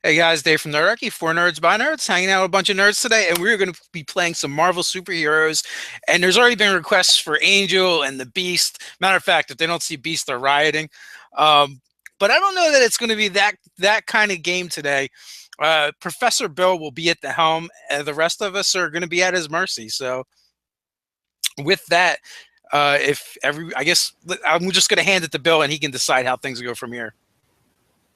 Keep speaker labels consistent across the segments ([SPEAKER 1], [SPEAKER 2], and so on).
[SPEAKER 1] Hey guys, Dave from Nerdarchy, four nerds by nerds, hanging out with a bunch of nerds today, and we're going to be playing some Marvel superheroes. And there's already been requests for Angel and the Beast. Matter of fact, if they don't see Beast, they're rioting. Um, but I don't know that it's going to be that kind of game today. Professor Bill will be at the helm, and the rest of us are going to be at his mercy. So with that, if every, I guess I'm just going to hand it to Bill, and he can decide how things go from here.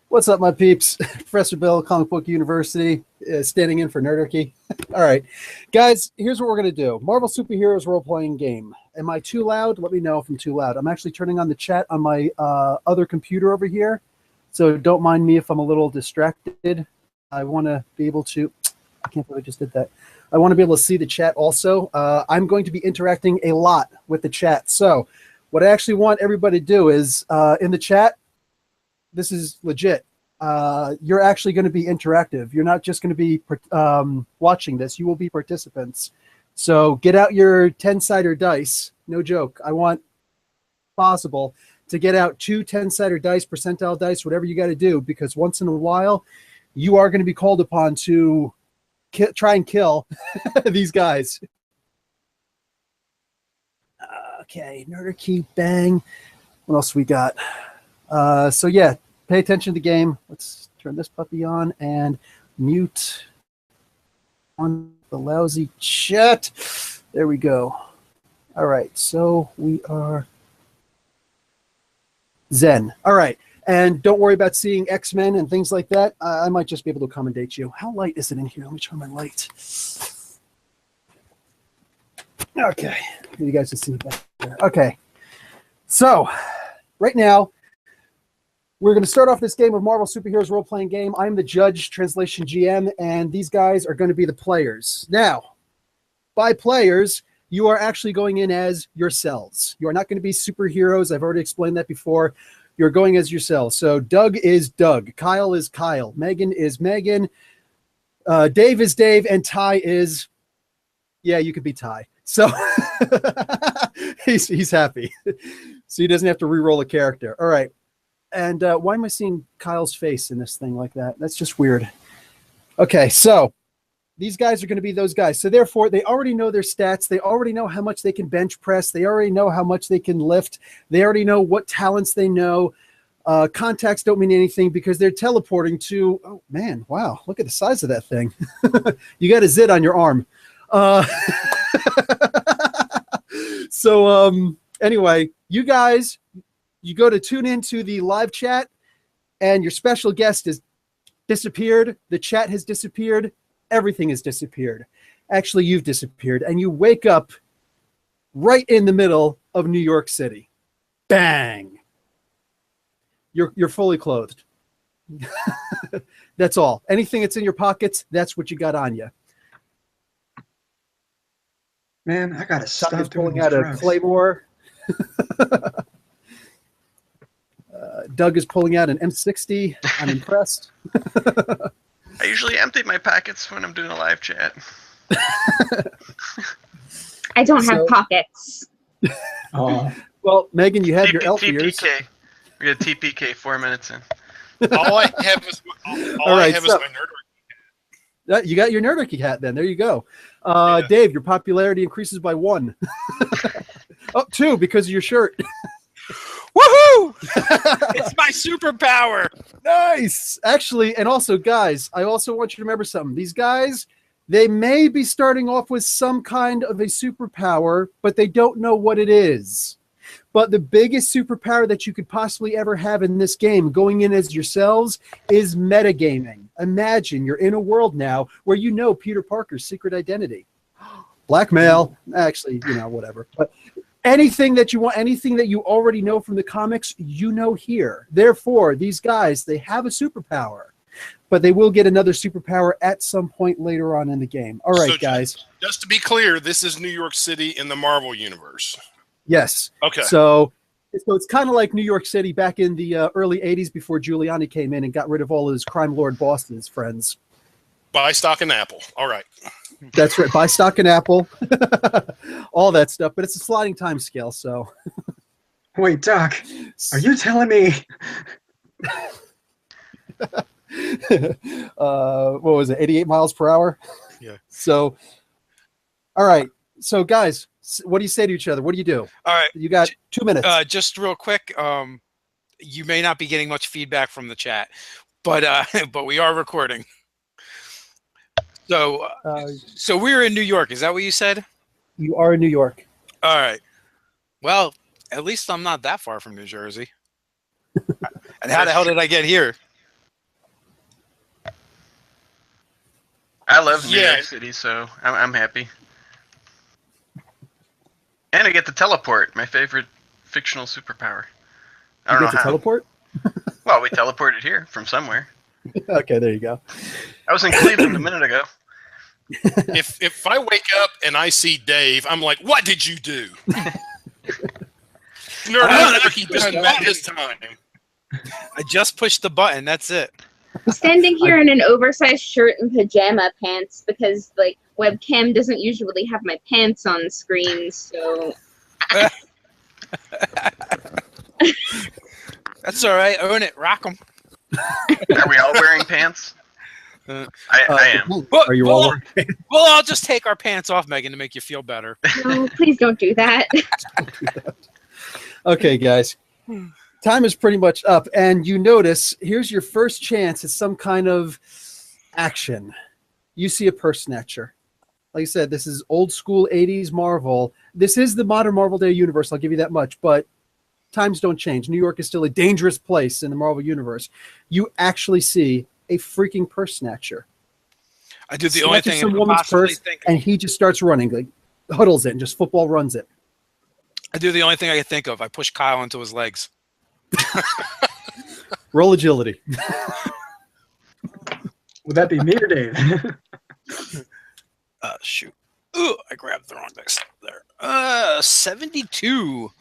[SPEAKER 2] What's up, my peeps? Professor Bill, Comic Book University, standing in for Nerdarchy. All right, guys, here's what we're going to do. Marvel Superheroes role-playing game. Am I too loud? Let me know if I'm too loud. I'm actually turning on the chat on my other computer over here, so don't mind me if I'm a little distracted. I want to be able to... I can't believe I just did that. I want to be able to see the chat also. I'm going to be interacting a lot with the chat. So what I actually want everybody to do is, in the chat, this is legit. You're actually going to be interactive. You're not just going to be watching this. You will be participants. So get out your 10-sider dice. No joke. I want possible to get out 2 10-sider dice, percentile dice, whatever you got to do, because once in a while, you are going to be called upon to try and kill these guys. Okay, Nerdarchy, bang. What else we got? So yeah, pay attention to the game. Let's turn this puppy on and mute on the lousy chat. There we go. All right, so we are Zen. All right, and don't worry about seeing X-Men and things like that. I might just be able to accommodate you. How light is it in here? Let me turn my light. Okay, you guys can see me back there. Okay, so right now, we're going to start off this game of Marvel Superheroes role-playing game. I'm the judge, translation GM, and these guys are going to be the players. Now, by players, you are actually going in as yourselves. You are not going to be superheroes. I've already explained that before. You're going as yourselves. So Doug is Doug. Kyle is Kyle. Megan is Megan. Dave is Dave. And Ty is... Yeah, you could be Ty. So he's happy. So he doesn't have to re-roll a character. All right. And why am I seeing Kyle's face in this thing like that? That's just weird. Okay, so these guys are going to be those guys. So therefore, they already know their stats. They already know how much they can bench press. They already know how much they can lift. They already know what talents they know. Contacts don't mean anything because they're teleporting to... Oh, man, wow. Look at the size of that thing. You got a zit on your arm. Anyway, you guys... You go to tune into the live chat, and your special guest has disappeared. The chat has disappeared. Everything has disappeared. Actually, you've disappeared, and you wake up right in the middle of New York City. Bang! You're fully clothed. That's all. Anything that's in your pockets, that's what you got on you.
[SPEAKER 3] Man, I gotta stop
[SPEAKER 2] pulling out a claymore. Doug is pulling out an M60. I'm impressed.
[SPEAKER 4] I usually empty my pockets when I'm doing a live chat.
[SPEAKER 5] I don't have pockets.
[SPEAKER 2] Well, Megan, you have your elf ears.
[SPEAKER 4] TPK. We got TPK 4 minutes in.
[SPEAKER 6] All I have is my Nerdarchy hat.
[SPEAKER 2] You got your Nerdarchy hat then. There you go. Yeah. Dave, your popularity increases by 1. Oh, 2 because of your shirt.
[SPEAKER 1] Woohoo! It's my superpower.
[SPEAKER 2] Nice. Actually, and also, guys, I also want you to remember something. These guys, they may be starting off with some kind of a superpower, but they don't know what it is. But the biggest superpower that you could possibly ever have in this game, going in as yourselves, is metagaming. Imagine you're in a world now where you know Peter Parker's secret identity. Blackmail. Actually, whatever. But anything that you want, anything that you already know from the comics, you know here. Therefore, these guys, they have a superpower, but they will get another superpower at some point later on in the game. All right, so guys.
[SPEAKER 6] Just to be clear, this is New York City in the Marvel Universe.
[SPEAKER 2] Yes.
[SPEAKER 6] Okay.
[SPEAKER 2] So it's kind of like New York City back in the early 80s before Giuliani came in and got rid of all of his crime lord Boston's friends.
[SPEAKER 6] Buy stock in Apple. All right.
[SPEAKER 2] That's right. Buy stock in Apple. All that stuff. But it's a sliding time scale, so.
[SPEAKER 3] Wait, Doc, are you telling me
[SPEAKER 2] What was it? 88 miles per hour.
[SPEAKER 6] Yeah.
[SPEAKER 2] So, all right. So, guys, what do you say to each other? What do you do?
[SPEAKER 1] All right.
[SPEAKER 2] You got 2 minutes.
[SPEAKER 1] Just real quick. You may not be getting much feedback from the chat, but but we are recording. So so we're in New York. Is that what you said?
[SPEAKER 2] You are in New York.
[SPEAKER 1] All right. Well, at least I'm not that far from New Jersey. And how the hell did I get here?
[SPEAKER 4] I love New York City, so I'm happy. And I get to teleport, my favorite fictional superpower. I don't know how.
[SPEAKER 2] Teleport?
[SPEAKER 4] Well, we teleported here from somewhere.
[SPEAKER 2] Okay, there you go.
[SPEAKER 4] I was in Cleveland a minute ago.
[SPEAKER 6] If I wake up and I see Dave, I'm like, what did you do? Nerdarchy just met his time.
[SPEAKER 1] I just pushed the button. That's it.
[SPEAKER 5] I'm standing here in an oversized shirt and pajama pants because, like, webcam doesn't usually have my pants on screen, so...
[SPEAKER 1] That's all right. Own it. Rock them.
[SPEAKER 4] Are we all wearing pants? I am.
[SPEAKER 2] Are you all wearing pants?
[SPEAKER 1] Well, I'll just take our pants off, Megan, to make you feel better.
[SPEAKER 5] No, please don't do that.
[SPEAKER 2] Okay, guys. Time is pretty much up, and you notice here's your first chance at some kind of action. You see a purse snatcher. Like I said, this is old school 80s Marvel. This is the modern Marvel Day universe, I'll give you that much, but times don't change. New York is still a dangerous place in the Marvel universe. You actually see a freaking purse snatcher.
[SPEAKER 1] I do the only thing
[SPEAKER 2] some
[SPEAKER 1] I
[SPEAKER 2] woman's
[SPEAKER 1] possibly
[SPEAKER 2] purse,
[SPEAKER 1] think.
[SPEAKER 2] and he just starts running, like huddles it, and just football runs it.
[SPEAKER 1] I do the only thing I can think of. I push Kyle into his legs.
[SPEAKER 2] Roll agility.
[SPEAKER 3] Would that be me or Dave?
[SPEAKER 1] Shoot. Ooh, I grabbed the wrong dice there. 72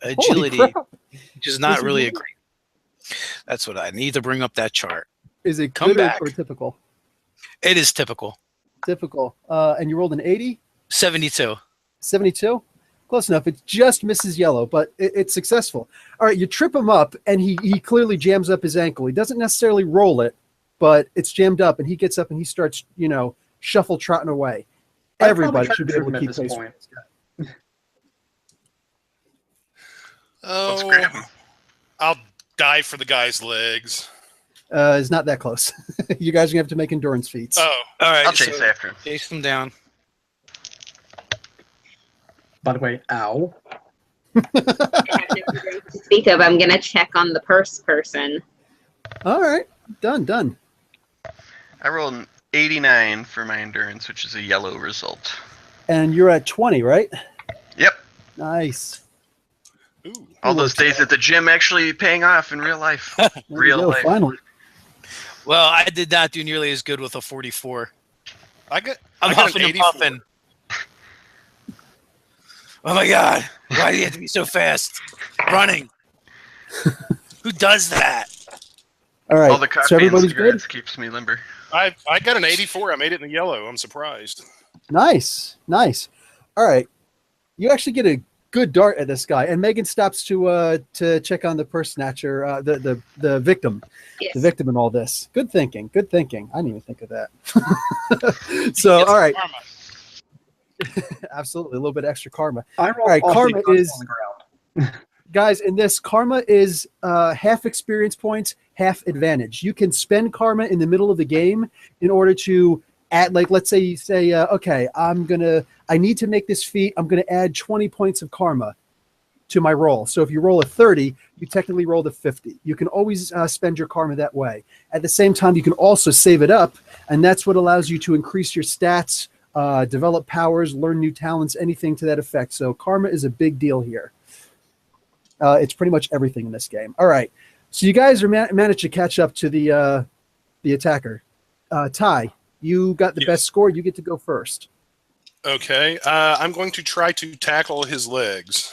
[SPEAKER 1] agility, which is not really a great. That's what I need to bring up that chart.
[SPEAKER 2] Is it
[SPEAKER 1] Come
[SPEAKER 2] good
[SPEAKER 1] back.
[SPEAKER 2] or typical?
[SPEAKER 1] It is typical.
[SPEAKER 2] Typical. And you rolled an 80?
[SPEAKER 1] 72.
[SPEAKER 2] 72? Close enough. It just misses yellow, but it's successful. All right, you trip him up, and he clearly jams up his ankle. He doesn't necessarily roll it, but it's jammed up, and he gets up and he starts, shuffle trotting away. Everybody should be able to keep pace.
[SPEAKER 6] Oh,
[SPEAKER 4] Let's grab him.
[SPEAKER 6] I'll dive for the guy's legs.
[SPEAKER 2] It's not that close. You guys are going to have to make endurance feats.
[SPEAKER 6] Oh,
[SPEAKER 1] All right.
[SPEAKER 4] I'll chase after him.
[SPEAKER 1] Chase him down.
[SPEAKER 3] By the way, ow.
[SPEAKER 5] To speak of, I'm gonna check on the purse person.
[SPEAKER 2] All right. Done.
[SPEAKER 4] I rolled an 89 for my endurance, which is a yellow result.
[SPEAKER 2] And you're at 20, right?
[SPEAKER 4] Yep.
[SPEAKER 2] Nice.
[SPEAKER 6] ooh.
[SPEAKER 4] All those days at the gym actually paying off in real life.
[SPEAKER 2] There you
[SPEAKER 4] Real
[SPEAKER 2] go,
[SPEAKER 4] life.
[SPEAKER 2] finally.
[SPEAKER 1] Well, I did not do nearly as good with a 44.
[SPEAKER 6] I
[SPEAKER 1] I'm
[SPEAKER 6] got
[SPEAKER 1] huffing
[SPEAKER 6] an
[SPEAKER 1] and
[SPEAKER 6] 84.
[SPEAKER 1] puffing. Oh my God! Why do you have to be so fast? Running. Who does that?
[SPEAKER 2] All right.
[SPEAKER 4] All the
[SPEAKER 2] So
[SPEAKER 4] coffee and
[SPEAKER 2] everybody's good?
[SPEAKER 4] cigarettes keeps me limber.
[SPEAKER 6] I got an 84. I made it in the yellow. I'm surprised.
[SPEAKER 2] Nice. All right. You actually get a good dart at this guy, and Megan stops to check on the purse snatcher, the victim,
[SPEAKER 5] Yes.
[SPEAKER 2] the victim in all this. Good thinking. I didn't even think of that. So, all right,
[SPEAKER 1] Karma.
[SPEAKER 2] absolutely, a little bit extra karma.
[SPEAKER 3] I rolled
[SPEAKER 2] All right,
[SPEAKER 3] all
[SPEAKER 2] karma
[SPEAKER 3] the cards
[SPEAKER 2] is-
[SPEAKER 3] on the ground.
[SPEAKER 2] Guys, in this, karma is half experience points, half advantage. You can spend karma in the middle of the game in order to add, like, let's say you say, okay, I need to make this feat. I'm going to add 20 points of karma to my roll. So if you roll a 30, you technically rolled a 50. You can always spend your karma that way. At the same time, you can also save it up, and that's what allows you to increase your stats, develop powers, learn new talents, anything to that effect. So karma is a big deal here. It's pretty much everything in this game. All right. So you guys are managed to catch up to the attacker. Ty, you got the best score. You get to go first.
[SPEAKER 6] Okay. I'm going to try to tackle his legs.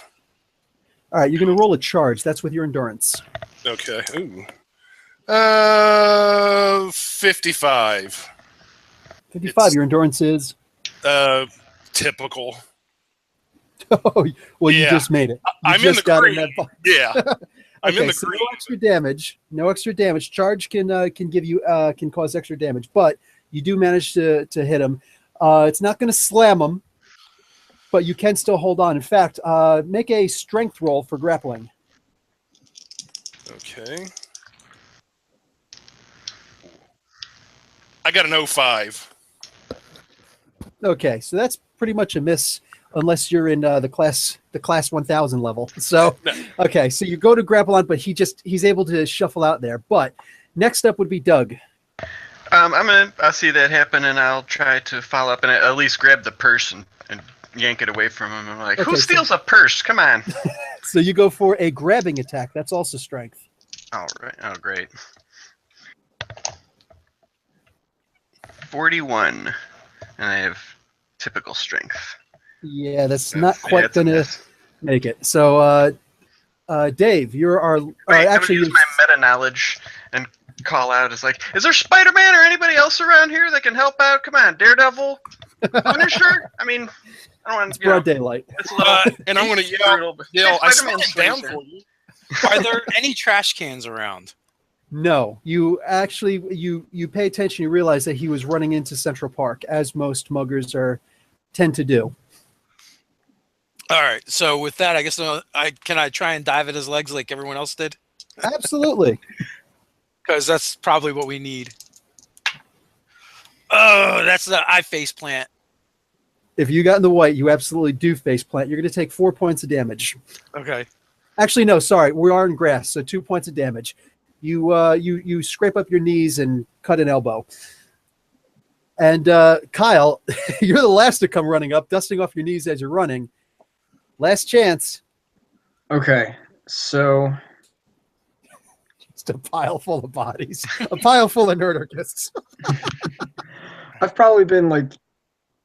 [SPEAKER 2] All right. You're going to roll a charge. That's with your endurance.
[SPEAKER 6] Okay. Ooh. 55.
[SPEAKER 2] 55. Your endurance is?
[SPEAKER 6] Typical.
[SPEAKER 2] Oh, well, you
[SPEAKER 6] Yeah.
[SPEAKER 2] just made it. You
[SPEAKER 6] I'm in
[SPEAKER 2] just
[SPEAKER 6] the
[SPEAKER 2] got
[SPEAKER 6] green.
[SPEAKER 2] in that box.
[SPEAKER 6] Yeah. I'm in the
[SPEAKER 2] so
[SPEAKER 6] green.
[SPEAKER 2] no extra damage. No extra damage. Charge can give you can cause extra damage, but you do manage to hit him. It's not going to slam him, but you can still hold on. In fact, make a strength roll for grappling.
[SPEAKER 6] Okay. I got an 05.
[SPEAKER 2] Okay, so that's pretty much a miss unless you're in the class 1000 level. So
[SPEAKER 6] No.
[SPEAKER 2] okay, so you go to grapple on, but he's able to shuffle out there. But next up would be Doug.
[SPEAKER 4] I'll see that happen, and I'll try to follow up and at least grab the purse and yank it away from him. I'm like,
[SPEAKER 2] Okay,
[SPEAKER 4] who steals a purse? Come on.
[SPEAKER 2] So you go for a grabbing attack. That's also strength.
[SPEAKER 4] All right. Oh, great. 41, and I have typical strength.
[SPEAKER 2] Yeah, that's not quite
[SPEAKER 4] it's a
[SPEAKER 2] gonna
[SPEAKER 4] miss.
[SPEAKER 2] make it. So Dave, you're our
[SPEAKER 4] Wait, I'm
[SPEAKER 2] actually
[SPEAKER 4] gonna use my meta knowledge and call out. It's like, is there Spider-Man or anybody else around here that can help out? Come on, Daredevil, Punisher. I mean, I don't want
[SPEAKER 2] it's
[SPEAKER 4] to. You know,
[SPEAKER 2] broad daylight.
[SPEAKER 4] it's a little.
[SPEAKER 6] And I'm going to yell,
[SPEAKER 4] brutal, but-
[SPEAKER 6] I
[SPEAKER 4] Spider-Man
[SPEAKER 6] slowed down
[SPEAKER 4] swings
[SPEAKER 6] for you.
[SPEAKER 1] Are there any trash cans around?
[SPEAKER 2] No, you actually you pay attention. You realize that he was running into Central Park, as most muggers tend to do.
[SPEAKER 1] All right. So with that, I guess can I try and dive at his legs like everyone else did?
[SPEAKER 2] Absolutely.
[SPEAKER 1] Because that's probably what we need. Oh, I face plant.
[SPEAKER 2] If you got in the white, you absolutely do face plant. You're going to take 4 points of damage.
[SPEAKER 1] Okay.
[SPEAKER 2] Actually, no, sorry. We are in grass, so 2 points of damage. You scrape up your knees and cut an elbow. And Kyle, you're the last to come running up, dusting off your knees as you're running. Last chance.
[SPEAKER 3] Okay, so
[SPEAKER 2] Just a pile full of bodies. A pile full of nerdarchists.
[SPEAKER 3] I've probably been like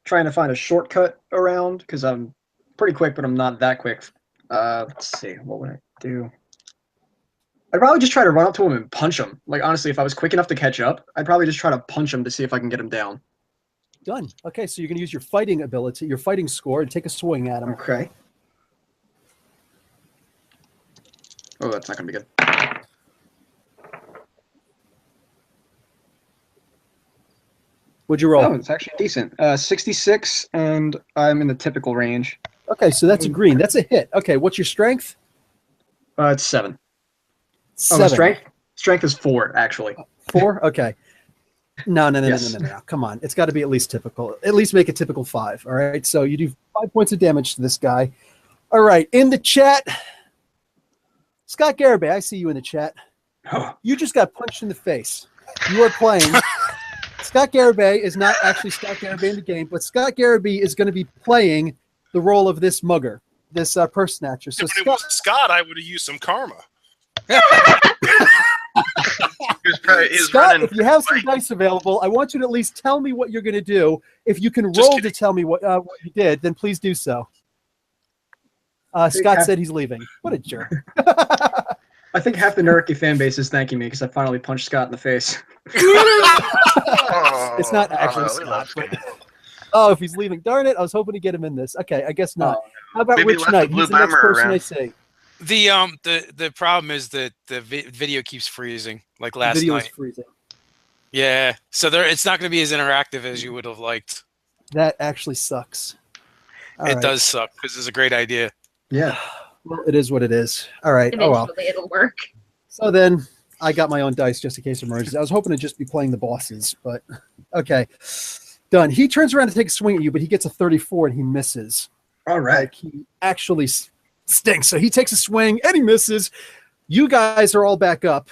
[SPEAKER 3] trying to find a shortcut around because I'm pretty quick, but I'm not that quick. Let's see, what would I do? I'd probably just try to run up to him and punch him. Like honestly, if I was quick enough to catch up, I'd probably just try to punch him to see if I can get him down.
[SPEAKER 2] Done. Okay, so you're going to use your fighting ability, your fighting score, and take a swing at him.
[SPEAKER 3] Okay. Oh, that's not gonna be good.
[SPEAKER 2] What'd you roll?
[SPEAKER 3] Oh, it's actually decent. 66, and I'm in the typical range.
[SPEAKER 2] Okay, so that's a green. That's a hit. Okay, what's your strength?
[SPEAKER 3] It's 7. Oh,
[SPEAKER 2] 7.
[SPEAKER 3] my strength? Strength is 4, actually.
[SPEAKER 2] 4? Okay. No.
[SPEAKER 3] Yes.
[SPEAKER 2] Come on. It's got to be at least typical. At least make a typical 5. All right. So you do 5 points of damage to this guy. All right. In the chat, Scott Garibay, I see you in the chat.
[SPEAKER 3] Oh,
[SPEAKER 2] You just got punched in the face. You are playing. Scott Garibay is not actually Scott Garibay in the game, but Scott Garibay is going to be playing the role of this mugger, this purse snatcher. So
[SPEAKER 6] If it was Scott, I would have used some karma.
[SPEAKER 4] He was
[SPEAKER 2] Scott,
[SPEAKER 4] running.
[SPEAKER 2] if you have some dice available, I want you to at least tell me what you're going to do. If you can
[SPEAKER 6] Just
[SPEAKER 2] roll
[SPEAKER 6] kidding.
[SPEAKER 2] to tell me what you did, then please do so. Scott said he's leaving. What a jerk.
[SPEAKER 3] I think half the Nerdarchy fan base is thanking me because I finally punched Scott in the face.
[SPEAKER 4] Oh,
[SPEAKER 2] It's not actually
[SPEAKER 4] we
[SPEAKER 2] Scott,
[SPEAKER 4] love
[SPEAKER 2] but-
[SPEAKER 4] Scott.
[SPEAKER 2] Oh, if he's leaving. Darn it. I was hoping to get him in this. Okay, I guess not. How about
[SPEAKER 4] Maybe
[SPEAKER 2] Rich
[SPEAKER 4] left
[SPEAKER 2] Knight?
[SPEAKER 4] the blue
[SPEAKER 2] He's the next
[SPEAKER 4] bomber
[SPEAKER 2] person
[SPEAKER 4] around.
[SPEAKER 2] I see.
[SPEAKER 1] The problem is that the video keeps freezing like last
[SPEAKER 2] Video is
[SPEAKER 1] night.
[SPEAKER 2] freezing.
[SPEAKER 1] Yeah. So it's not going to be as interactive as you would have liked.
[SPEAKER 2] That actually sucks. All
[SPEAKER 1] It
[SPEAKER 2] right.
[SPEAKER 1] does suck because it's a great idea.
[SPEAKER 3] Yeah.
[SPEAKER 2] Well, it is what it is. All right. Oh, well.
[SPEAKER 5] Eventually it'll work.
[SPEAKER 2] So then I got my own dice just in case of emergency. I was hoping to just be playing the bosses, but okay. Done. He turns around to take a swing at you, but he gets a 34 and he misses.
[SPEAKER 3] All right.
[SPEAKER 2] Like he actually stinks. So he takes a swing and he misses. You guys are all back up.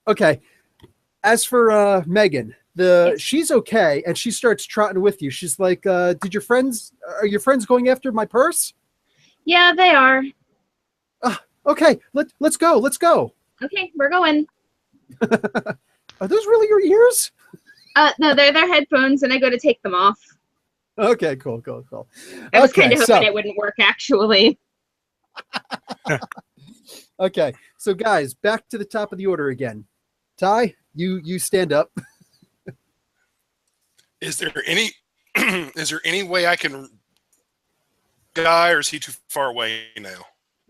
[SPEAKER 2] Okay. As for Megan, she's okay, and she starts trotting with you. She's like, are your friends going after my purse?
[SPEAKER 5] Yeah, they are.
[SPEAKER 2] Okay, let's go. Let's go.
[SPEAKER 5] Okay, we're going.
[SPEAKER 2] Are those really your ears?
[SPEAKER 5] No, they're their headphones, and I go to take them off.
[SPEAKER 2] Okay, cool.
[SPEAKER 5] I was kind
[SPEAKER 2] Okay,
[SPEAKER 5] of hoping it wouldn't work, actually.
[SPEAKER 2] okay, so guys, back to the top of the order again. Ty, you stand up.
[SPEAKER 6] Is there any way I can guy, or is he too far away now?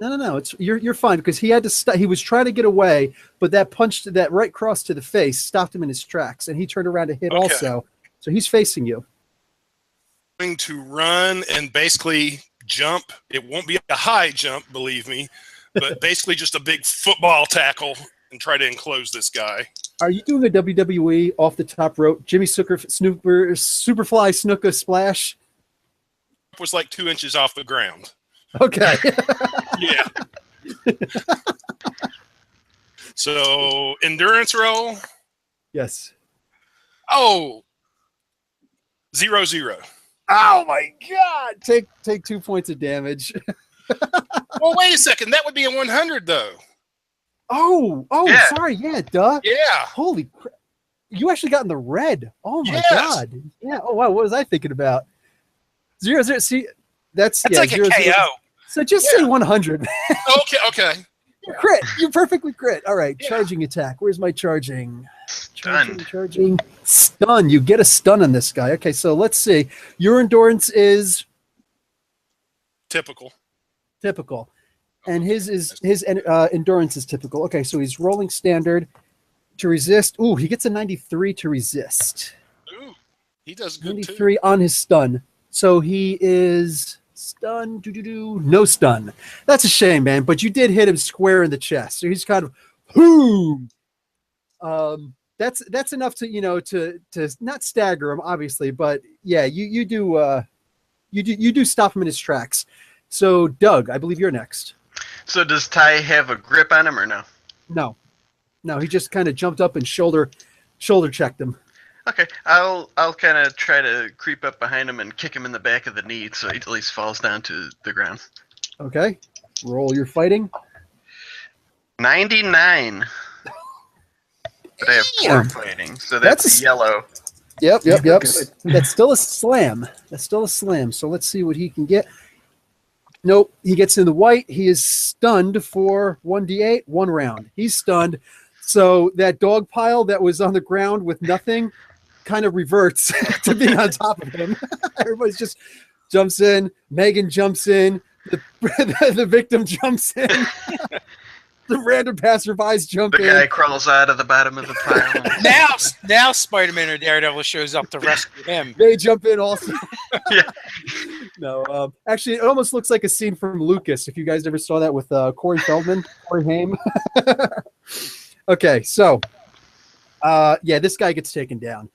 [SPEAKER 2] No. It's you're fine because he had to. He was trying to get away, but that right cross to the face stopped him in his tracks, and he turned around to hit
[SPEAKER 6] Okay.
[SPEAKER 2] also. So he's facing you.
[SPEAKER 6] Going to run and basically jump. It won't be a high jump, believe me, but basically just a big football tackle and try to enclose this guy.
[SPEAKER 2] Are you doing a WWE off the top rope, Jimmy Superfly Snuka splash?
[SPEAKER 6] Was like 2 inches off the ground.
[SPEAKER 2] Okay.
[SPEAKER 6] Yeah. So endurance roll.
[SPEAKER 2] Yes.
[SPEAKER 6] Oh, 0-0.
[SPEAKER 2] Oh my God! Take 2 points of damage.
[SPEAKER 6] Well, wait a second. That would be a 100 though.
[SPEAKER 2] Oh,
[SPEAKER 4] Yeah.
[SPEAKER 2] sorry. Yeah, duh.
[SPEAKER 6] Yeah.
[SPEAKER 2] Holy crap. You actually got in the red. Oh my
[SPEAKER 6] Yes.
[SPEAKER 2] God. Yeah. Oh wow. What was I thinking about? 0-0. See, that's
[SPEAKER 1] That's like a
[SPEAKER 2] 0-0.
[SPEAKER 1] KO.
[SPEAKER 2] So just say 100.
[SPEAKER 6] Okay.
[SPEAKER 2] You crit. You perfectly crit. All right.
[SPEAKER 6] Yeah.
[SPEAKER 2] Charging attack. Where's my charging?
[SPEAKER 4] Stunned.
[SPEAKER 2] Charging. Stun. You get a stun on this guy. Okay. So let's see. Your endurance is
[SPEAKER 6] Typical.
[SPEAKER 2] typical, and his endurance is typical. Okay. So he's rolling standard to resist. Ooh, he gets a 93 to resist.
[SPEAKER 6] Ooh, he does good too.
[SPEAKER 2] 93 on his stun. So he is stun. No stun. That's a shame, man. But you did hit him square in the chest. So he's kind of boom. That's enough to to not stagger him, obviously, but yeah, you do stop him in his tracks. So Doug, I believe you're next.
[SPEAKER 4] So does Ty have a grip on him or no?
[SPEAKER 2] No, he just kind of jumped up and shoulder checked him.
[SPEAKER 4] Okay, I'll kind of try to creep up behind him and kick him in the back of the knee so he at least falls down to the ground.
[SPEAKER 2] Okay, roll your fighting.
[SPEAKER 4] 99. But I have 4
[SPEAKER 2] Damn.
[SPEAKER 4] fighting, so that's yellow.
[SPEAKER 2] Yep.
[SPEAKER 3] Good.
[SPEAKER 2] That's still a slam. So let's see what he can get. Nope, he gets in the white. He is stunned for 1d8, 1 round. He's stunned. So that dog pile that was on the ground with nothing kind of reverts to being on top of him. Everybody's just jumps in. Megan jumps in. The victim jumps in. The random passerbys jump
[SPEAKER 4] The
[SPEAKER 2] in.
[SPEAKER 4] guy crawls out of the bottom of the pile.
[SPEAKER 1] Now Spider-Man or Daredevil shows up to rescue him.
[SPEAKER 2] They jump in also.
[SPEAKER 4] Yeah.
[SPEAKER 2] No, actually, it almost looks like a scene from Lucas. If you guys ever saw that with Corey Feldman, Corey Haim. Okay, so this guy gets taken down.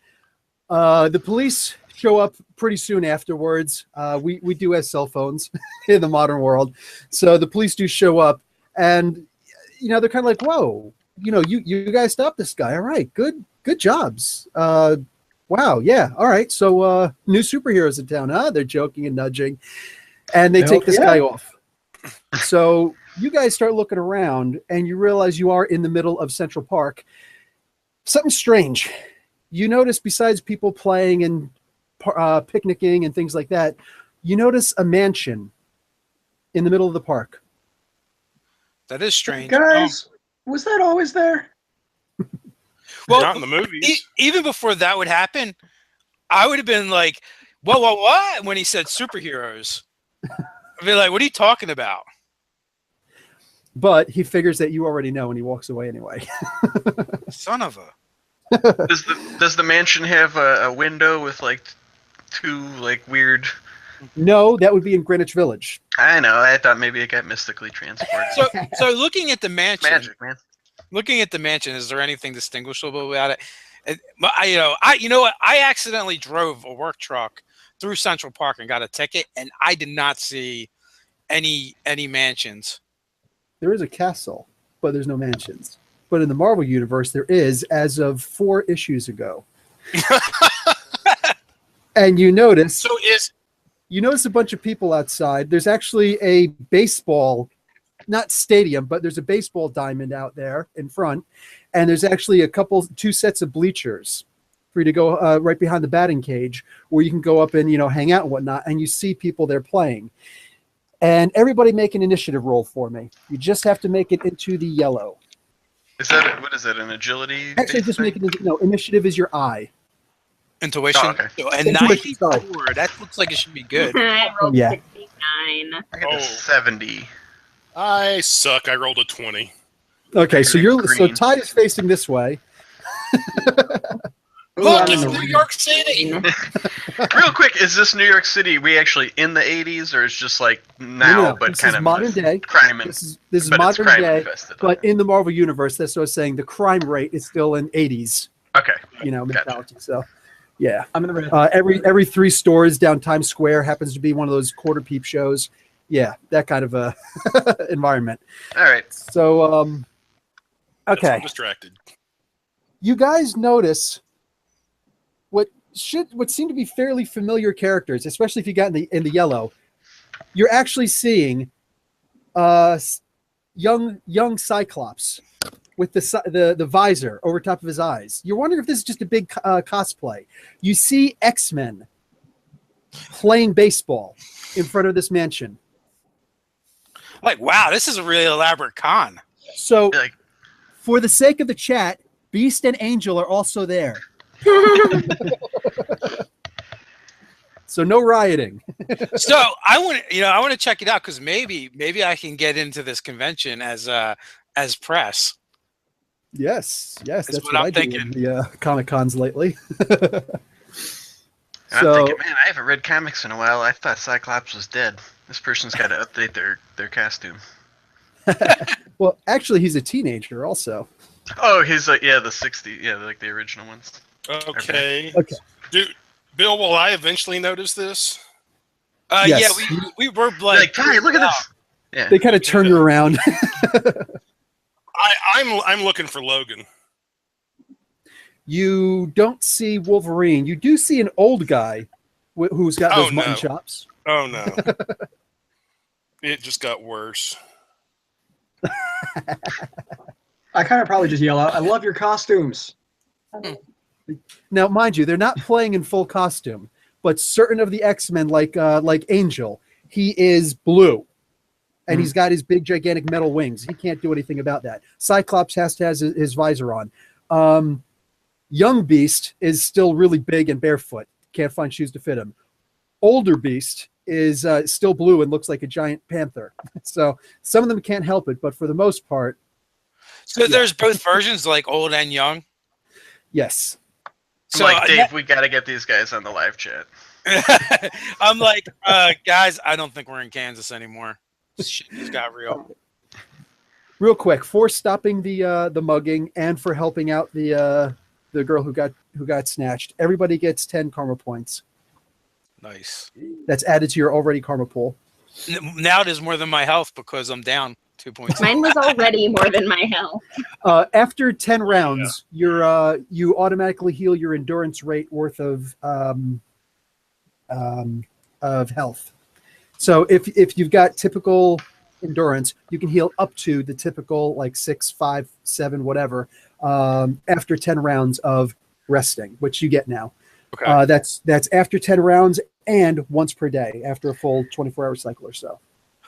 [SPEAKER 2] The police show up pretty soon afterwards. We do have cell phones in the modern world, so the police do show up, and they're kind of like, "Whoa, you guys stopped this guy. All right, good jobs. Wow, yeah, all right. So new superheroes in town, huh?" They're joking and nudging, and they take this guy off. So you guys start looking around, and you realize you are in the middle of Central Park. Something strange. You notice, besides people playing and picnicking and things like that, you notice a mansion in the middle of the park.
[SPEAKER 1] That is strange.
[SPEAKER 3] Guys, was that always there?
[SPEAKER 1] Well,
[SPEAKER 6] Not in the movies.
[SPEAKER 1] Even before that would happen, I would have been like, what? When he said superheroes. I'd be like, what are you talking about?
[SPEAKER 2] But he figures that you already know, and he walks away anyway.
[SPEAKER 1] Son of a.
[SPEAKER 4] Does the mansion have a window with like 2 like weird?
[SPEAKER 2] No, that would be in Greenwich Village.
[SPEAKER 4] I know. I thought maybe it got mystically transported.
[SPEAKER 1] So looking at the mansion,
[SPEAKER 4] Magic, man.
[SPEAKER 1] looking at the mansion, is there anything distinguishable about it? You know what? I accidentally drove a work truck through Central Park and got a ticket, and I did not see any mansions.
[SPEAKER 2] There is a castle, but there's no mansions. But in the Marvel universe, there is, as of 4 issues ago. And you notice a bunch of people outside. There's actually a baseball, not stadium, but there's a baseball diamond out there in front. And there's actually 2 sets of bleachers for you to go right behind the batting cage, where you can go up and, hang out and whatnot. And you see people there playing. And everybody make an initiative roll for me. You just have to make it into the yellow.
[SPEAKER 4] What is that, an agility?
[SPEAKER 2] Actually, just make it, initiative is your eye.
[SPEAKER 1] Intuition.
[SPEAKER 4] Oh, okay.
[SPEAKER 1] So, a
[SPEAKER 2] Intuition,
[SPEAKER 1] 94. That looks like it should be good.
[SPEAKER 5] I rolled
[SPEAKER 2] Yeah.
[SPEAKER 5] 69.
[SPEAKER 4] I got a 70.
[SPEAKER 6] I suck. I rolled a 20.
[SPEAKER 2] Okay, so
[SPEAKER 4] Green.
[SPEAKER 2] Ty is facing this way.
[SPEAKER 6] Look,
[SPEAKER 3] I'm
[SPEAKER 6] it's
[SPEAKER 3] in the
[SPEAKER 6] New York City.
[SPEAKER 4] Real quick, is this New York City? We actually in the 80s, or it's just like now,
[SPEAKER 2] No,
[SPEAKER 4] but
[SPEAKER 2] this
[SPEAKER 4] kind
[SPEAKER 2] is
[SPEAKER 4] of
[SPEAKER 2] modern day.
[SPEAKER 4] crime and
[SPEAKER 2] This is
[SPEAKER 4] but it's
[SPEAKER 2] modern
[SPEAKER 4] crime
[SPEAKER 2] day,
[SPEAKER 4] infested.
[SPEAKER 2] but in the Marvel universe, that's what I was saying. The crime rate is still in 80s,
[SPEAKER 4] Okay,
[SPEAKER 2] mentality. So, yeah.
[SPEAKER 3] I'm in the red.
[SPEAKER 2] Every 3 stores down Times Square happens to be one of those quarter peep shows. Yeah, that kind of a environment.
[SPEAKER 4] all right.
[SPEAKER 2] So,
[SPEAKER 6] Yes,
[SPEAKER 2] okay,
[SPEAKER 6] I'm distracted.
[SPEAKER 2] you guys notice what seem to be fairly familiar characters, especially if you got in the yellow. You're actually seeing young Cyclops with the visor over top of his eyes. You're wondering if this is just a big cosplay. You see X-Men playing baseball in front of this mansion.
[SPEAKER 1] Like, wow, this is a really elaborate con.
[SPEAKER 2] So,
[SPEAKER 4] Like,
[SPEAKER 2] for the sake of the chat, Beast and Angel are also there. So no rioting.
[SPEAKER 1] So I want to check it out because maybe I can get into this convention as press.
[SPEAKER 2] Yes, that's
[SPEAKER 1] what
[SPEAKER 2] what
[SPEAKER 1] I'm
[SPEAKER 2] I do
[SPEAKER 1] thinking.
[SPEAKER 2] in the Comic Cons lately.
[SPEAKER 4] and I'm
[SPEAKER 2] So-
[SPEAKER 4] thinking, man, I haven't read comics in a while. I thought Cyclops was dead. This person's got to update their costume.
[SPEAKER 2] Well, actually, he's a teenager also.
[SPEAKER 4] Oh, he's like the 60s, like the original ones.
[SPEAKER 6] Okay.
[SPEAKER 2] Okay.
[SPEAKER 6] Dude, Bill, will I eventually notice this?
[SPEAKER 2] Yes.
[SPEAKER 1] Yeah, we were
[SPEAKER 4] Like, Ty, look at this. Yeah.
[SPEAKER 2] They kind of turn you around.
[SPEAKER 6] I'm looking for Logan.
[SPEAKER 2] You don't see Wolverine. You do see an old guy who's got
[SPEAKER 6] Oh,
[SPEAKER 2] those mutton
[SPEAKER 6] no.
[SPEAKER 2] chops.
[SPEAKER 6] Oh no. It just got worse.
[SPEAKER 3] I kind of probably just yell out, "I love your costumes."
[SPEAKER 2] Now, mind you, they're not playing in full costume, but certain of the X-Men, like Angel, he is blue, and he's got his big, gigantic metal wings. He can't do anything about that. Cyclops has to have his visor on. Young Beast is still really big and barefoot. Can't find shoes to fit him. Older Beast is still blue and looks like a giant panther. So some of them can't help it, but for the most part,
[SPEAKER 1] So there's both versions, like old and young.
[SPEAKER 2] yes.
[SPEAKER 4] I'm like, Dave, we got to get these guys on the live chat.
[SPEAKER 1] I'm like, guys, I don't think we're in Kansas anymore. Shit just got real.
[SPEAKER 2] Real quick, for stopping the mugging and for helping out the girl who got snatched, everybody gets 10 karma points.
[SPEAKER 1] Nice.
[SPEAKER 2] That's added to your already karma pool.
[SPEAKER 1] Now it is more than my health because I'm down 2 points.
[SPEAKER 5] Mine was already more than my health.
[SPEAKER 2] After 10 rounds, you automatically heal your endurance rate worth of health. So if you've got typical endurance, you can heal up to the typical like 6, 5, 7, whatever. After 10 rounds of resting, which you get now.
[SPEAKER 1] Okay.
[SPEAKER 2] That's after 10 rounds and once per day after a full 24-hour cycle or so.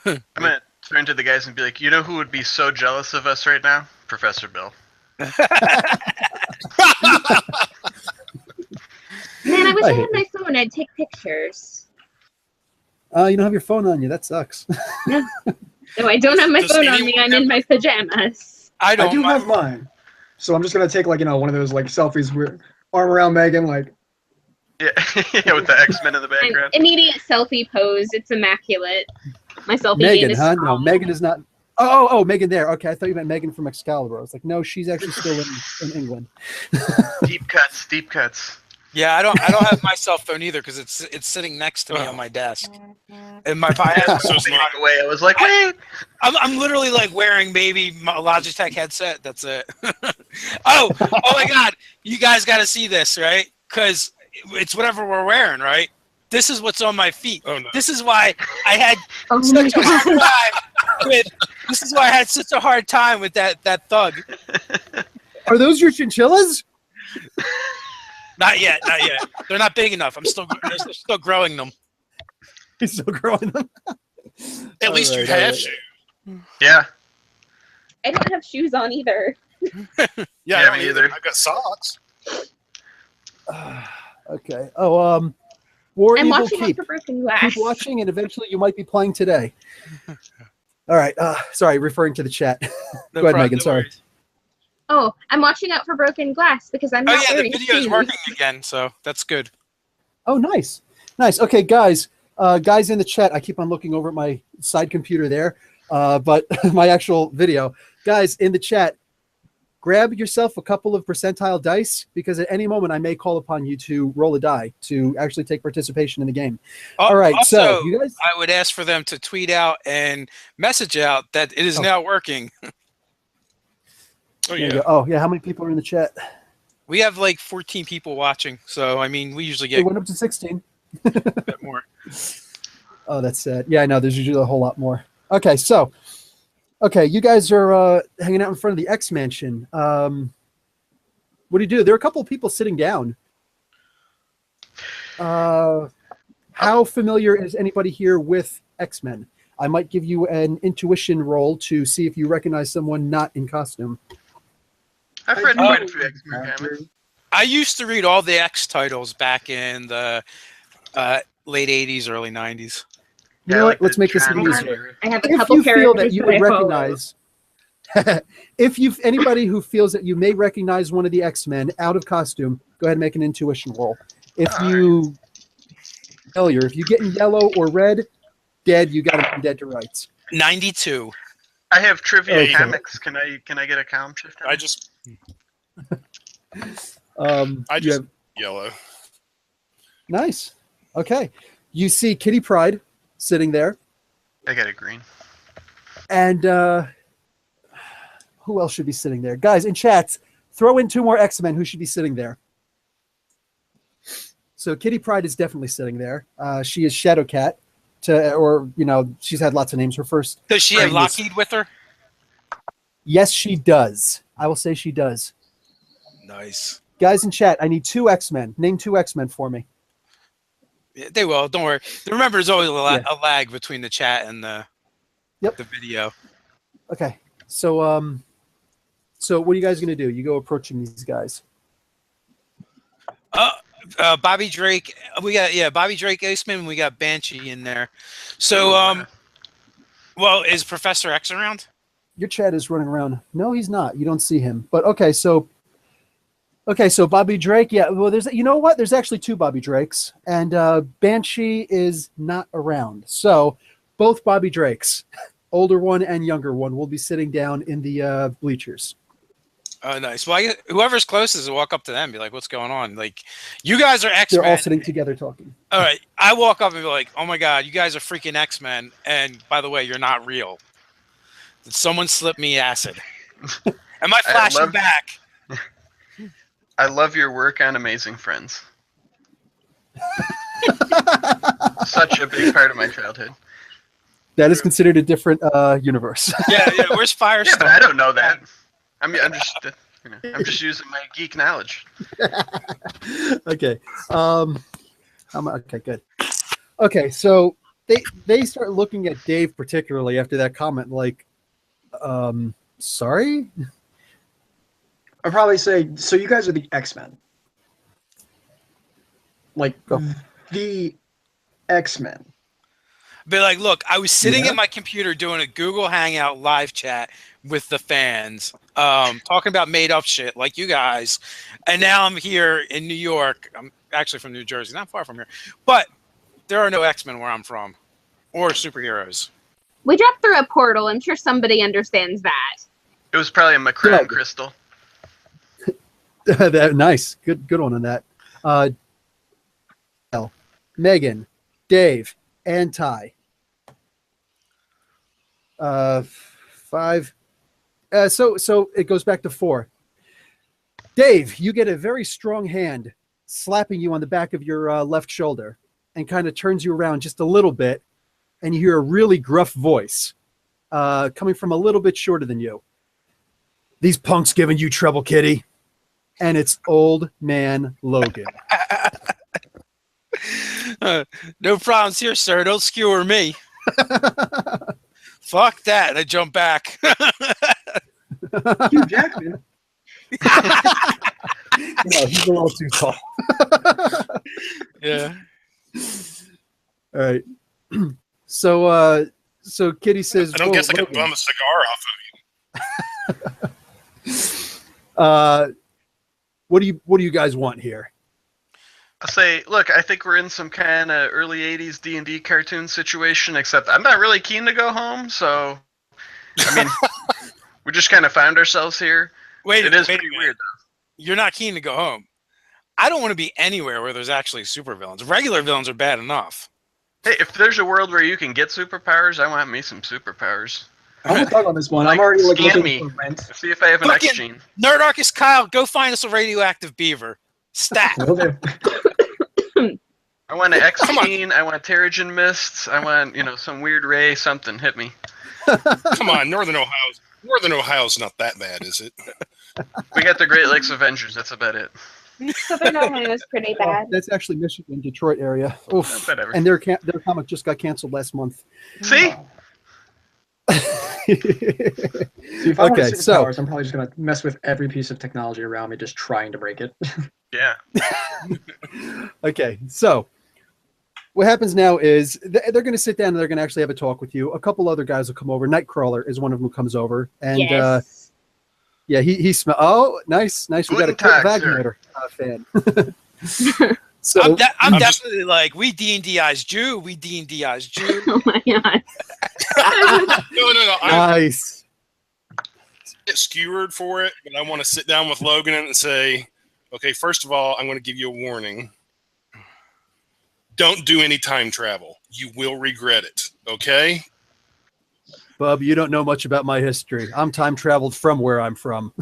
[SPEAKER 4] I'm going to turn to the guys and be like, you know who would be so jealous of us right now? Professor Bill.
[SPEAKER 5] Man, I wish I had my phone. I'd take pictures.
[SPEAKER 2] You don't have your phone on you. That sucks.
[SPEAKER 5] No, I don't have my
[SPEAKER 6] Does
[SPEAKER 5] phone on me.
[SPEAKER 6] anyone
[SPEAKER 5] I'm in my pajamas.
[SPEAKER 1] I
[SPEAKER 3] I
[SPEAKER 1] don't.
[SPEAKER 3] do have mine, so I'm just gonna take like one of those like selfies where arm around Megan, like
[SPEAKER 4] Yeah, yeah, with the X-Men in the
[SPEAKER 5] An
[SPEAKER 4] background.
[SPEAKER 5] immediate selfie pose. It's immaculate. My selfie game
[SPEAKER 2] Megan,
[SPEAKER 5] is
[SPEAKER 2] huh? No,
[SPEAKER 5] strong.
[SPEAKER 2] Megan is not. Oh, Megan there. Okay, I thought you meant Megan from Excalibur. I was like, no, she's actually still in England.
[SPEAKER 4] Deep cuts, deep cuts.
[SPEAKER 1] Yeah, I don't have my cell phone either because it's sitting next to me on my desk. And my podcast.
[SPEAKER 6] So smart.
[SPEAKER 4] Away, I was like, wait.
[SPEAKER 1] I'm literally like wearing maybe my Logitech headset. That's it. oh my God! You guys got to see this, right? Because it's whatever we're wearing, right? This is what's on my feet.
[SPEAKER 6] Oh, no.
[SPEAKER 1] This is why I had
[SPEAKER 5] Oh my
[SPEAKER 1] such a hard
[SPEAKER 5] God.
[SPEAKER 1] time with. This is why I had such a hard time with that thug.
[SPEAKER 2] Are those your chinchillas?
[SPEAKER 1] Not yet. They're not big enough. They're still growing them.
[SPEAKER 2] He's still growing them.
[SPEAKER 6] At least you
[SPEAKER 2] Alright,
[SPEAKER 6] have
[SPEAKER 2] alright.
[SPEAKER 6] shoes.
[SPEAKER 4] Yeah.
[SPEAKER 5] I don't have shoes on either.
[SPEAKER 6] Yeah,
[SPEAKER 4] Yeah,
[SPEAKER 6] I
[SPEAKER 4] me
[SPEAKER 6] mean,
[SPEAKER 4] either.
[SPEAKER 6] I've got socks.
[SPEAKER 2] Okay. Oh, War
[SPEAKER 5] I'm
[SPEAKER 2] Eagle
[SPEAKER 5] watching
[SPEAKER 2] Keep.
[SPEAKER 5] like a broken glass.
[SPEAKER 2] Keep watching, and eventually you might be playing today. All right. Sorry, referring to the chat.
[SPEAKER 1] No
[SPEAKER 2] Go ahead,
[SPEAKER 1] problem,
[SPEAKER 2] Megan.
[SPEAKER 1] no
[SPEAKER 2] Sorry.
[SPEAKER 1] worries.
[SPEAKER 5] Oh, I'm watching out for broken glass because I'm
[SPEAKER 1] Oh
[SPEAKER 5] not
[SPEAKER 1] yeah, the
[SPEAKER 5] wearing
[SPEAKER 1] video is
[SPEAKER 5] shoes.
[SPEAKER 1] working again, so that's good.
[SPEAKER 2] Oh, nice. Nice. Okay, guys. Guys in the chat, I keep on looking over at my side computer there, but my actual video. Guys in the chat, grab yourself a couple of percentile dice because at any moment I may call upon you to roll a die to actually take participation in the game. All right.
[SPEAKER 1] Also,
[SPEAKER 2] So you guys,
[SPEAKER 1] I would ask for them to tweet out and message out that it is now working.
[SPEAKER 6] Oh
[SPEAKER 2] there you
[SPEAKER 6] yeah.
[SPEAKER 2] go. Oh, yeah. How many people are in the chat?
[SPEAKER 1] We have like 14 people watching, so I mean, we usually
[SPEAKER 2] It
[SPEAKER 1] get
[SPEAKER 2] went up to 16.
[SPEAKER 1] a bit more.
[SPEAKER 2] Oh, that's sad. Yeah, I know. There's usually a whole lot more. Okay, so, you guys are hanging out in front of the X Mansion. What do you do? There are a couple of people sitting down. How familiar is anybody here with X-Men? I might give you an intuition roll to see if you recognize someone not in costume.
[SPEAKER 4] I've read quite a few X-Men comics.
[SPEAKER 1] I used to read all the X titles back in the late 80s, early 90s.
[SPEAKER 2] You know what? Let's make this even
[SPEAKER 5] John
[SPEAKER 2] easier.
[SPEAKER 5] I have a
[SPEAKER 2] If
[SPEAKER 5] couple
[SPEAKER 2] you feel
[SPEAKER 5] characters
[SPEAKER 2] that you
[SPEAKER 5] I
[SPEAKER 2] would
[SPEAKER 5] follow.
[SPEAKER 2] recognize, anybody who feels that you may recognize one of the X-Men out of costume, go ahead and make an intuition roll. If you failure, if you get in yellow or red, dead, you got to be dead to rights.
[SPEAKER 1] 92.
[SPEAKER 4] I have trivia
[SPEAKER 2] Okay.
[SPEAKER 4] comics. Can I get a column shift?
[SPEAKER 6] I just
[SPEAKER 2] You
[SPEAKER 6] just
[SPEAKER 2] have,
[SPEAKER 6] yellow.
[SPEAKER 2] nice. Okay. You see Kitty Pryde sitting there.
[SPEAKER 4] I got a green.
[SPEAKER 2] And who else should be sitting there? Guys, in chat, throw in 2 more X-Men who should be sitting there. So Kitty Pryde is definitely sitting there. She is Shadowcat, she's had lots of names. Her first.
[SPEAKER 1] Does she have
[SPEAKER 2] name was-
[SPEAKER 1] Lockheed with her?
[SPEAKER 2] Yes, she does. I will say she does.
[SPEAKER 1] Nice.
[SPEAKER 2] Guys in chat, I need 2 X-Men. Name 2 X-Men for me.
[SPEAKER 1] Yeah, they will. Don't worry. Remember, there's always
[SPEAKER 2] Yeah.
[SPEAKER 1] a lag between the chat and the video.
[SPEAKER 2] Okay. So what are you guys gonna do? You go approaching these guys.
[SPEAKER 1] Bobby Drake. We got Bobby Drake, Aceman. We got Banshee in there. So well, is Professor X around?
[SPEAKER 2] Your chat is running around. No, he's not. You don't see him. But okay, so Bobby Drake. Yeah. Well, there's actually 2 Bobby Drakes, and Banshee is not around. So both Bobby Drakes, older one and younger one, will be sitting down in the bleachers.
[SPEAKER 1] Oh, nice. Well, whoever's closest will walk up to them and be like, what's going on? Like, you guys are X-Men.
[SPEAKER 2] They're all sitting together talking.
[SPEAKER 1] All right. I walk up and be like, oh my God, you guys are freaking X-Men. And by the way, you're not real. Did someone slip me acid? Am I flashing back?
[SPEAKER 4] I love your work on Amazing Friends. Such a big part of my childhood.
[SPEAKER 2] That is considered a different universe.
[SPEAKER 1] Yeah. Where's Firestar?
[SPEAKER 4] Yeah, but I don't know that. I'm just using my geek knowledge.
[SPEAKER 2] Okay. Okay, good. Okay, so they start looking at Dave particularly after that comment, like, sorry?
[SPEAKER 3] I'd probably say, so you guys are the X-Men. Like,
[SPEAKER 2] Go.
[SPEAKER 3] the X-Men.
[SPEAKER 1] Be like, look, I was sitting
[SPEAKER 2] Yeah.
[SPEAKER 1] at my computer doing a Google Hangout live chat with the fans, talking about made up shit like you guys. And now I'm here in New York. I'm actually from New Jersey, not far from here. But there are no X-Men where I'm from or superheroes.
[SPEAKER 5] We dropped through a portal. I'm sure somebody understands that.
[SPEAKER 4] It was probably a Macron
[SPEAKER 2] Yeah.
[SPEAKER 4] crystal.
[SPEAKER 2] Nice. Good one on that. Megan, Dave, and Ty. 5. So it goes back to 4. Dave, you get a very strong hand slapping you on the back of your left shoulder and kind of turns you around just a little bit, and you hear a really gruff voice coming from a little bit shorter than you. These punks giving you trouble, kitty. And it's Old Man Logan.
[SPEAKER 1] No problems here, sir. Don't skewer me. Fuck that. And I jump back.
[SPEAKER 3] Hugh Jackman.
[SPEAKER 2] No, he's a little too tall.
[SPEAKER 1] Yeah.
[SPEAKER 2] All right. So So Kitty says,
[SPEAKER 6] I don't
[SPEAKER 2] "Whoa,
[SPEAKER 6] guess I can
[SPEAKER 2] Logan,
[SPEAKER 6] bum a cigar off of
[SPEAKER 2] what do you guys want here?"
[SPEAKER 4] I'll say, look, I think we're in some kind of early '80s D&D cartoon situation. Except I'm not really keen to go home. So, I mean, we just kind of found ourselves here. It is pretty weird, though.
[SPEAKER 1] You're not keen to go home. I don't want to be anywhere where there's actually supervillains. Regular villains are bad enough.
[SPEAKER 4] Hey, if there's a world where you can get superpowers, I want me some superpowers.
[SPEAKER 3] I'm with Doug on this one.
[SPEAKER 4] Like,
[SPEAKER 3] I'm already
[SPEAKER 4] scan
[SPEAKER 3] looking
[SPEAKER 4] me.
[SPEAKER 3] for rent.
[SPEAKER 4] See if I have an X
[SPEAKER 1] Fucking-
[SPEAKER 4] gene.
[SPEAKER 1] Nerdarchy Kyle, go find us a radioactive beaver. Stat.
[SPEAKER 3] Will do.
[SPEAKER 4] I want an X
[SPEAKER 1] Come on.
[SPEAKER 4] gene. I want Terrigen mists. I want some weird ray. Something hit me.
[SPEAKER 6] Come on, Northern Ohio's not that bad, is it?
[SPEAKER 4] We got the Great Lakes Avengers. That's about it.
[SPEAKER 5] Southern Ohio is pretty bad.
[SPEAKER 2] That's actually Michigan, Detroit area. Oof.
[SPEAKER 4] Whatever.
[SPEAKER 2] And their comic just got canceled last month.
[SPEAKER 4] See?
[SPEAKER 3] See, if I
[SPEAKER 2] Okay,
[SPEAKER 3] wanted
[SPEAKER 2] so-
[SPEAKER 3] superpowers, I'm probably just gonna mess with every piece of technology around me, just trying to break it.
[SPEAKER 4] Yeah.
[SPEAKER 2] Okay, so what happens now is they're going to sit down and they're going to actually have a talk with you. A couple other guys will come over. Nightcrawler is one of them who comes over, and
[SPEAKER 5] Yes.
[SPEAKER 2] yeah, he smell. Oh, nice. We got a
[SPEAKER 4] Guten Tag,
[SPEAKER 2] Kurt
[SPEAKER 4] sir.
[SPEAKER 2] Wagner fan. So
[SPEAKER 1] I'm
[SPEAKER 6] I'm just-
[SPEAKER 1] definitely like, we D&D-ized Jew. We D&D-ized Jew.
[SPEAKER 5] Oh my god.
[SPEAKER 6] No. I
[SPEAKER 2] nice.
[SPEAKER 6] get skewered for it, but I want to sit down with Logan and say, okay, first of all, I'm going to give you a warning. Don't do any time travel. You will regret it. Okay?
[SPEAKER 2] Bub, you don't know much about my history. I'm time traveled from where I'm from.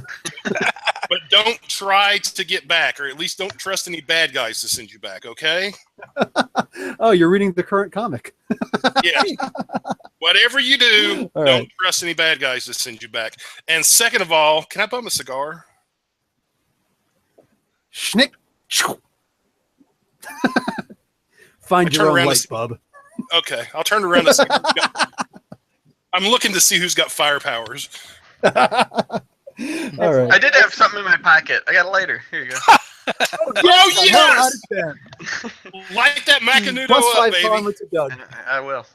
[SPEAKER 6] But don't try to get back, or at least don't trust any bad guys to send you back, okay?
[SPEAKER 2] Oh, you're reading the current comic.
[SPEAKER 6] Yeah. Whatever you do,
[SPEAKER 2] All
[SPEAKER 6] don't
[SPEAKER 2] right.
[SPEAKER 6] trust any bad guys to send you back. And second of all, can I bum a cigar?
[SPEAKER 2] Schnick. Find
[SPEAKER 6] I
[SPEAKER 2] your
[SPEAKER 6] turn
[SPEAKER 2] own
[SPEAKER 6] around
[SPEAKER 2] light,
[SPEAKER 6] to-
[SPEAKER 2] Bub.
[SPEAKER 6] Okay, I'll turn around and see. I'm looking to see who's got fire powers.
[SPEAKER 2] All right.
[SPEAKER 4] I did have something in my pocket. I got a lighter. Here you go.
[SPEAKER 6] Oh, yes!
[SPEAKER 2] Out of 10.
[SPEAKER 6] Light that Macanudo
[SPEAKER 2] Plus
[SPEAKER 6] up,
[SPEAKER 2] 5
[SPEAKER 6] baby.
[SPEAKER 2] karma to Doug.
[SPEAKER 4] I will.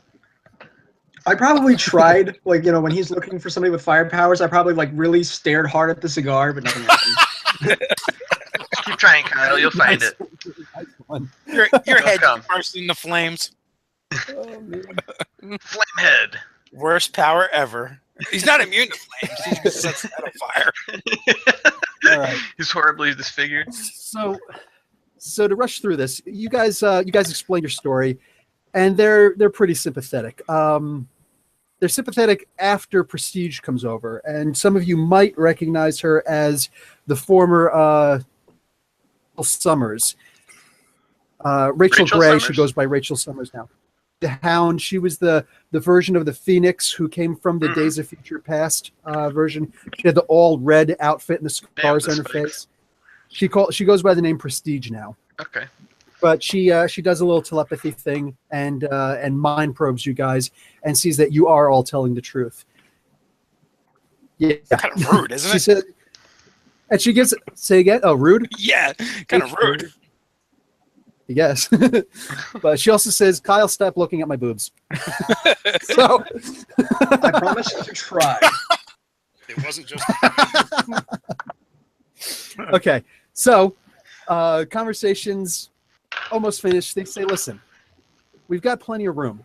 [SPEAKER 3] I probably tried, when he's looking for somebody with fire powers, I probably really stared hard at the cigar, but nothing happened.
[SPEAKER 4] Keep trying, Kyle. You'll find
[SPEAKER 2] Nice.
[SPEAKER 4] it.
[SPEAKER 2] Nice one.
[SPEAKER 1] Your head
[SPEAKER 4] come.
[SPEAKER 1] burst in the flames.
[SPEAKER 2] Oh, man.
[SPEAKER 4] Flame head.
[SPEAKER 1] Worst power ever. He's not immune to flames. He just sets that on fire.
[SPEAKER 2] All right.
[SPEAKER 4] He's horribly disfigured.
[SPEAKER 2] So to rush through this, you guys explain your story, and they're pretty sympathetic. They're sympathetic after Prestige comes over, and some of you might recognize her as the former Summers. Rachel Gray,
[SPEAKER 4] Summers?
[SPEAKER 2] she goes by Rachel Summers now. The Hound, she was the version of the Phoenix who came from the Days of Future Past version. She had the all red outfit and the scars
[SPEAKER 4] the
[SPEAKER 2] on her
[SPEAKER 4] spikes.
[SPEAKER 2] face. She goes by the name Prestige now,
[SPEAKER 4] Okay.
[SPEAKER 2] but she does a little telepathy thing and mind probes you guys and sees that you are all telling the truth. Yeah,
[SPEAKER 1] Kind of rude, isn't
[SPEAKER 2] she
[SPEAKER 1] it?
[SPEAKER 2] said, and she gives say again. Oh, rude.
[SPEAKER 1] Yeah, kind of rude.
[SPEAKER 2] Yes, but she also says, "Kyle, stop looking at my boobs." So,
[SPEAKER 3] I promise to try.
[SPEAKER 6] It wasn't just.
[SPEAKER 2] okay, so conversations almost finished. They say, "Listen, we've got plenty of room,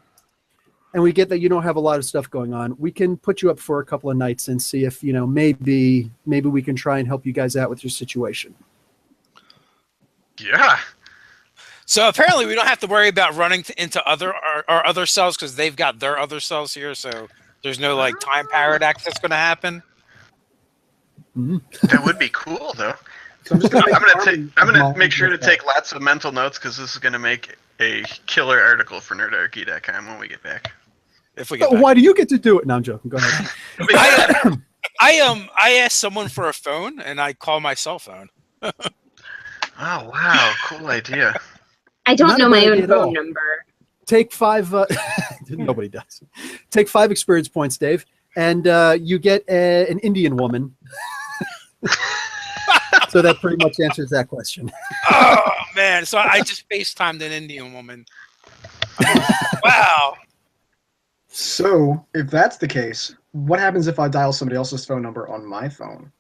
[SPEAKER 2] and we get that you don't have a lot of stuff going on. We can put you up for a couple of nights and see if maybe we can try and help you guys out with your situation."
[SPEAKER 4] Yeah.
[SPEAKER 1] So apparently we don't have to worry about running into our other cells because they've got their other cells here. So there's no time paradox that's going to happen.
[SPEAKER 4] That would be cool, though.
[SPEAKER 3] So I'm just gonna
[SPEAKER 4] I'm gonna make sure to take lots of mental notes because this is gonna make a killer article for Nerdarchy.com when we get back.
[SPEAKER 1] If we get
[SPEAKER 2] Oh,
[SPEAKER 1] back.
[SPEAKER 2] why do you get to do it? No, I'm joking. Go ahead.
[SPEAKER 1] I asked someone for a phone and I call my cell phone.
[SPEAKER 4] Oh wow, cool idea.
[SPEAKER 5] I don't
[SPEAKER 2] Not
[SPEAKER 5] know
[SPEAKER 2] a
[SPEAKER 5] my
[SPEAKER 2] bad
[SPEAKER 5] own
[SPEAKER 2] idea at all.
[SPEAKER 5] phone number.
[SPEAKER 2] Take 5. Nobody does. Take 5 experience points, Dave, and you get an Indian woman. So that pretty much answers that question.
[SPEAKER 1] Oh man! So I just FaceTimed an Indian woman. Wow.
[SPEAKER 3] So, if that's the case, what happens if I dial somebody else's phone number on my phone?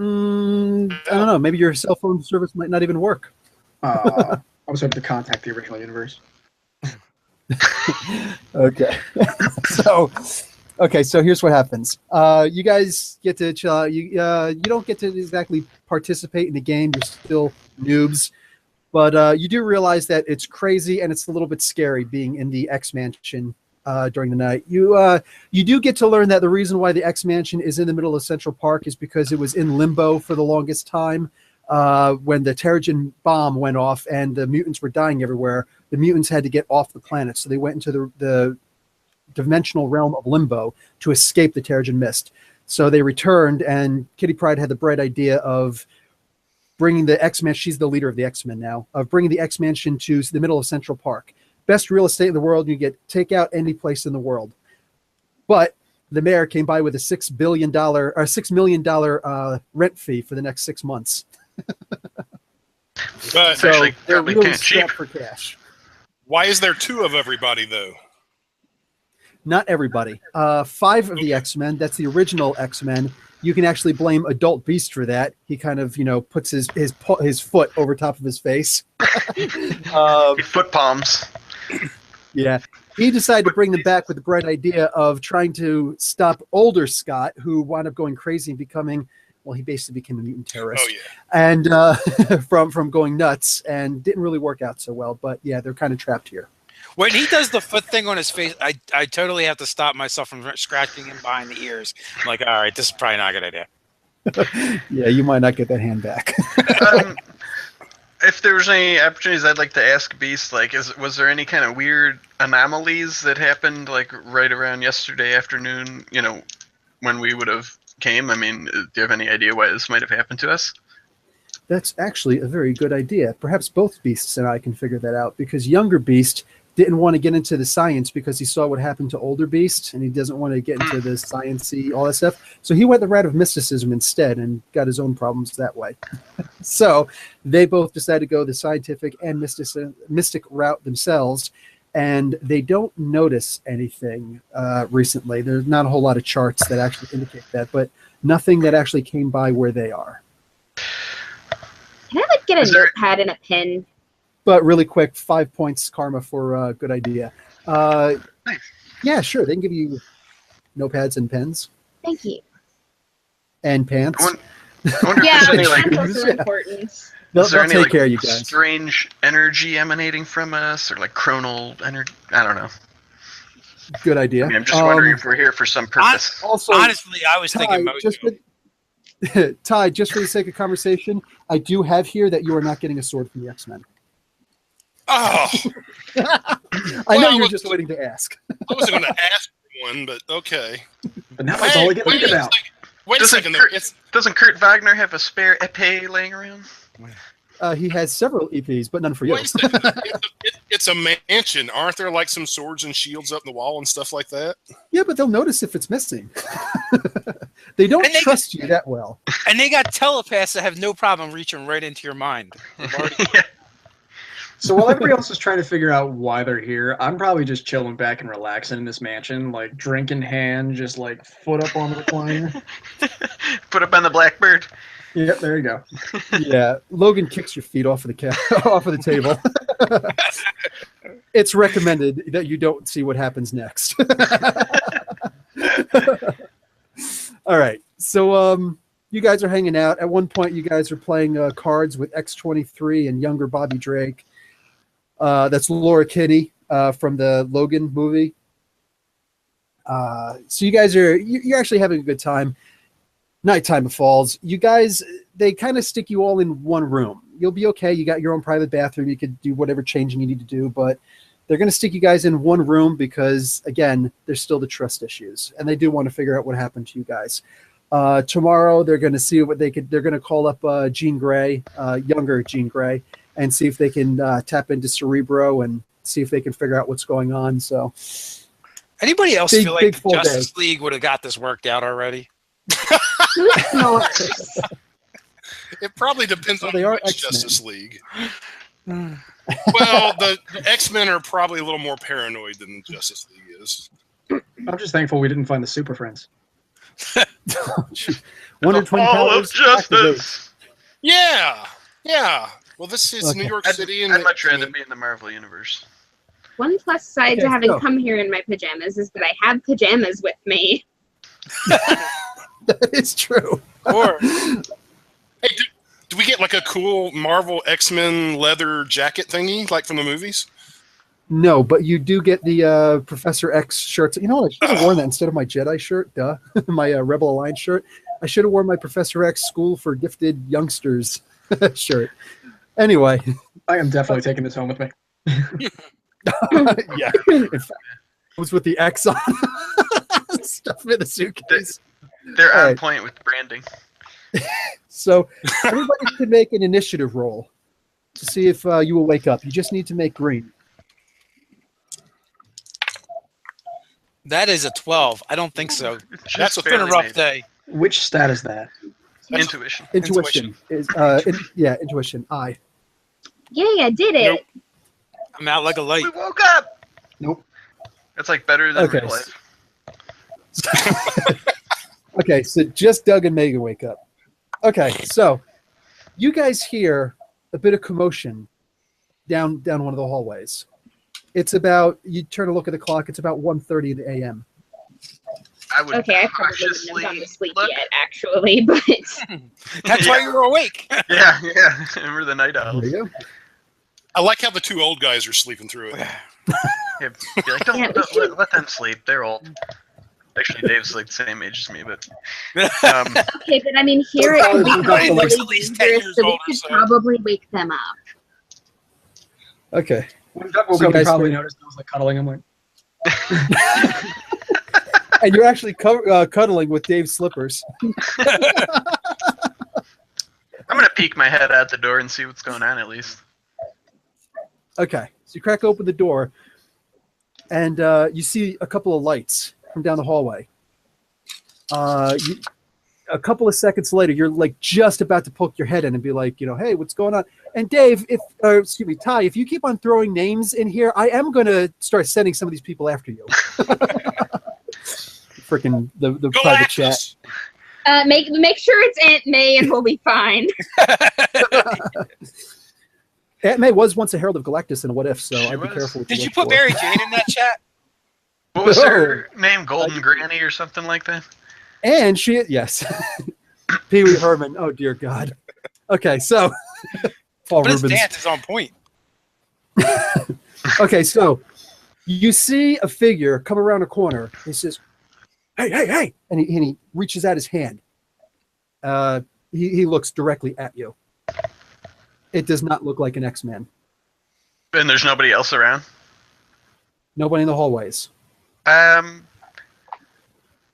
[SPEAKER 2] I don't know. Maybe your cell phone service might not even work.
[SPEAKER 3] I was hoping to contact the original universe.
[SPEAKER 2] Okay. So here's what happens. You guys get to chill out. You don't get to exactly participate in the game. You're still noobs, but you do realize that it's crazy and it's a little bit scary being in the X Mansion during the night. You do get to learn that the reason why the X Mansion is in the middle of Central Park is because it was in limbo for the longest time. When the Terrigen bomb went off and the mutants were dying everywhere, the mutants had to get off the planet, so they went into the dimensional realm of limbo to escape the Terrigen mist. So they returned, and Kitty Pryde had the bright idea of bringing the X-Men, she's the leader of the X-Men now, of bringing the X-Mansion to the middle of Central Park. Best real estate in the world, you get take out any place in the world. But the mayor came by with a $6 million rent fee for the next 6 months.
[SPEAKER 6] But
[SPEAKER 2] So
[SPEAKER 4] Actually,
[SPEAKER 2] they're
[SPEAKER 4] probably
[SPEAKER 2] really
[SPEAKER 4] can't cheap.
[SPEAKER 2] strapped for cash.
[SPEAKER 6] why is there 2 of everybody though?
[SPEAKER 2] Not everybody. 5 of the X-Men, that's the original X-Men. You can actually blame Adult Beast for that. He kind of, puts his foot over top of his face.
[SPEAKER 4] Foot palms.
[SPEAKER 2] Yeah. He decided to bring them back with the bright idea of trying to stop older Scott, who wound up going crazy and becoming, well, he basically became a mutant terrorist.
[SPEAKER 6] Oh yeah.
[SPEAKER 2] And from going nuts, and didn't really work out so well. But yeah, they're kind of trapped here.
[SPEAKER 1] When he does the foot thing on his face, I totally have to stop myself from scratching him behind the ears. I'm like, all right, this is probably not a good idea.
[SPEAKER 2] Yeah, you might not get that hand back.
[SPEAKER 4] If there was any opportunities, I'd like to ask Beast, like, was there any kind of weird anomalies that happened, like, right around yesterday afternoon, when we would have came? I mean, do you have any idea why this might have happened to us?
[SPEAKER 2] That's actually a very good idea. Perhaps both Beasts and I can figure that out, because younger Beast didn't want to get into the science because he saw what happened to older Beast, and he doesn't want to get into the science-y, all that stuff. So he went the route of mysticism instead and got his own problems that way. So they both decided to go the scientific and mystic route themselves, and they don't notice anything recently. There's not a whole lot of charts that actually indicate that, but nothing that actually came by where they are.
[SPEAKER 5] Can I get a notepad and a pen?
[SPEAKER 2] But really quick, 5 points karma for a good idea.
[SPEAKER 4] Nice.
[SPEAKER 2] Yeah, sure. They can give you notepads and pens
[SPEAKER 5] Thank you.
[SPEAKER 2] and pants.
[SPEAKER 4] I wonder
[SPEAKER 5] Yeah,
[SPEAKER 4] if there's any, like,
[SPEAKER 5] that's also
[SPEAKER 2] Yeah.
[SPEAKER 5] important.
[SPEAKER 2] They'll
[SPEAKER 4] is there
[SPEAKER 2] take
[SPEAKER 4] any, like,
[SPEAKER 2] care of you guys.
[SPEAKER 4] strange energy emanating from us, or like chronal energy? I don't know.
[SPEAKER 2] Good idea.
[SPEAKER 4] I mean, I'm just wondering if we're here for some purpose.
[SPEAKER 2] Also,
[SPEAKER 1] Honestly, I was
[SPEAKER 2] Ty,
[SPEAKER 1] thinking Mojo.
[SPEAKER 2] Ty, just for the sake of conversation, I do have here that you are not getting a sword from the X-Men.
[SPEAKER 6] Oh,
[SPEAKER 2] I know
[SPEAKER 6] Well,
[SPEAKER 2] you were just waiting to ask.
[SPEAKER 6] I wasn't going to ask for one, but okay.
[SPEAKER 3] But now that's all I get to
[SPEAKER 6] wait
[SPEAKER 3] think
[SPEAKER 6] a
[SPEAKER 3] about.
[SPEAKER 6] second. Wait a
[SPEAKER 4] Doesn't
[SPEAKER 6] second.
[SPEAKER 4] Kurt- Doesn't Kurt Wagner have a spare epee laying around?
[SPEAKER 2] He has several EPs, but none for you.
[SPEAKER 6] Wait a second. It's a mansion. Aren't there like some swords and shields up in the wall and stuff like that?
[SPEAKER 2] Yeah, but they'll notice if it's missing. They don't
[SPEAKER 1] And they-
[SPEAKER 2] trust you that well.
[SPEAKER 1] And they got telepaths that have no problem reaching right into your mind.
[SPEAKER 4] Yeah.
[SPEAKER 3] So while everybody else is trying to figure out why they're here, I'm probably just chilling back and relaxing in this mansion, like drink in hand, just like foot up on the recliner.
[SPEAKER 4] Put up on the Blackbird.
[SPEAKER 3] Yep, there you go.
[SPEAKER 2] Yeah, Logan kicks your feet off of the off of the table. It's recommended that you don't see what happens next. All right, so you guys are hanging out. At one point, you guys are playing cards with X-23 and younger Bobby Drake. That's Laura Kinney from the Logan movie. So you guys you're actually having a good time. Nighttime falls. You guys, they kind of stick you all in one room. You'll be okay. You got your own private bathroom. You could do whatever changing you need to do, but they're going to stick you guys in one room because, again, there's still the trust issues, and they do want to figure out what happened to you guys. Tomorrow, they're going to see what they could. They're going to call up Jean Grey, younger Jean Grey, and see if they can tap into Cerebro and see if they can figure out what's going on. So,
[SPEAKER 1] Anybody else
[SPEAKER 2] Big-
[SPEAKER 1] feel like
[SPEAKER 2] big
[SPEAKER 1] the
[SPEAKER 2] full
[SPEAKER 1] Justice League would have got this worked out already?
[SPEAKER 5] No,
[SPEAKER 6] It probably depends
[SPEAKER 2] Well,
[SPEAKER 6] on
[SPEAKER 2] they are
[SPEAKER 6] which
[SPEAKER 2] X-Men.
[SPEAKER 6] Justice League. Well, the X-Men are probably a little more paranoid than the Justice League is.
[SPEAKER 3] I'm just thankful we didn't find the Super Friends.
[SPEAKER 2] Wonder Twin
[SPEAKER 4] All of
[SPEAKER 2] powers activate.
[SPEAKER 4] justice.
[SPEAKER 6] Yeah. Well, this is
[SPEAKER 2] Okay.
[SPEAKER 6] New York
[SPEAKER 4] I'd,
[SPEAKER 6] City, and
[SPEAKER 4] I'd much rather be in the Marvel universe.
[SPEAKER 5] One plus side
[SPEAKER 2] Okay,
[SPEAKER 5] to having
[SPEAKER 2] so-
[SPEAKER 5] come here in my pajamas is that I have pajamas with me.
[SPEAKER 2] That is true.
[SPEAKER 1] Or
[SPEAKER 6] Hey, do we get like a cool Marvel X-Men leather jacket thingy, like from the movies?
[SPEAKER 2] No, but you do get the Professor X shirts. You know what? I should have worn that instead of my Jedi shirt. Duh. My Rebel Alliance shirt. I should have worn my Professor X School for Gifted Youngsters shirt. Anyway.
[SPEAKER 3] I am definitely taking this home with me.
[SPEAKER 2] Yeah. In fact, it was with the X on. Stuff in the suitcase.
[SPEAKER 4] They're
[SPEAKER 2] All
[SPEAKER 4] on
[SPEAKER 2] right.
[SPEAKER 4] point with branding.
[SPEAKER 2] So everybody can make an initiative roll to see if you will wake up. You just need to make green.
[SPEAKER 1] that is a 12. I don't think so.
[SPEAKER 4] Just
[SPEAKER 6] That's
[SPEAKER 1] It's been a
[SPEAKER 4] barely
[SPEAKER 1] rough
[SPEAKER 4] made.
[SPEAKER 1] day.
[SPEAKER 3] Which stat is that?
[SPEAKER 4] Intuition.
[SPEAKER 2] Intuition is intuition. I.
[SPEAKER 5] Yay, I did it.
[SPEAKER 6] Nope.
[SPEAKER 1] I'm out like a light.
[SPEAKER 4] We woke up.
[SPEAKER 3] Nope.
[SPEAKER 4] That's like better than
[SPEAKER 2] Okay.
[SPEAKER 4] real life.
[SPEAKER 2] Okay, so just Doug and Megan wake up. Okay, so you guys hear a bit of commotion down one of the hallways. It's about, you turn to look at the clock, it's about 1:30 in the a.m.
[SPEAKER 4] I would
[SPEAKER 5] Okay, I probably wouldn't
[SPEAKER 4] cautiously
[SPEAKER 5] have gone to sleep
[SPEAKER 4] look.
[SPEAKER 5] yet, actually, but
[SPEAKER 1] That's why you're awake.
[SPEAKER 4] Yeah. Remember the night owl?
[SPEAKER 2] There you go.
[SPEAKER 6] I like how the two old guys are sleeping through it.
[SPEAKER 4] Yeah, be like, don't,
[SPEAKER 5] Yeah, we
[SPEAKER 4] don't
[SPEAKER 5] should-
[SPEAKER 4] let them sleep. They're old. Actually, Dave's like the same age as me, but
[SPEAKER 5] okay, but I mean, here
[SPEAKER 3] Well,
[SPEAKER 5] it would be
[SPEAKER 3] probably
[SPEAKER 1] looks
[SPEAKER 5] really
[SPEAKER 1] at least 10
[SPEAKER 5] dangerous,
[SPEAKER 1] years
[SPEAKER 5] so we
[SPEAKER 1] older,
[SPEAKER 5] could
[SPEAKER 1] so-
[SPEAKER 5] probably wake them up.
[SPEAKER 2] Okay.
[SPEAKER 3] When Doug woke
[SPEAKER 2] So you
[SPEAKER 3] up, he
[SPEAKER 2] guys
[SPEAKER 3] probably
[SPEAKER 2] start-
[SPEAKER 3] noticed I was like cuddling him. Like,
[SPEAKER 2] And you're actually cuddling with Dave's slippers.
[SPEAKER 4] I'm gonna peek my head out the door and see what's going on at least.
[SPEAKER 2] Okay, so you crack open the door, and you see a couple of lights from down the hallway. A couple of seconds later, you're like just about to poke your head in and be like, hey, what's going on? And Dave, Ty, if you keep on throwing names in here, I am going to start sending some of these people after you. Freaking the
[SPEAKER 6] Go
[SPEAKER 2] private chat.
[SPEAKER 6] Atlas!
[SPEAKER 5] Make sure it's Aunt May and we'll be fine.
[SPEAKER 2] Aunt May was once a Herald of Galactus in a What If, so
[SPEAKER 4] She
[SPEAKER 2] I'd be
[SPEAKER 4] was.
[SPEAKER 2] careful. What
[SPEAKER 1] Did you
[SPEAKER 2] look
[SPEAKER 1] put
[SPEAKER 2] for.
[SPEAKER 1] Mary Jane in that chat?
[SPEAKER 4] What was
[SPEAKER 2] No.
[SPEAKER 4] her name? Golden Granny or something like that?
[SPEAKER 2] And yes, Pee Wee Herman. Oh dear God. Okay, so Paul
[SPEAKER 1] But his
[SPEAKER 2] Rubens.
[SPEAKER 1] dance is on point.
[SPEAKER 2] Okay, so you see a figure come around a corner. He says, "Hey!" and he reaches out his hand. He looks directly at you. It does not look like an X-Man.
[SPEAKER 4] And there's nobody else around.
[SPEAKER 2] Nobody in the hallways.
[SPEAKER 4] I'm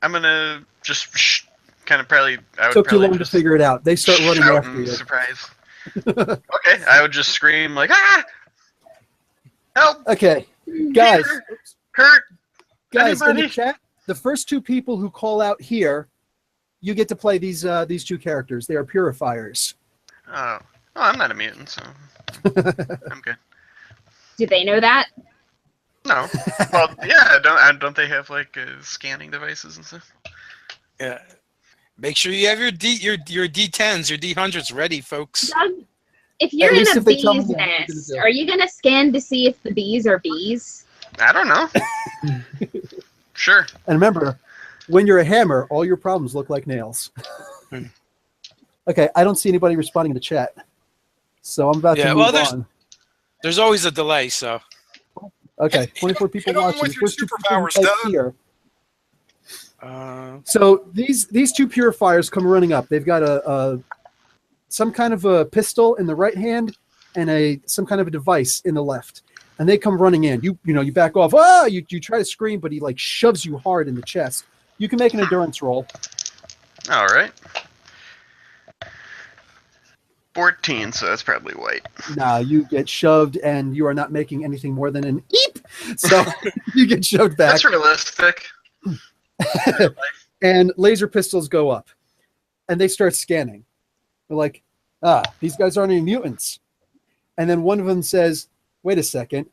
[SPEAKER 4] gonna just kind of probably. I would
[SPEAKER 2] Took too
[SPEAKER 4] probably
[SPEAKER 2] long to
[SPEAKER 4] just
[SPEAKER 2] figure it out. They start running
[SPEAKER 4] shout
[SPEAKER 2] after
[SPEAKER 4] in
[SPEAKER 2] you.
[SPEAKER 4] surprise. Okay, I would just scream like, "Ah! Help!
[SPEAKER 2] Okay, guys,
[SPEAKER 4] Hurt!
[SPEAKER 2] in the
[SPEAKER 4] Anybody?
[SPEAKER 2] chat, the first two people who call out here, you get to play these two characters. They are purifiers.
[SPEAKER 4] Oh, I'm not a mutant, so I'm good.
[SPEAKER 5] Do they know that?
[SPEAKER 4] No, well, yeah, don't they have like scanning devices and stuff?
[SPEAKER 1] Yeah. Make sure you have your D10s, your D100s ready, folks.
[SPEAKER 5] Doug, if you're
[SPEAKER 2] At
[SPEAKER 5] in
[SPEAKER 2] least
[SPEAKER 5] a
[SPEAKER 2] if they tell me
[SPEAKER 5] bee's
[SPEAKER 2] what they're gonna
[SPEAKER 5] nest,
[SPEAKER 2] do.
[SPEAKER 5] are you going to scan to see if the bees are bees?
[SPEAKER 4] I don't know. Sure.
[SPEAKER 2] And remember, when you're a hammer, all your problems look like nails. Okay, I don't see anybody responding to chat, so I'm about
[SPEAKER 1] Yeah,
[SPEAKER 2] to
[SPEAKER 1] well,
[SPEAKER 2] move
[SPEAKER 1] there's-
[SPEAKER 2] on.
[SPEAKER 1] There's always a delay, so.
[SPEAKER 2] Okay, 24 people
[SPEAKER 6] hit 'em
[SPEAKER 2] watching.
[SPEAKER 6] with
[SPEAKER 2] The
[SPEAKER 6] your
[SPEAKER 2] first two people who
[SPEAKER 6] superpowers,
[SPEAKER 2] type
[SPEAKER 6] Doug.
[SPEAKER 2] here.
[SPEAKER 1] Uh,
[SPEAKER 2] So these two purifiers come running up. They've got a some kind of a pistol in the right hand and some kind of a device in the left, and they come running in. You back off. Ah! You try to scream, but he like shoves you hard in the chest. You can make an endurance roll.
[SPEAKER 4] All right. 14, so that's probably white.
[SPEAKER 2] Nah, you get shoved, and you are not making anything more than an eep. So you get shoved back,
[SPEAKER 4] That's realistic.
[SPEAKER 2] and laser pistols go up, and they start scanning. They're like, these guys aren't any mutants. And then one of them says, wait a second.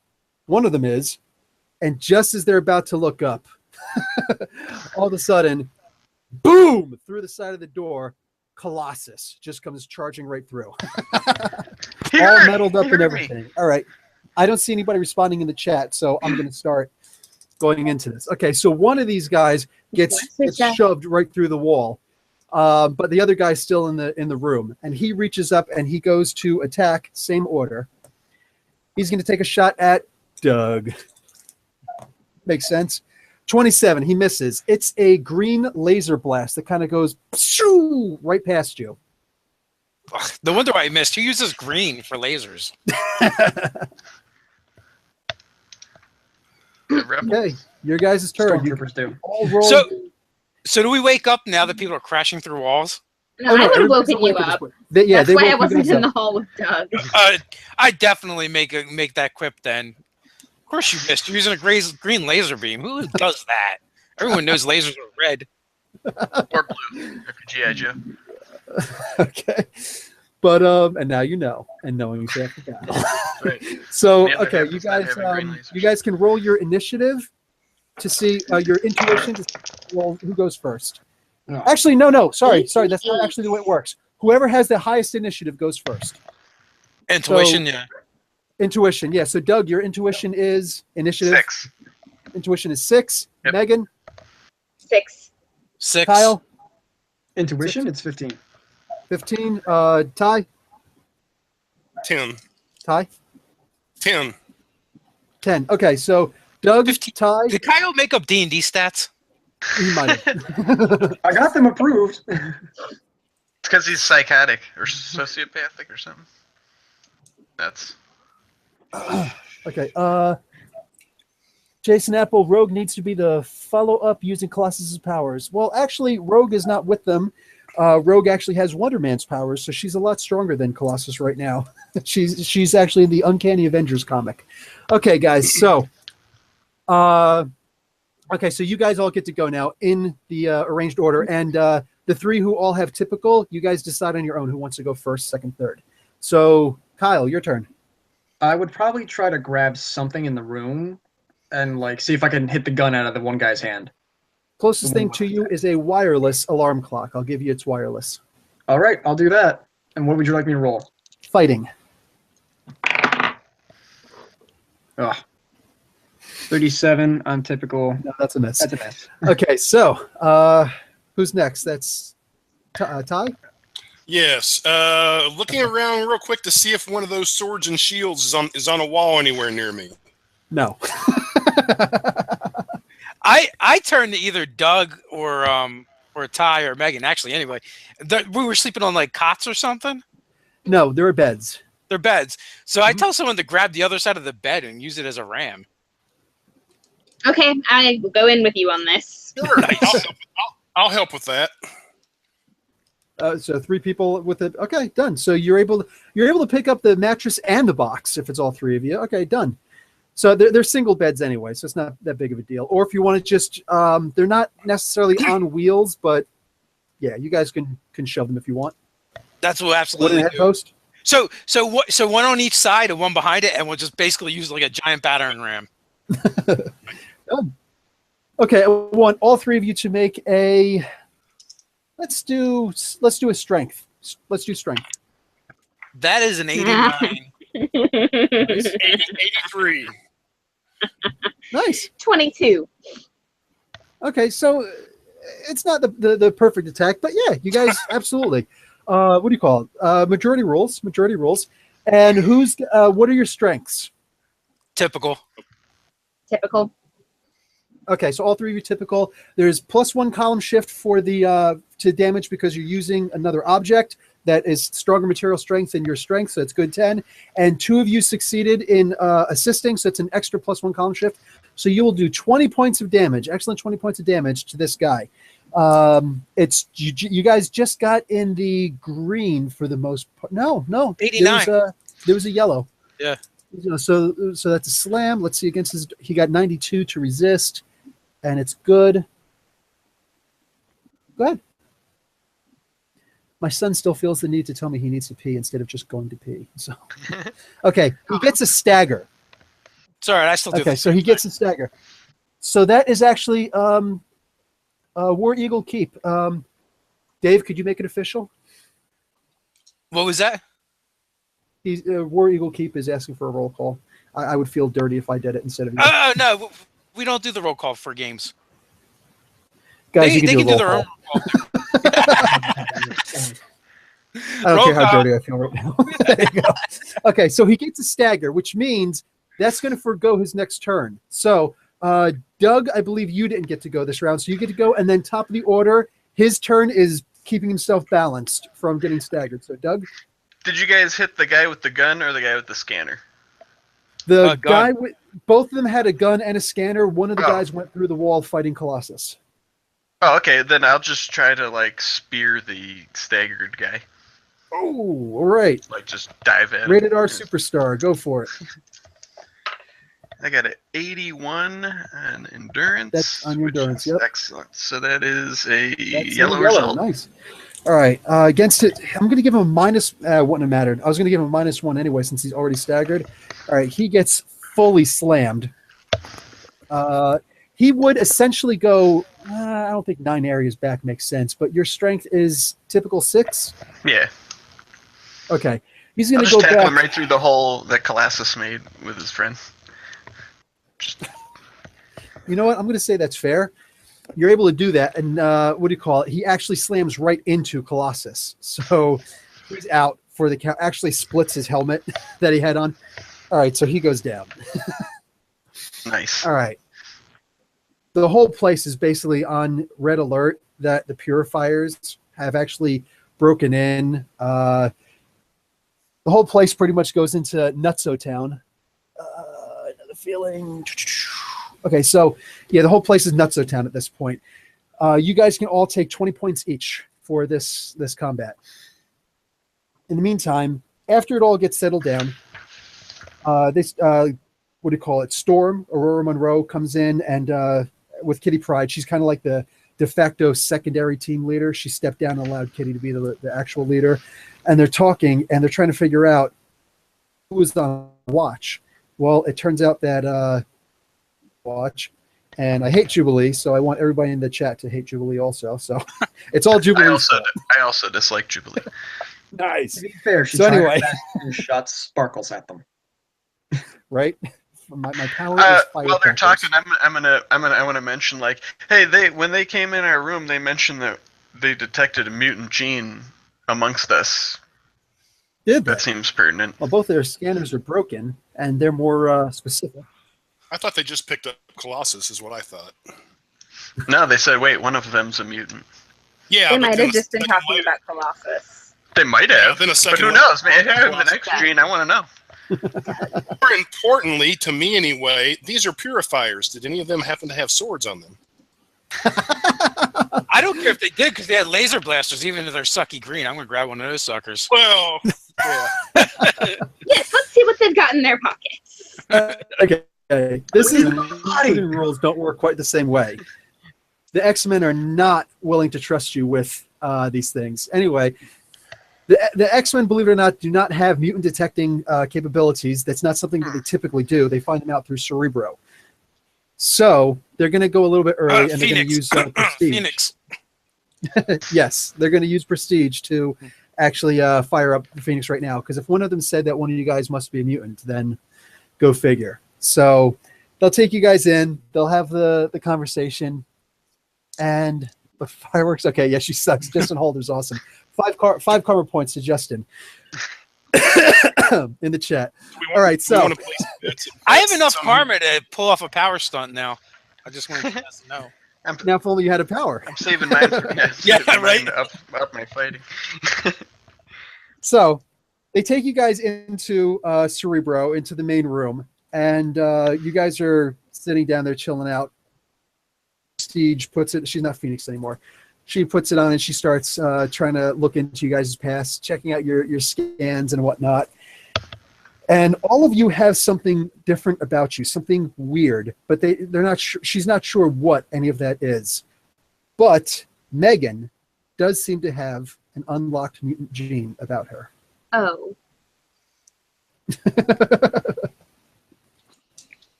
[SPEAKER 2] One of them is, and just as they're about to look up, all of a sudden, boom, through the side of the door, Colossus just comes charging right through. All metaled up and everything. All right. I don't see anybody responding in the chat, so I'm going to start going into this. Okay, so one of these guys gets shoved right through the wall, but the other guy's still in the room, and he reaches up and he goes to attack. Same order. He's going to take a shot at Doug. Makes sense. 27. He misses. It's a green laser blast that kind of goes shoo, right past you.
[SPEAKER 1] Ugh, no wonder why I missed. Who uses green for lasers?
[SPEAKER 2] Okay, your guys' turn.
[SPEAKER 3] Stormtroopers do.
[SPEAKER 2] All roll.
[SPEAKER 1] So do we wake up now that people are crashing through walls?
[SPEAKER 5] No, I would have
[SPEAKER 2] everybody's
[SPEAKER 5] woken you
[SPEAKER 2] awake at this
[SPEAKER 5] up.
[SPEAKER 2] point. That's
[SPEAKER 5] That's why I wasn't in the hall with Doug.
[SPEAKER 1] I definitely make that quip then. Of course you missed. You're using a green laser beam. Who does that? Everyone knows lasers are red.
[SPEAKER 4] Or blue, if you're G.I. Joe.
[SPEAKER 2] Okay, but and now you know, and knowing you say I forgot.
[SPEAKER 4] Right.
[SPEAKER 2] So
[SPEAKER 4] The other
[SPEAKER 2] okay,
[SPEAKER 4] half
[SPEAKER 2] you
[SPEAKER 4] is not
[SPEAKER 2] guys,
[SPEAKER 4] having green lasers.
[SPEAKER 2] you guys can roll your initiative to see your intuition to roll who goes first.
[SPEAKER 3] No.
[SPEAKER 2] Actually, no, sorry, that's not actually the way it works. Whoever has the highest initiative goes first.
[SPEAKER 1] Intuition,
[SPEAKER 2] So-
[SPEAKER 1] yeah.
[SPEAKER 2] Intuition, yeah. So Doug, your intuition is initiative.
[SPEAKER 4] 6.
[SPEAKER 2] Intuition is 6.
[SPEAKER 4] Yep.
[SPEAKER 2] Megan,
[SPEAKER 5] 6.
[SPEAKER 1] 6.
[SPEAKER 2] Kyle,
[SPEAKER 3] Intuition, it's 15.
[SPEAKER 2] 15. Ty,
[SPEAKER 6] 10.
[SPEAKER 2] 10. Okay, so Doug,
[SPEAKER 1] 15.
[SPEAKER 2] Ty,
[SPEAKER 1] Did Kyle make up D&D stats?
[SPEAKER 2] he might have.
[SPEAKER 3] I got them approved.
[SPEAKER 4] It's because he's psychotic or sociopathic or something. That's
[SPEAKER 2] Okay. Jason Apple, Rogue needs to be the follow-up using Colossus's powers. Well, actually, Rogue is not with them. Rogue actually has Wonder Man's powers, so she's a lot stronger than Colossus right now. she's actually in the Uncanny Avengers comic. Okay, guys. So, so you guys all get to go now in the arranged order, and the three who all have typical, you guys decide on your own who wants to go first, second, third. So, Kyle, your turn.
[SPEAKER 3] I would probably try to grab something in the room and like see if I can hit the gun out of the one guy's hand.
[SPEAKER 2] Closest thing to you is a wireless alarm clock. I'll give you its wireless.
[SPEAKER 3] All right, I'll do that. And what would you like me to roll?
[SPEAKER 2] Fighting.
[SPEAKER 3] Ugh. 37 on typical.
[SPEAKER 2] No, that's a miss.
[SPEAKER 3] That's a miss.
[SPEAKER 2] Okay, so who's next? That's Ty?
[SPEAKER 6] Yes. Looking around real quick to see if one of those swords and shields is on a wall anywhere near me.
[SPEAKER 2] No.
[SPEAKER 1] I turned to either Doug or Ty or Megan. Actually, anyway, we were sleeping on like cots or something.
[SPEAKER 2] No, there are beds.
[SPEAKER 1] They're beds. So I tell someone to grab the other side of the bed and use it as a ram.
[SPEAKER 5] Okay, I will go in with you on this.
[SPEAKER 6] I'll help with that.
[SPEAKER 2] So 3 people with it. Okay, done. So you're able to pick up the mattress and the box if it's all 3 of you. Okay, done. So they're single beds anyway, so it's not that big of a deal. Or if you want to just, they're not necessarily on wheels, but yeah, you guys can shove them if you want.
[SPEAKER 1] That's what we'll absolutely
[SPEAKER 2] Head
[SPEAKER 1] do.
[SPEAKER 2] post.
[SPEAKER 1] So one on each side and one behind it, and we'll just basically use like a giant battering ram.
[SPEAKER 2] Done. Okay, I want all 3 of you to make a. Let's do a strength. Let's do strength.
[SPEAKER 1] That is an 89.
[SPEAKER 6] 83.
[SPEAKER 2] Nice.
[SPEAKER 5] 22.
[SPEAKER 2] Okay, so it's not the perfect attack, but yeah, you guys absolutely. What do you call it? Majority rules. And what are your strengths?
[SPEAKER 1] Typical.
[SPEAKER 5] Typical.
[SPEAKER 2] Okay, so all 3 of you typical. There's +1 column shift for the to damage because you're using another object that is stronger material strength than your strength, so it's good 10. And 2 of you succeeded in assisting, so it's an extra +1 column shift. So you will do 20 points of damage, excellent 20 points of damage to this guy. It's you guys just got in the green for the most part. No,
[SPEAKER 1] 89.
[SPEAKER 2] There was a yellow.
[SPEAKER 1] Yeah.
[SPEAKER 2] So that's a slam. Let's see against his. He got 92 to resist, and it's good. Go ahead. My son still feels the need to tell me he needs to pee instead of just going to pee. So, okay, he gets a stagger.
[SPEAKER 1] It's all right. I still do.
[SPEAKER 2] Okay, so he gets a stagger. So that is actually War Eagle Keep. Dave, could you make it official?
[SPEAKER 1] What was that?
[SPEAKER 2] He's War Eagle Keep is asking for a roll call. I would feel dirty if I did it instead of you.
[SPEAKER 1] Oh no, we don't do the roll call for games.
[SPEAKER 2] Guys,
[SPEAKER 1] They
[SPEAKER 2] you can
[SPEAKER 1] can do
[SPEAKER 2] do a
[SPEAKER 1] their
[SPEAKER 2] roll
[SPEAKER 1] own
[SPEAKER 2] call.
[SPEAKER 1] roll call.
[SPEAKER 2] I don't
[SPEAKER 1] Roll
[SPEAKER 2] care how
[SPEAKER 1] call.
[SPEAKER 2] dirty I feel right now. There you go. Okay, so he gets a stagger, which means that's going to forego his next turn. So, Doug, I believe you didn't get to go this round, so you get to go, and then top of the order, his turn is keeping himself balanced from getting staggered. So, Doug?
[SPEAKER 4] Did you guys hit the guy with the gun or the guy with the scanner?
[SPEAKER 2] The
[SPEAKER 1] Gun.
[SPEAKER 2] guy with both of them had a gun and a scanner. One of the
[SPEAKER 4] Oh.
[SPEAKER 2] guys went through the wall fighting Colossus.
[SPEAKER 4] Oh, okay. Then I'll just try to like spear the staggered guy.
[SPEAKER 2] Oh, all right.
[SPEAKER 4] Like just dive at him.
[SPEAKER 2] Rated R superstar. Go for it.
[SPEAKER 4] I got an 81 on endurance.
[SPEAKER 2] That's on your
[SPEAKER 4] which
[SPEAKER 2] endurance,
[SPEAKER 4] is
[SPEAKER 2] yep.
[SPEAKER 4] Excellent. So that is a
[SPEAKER 2] That's
[SPEAKER 4] yellow
[SPEAKER 2] a
[SPEAKER 4] result.
[SPEAKER 2] Nice. All right. Against it, I'm going to give him a minus. Wouldn't have mattered. I was going to give him a -1 anyway since he's already staggered. All right. He gets fully slammed. He would essentially go. I don't think 9 areas back makes sense, but your strength is typical 6.
[SPEAKER 4] Yeah.
[SPEAKER 2] Okay. He's
[SPEAKER 4] I'll
[SPEAKER 2] going to
[SPEAKER 4] just
[SPEAKER 2] go
[SPEAKER 4] tackle
[SPEAKER 2] back.
[SPEAKER 4] him right through the hole that Colossus made with his friend.
[SPEAKER 2] You know what? I'm going to say that's fair. You're able to do that, and what do you call it? He actually slams right into Colossus, so he's out for the count. Actually, splits his helmet that he had on. All right, so he goes down.
[SPEAKER 4] Nice.
[SPEAKER 2] All right. The whole place is basically on red alert that the purifiers have actually broken in. The whole place pretty much goes into Nutso Town. Another feeling. Okay, so yeah, the whole place is Nutso Town at this point. You guys can all take 20 points each for this combat. In the meantime, after it all gets settled down, this what do you call it? Storm Aurora Monroe comes in and with Kitty Pryde, she's kind of like the de facto secondary team leader. She stepped down and allowed Kitty to be the actual leader, and they're talking and they're trying to figure out who is on watch. Well, it turns out that watch, and I hate Jubilee, so I want everybody in the chat to hate Jubilee also. So it's all Jubilee.
[SPEAKER 4] I also dislike Jubilee.
[SPEAKER 2] Nice.
[SPEAKER 3] To be fair, she
[SPEAKER 2] So
[SPEAKER 3] tried her
[SPEAKER 2] anyway.
[SPEAKER 3] best and shot sparkles at them.
[SPEAKER 2] Right? My power is fire.
[SPEAKER 4] While they're
[SPEAKER 2] crackers.
[SPEAKER 4] talking, I want to mention like, hey, when they came in our room, they mentioned that they detected a mutant gene amongst us.
[SPEAKER 2] Did they?
[SPEAKER 4] That seems pertinent.
[SPEAKER 2] Well, both their scanners are broken, and they're more specific.
[SPEAKER 6] I thought they just picked up Colossus, is what I thought.
[SPEAKER 4] No, they said, wait, one of them's a mutant.
[SPEAKER 6] Yeah,
[SPEAKER 5] They
[SPEAKER 6] but
[SPEAKER 5] might
[SPEAKER 6] then
[SPEAKER 5] have
[SPEAKER 6] a
[SPEAKER 5] just been
[SPEAKER 6] second
[SPEAKER 5] talking
[SPEAKER 6] later-
[SPEAKER 5] about Colossus.
[SPEAKER 4] They might have,
[SPEAKER 6] then a
[SPEAKER 4] but
[SPEAKER 6] second
[SPEAKER 4] who
[SPEAKER 6] later-
[SPEAKER 4] knows, man? If I have the next gene, I want to know.
[SPEAKER 6] More importantly, to me anyway, these are purifiers. Did any of them happen to have swords on them?
[SPEAKER 1] I don't care if they did because they had laser blasters, even if they're sucky green. I'm gonna grab one of those suckers.
[SPEAKER 6] Well, yeah.
[SPEAKER 5] Yes, let's see what they've got in their pockets.
[SPEAKER 2] Okay. This is
[SPEAKER 3] Buddy.
[SPEAKER 2] shooting rules don't work quite the same way. The X-Men are not willing to trust you with these things. Anyway, the X-Men, believe it or not, do not have mutant detecting capabilities. That's not something that they typically do. They find them out through Cerebro. So they're going to go a little bit early, and they're going to use Prestige.
[SPEAKER 1] Phoenix.
[SPEAKER 2] Yes, they're going to use Prestige to actually fire up the Phoenix right now. Because if one of them said that one of you guys must be a mutant, then go figure. So they'll take you guys in. They'll have the conversation, and the fireworks. Okay, yeah, she sucks. Justin Holder's awesome. 5 karma points to Justin in the chat. All right, so
[SPEAKER 1] I have enough karma to pull off a power stunt now. I just want to know.
[SPEAKER 2] now if only you had a power.
[SPEAKER 4] I'm saving mine for
[SPEAKER 1] Yeah,
[SPEAKER 4] saving mine
[SPEAKER 1] right.
[SPEAKER 4] to up my fighting.
[SPEAKER 2] So they take you guys into Cerebro, into the main room, and you guys are sitting down there chilling out. Prestige puts it. She's not Phoenix anymore. She puts it on and she starts trying to look into you guys' past, checking out your scans and whatnot. And all of you have something different about you, something weird, but they're not sure. She's not sure what any of that is. But Megan does seem to have an unlocked mutant gene about her.
[SPEAKER 5] Oh.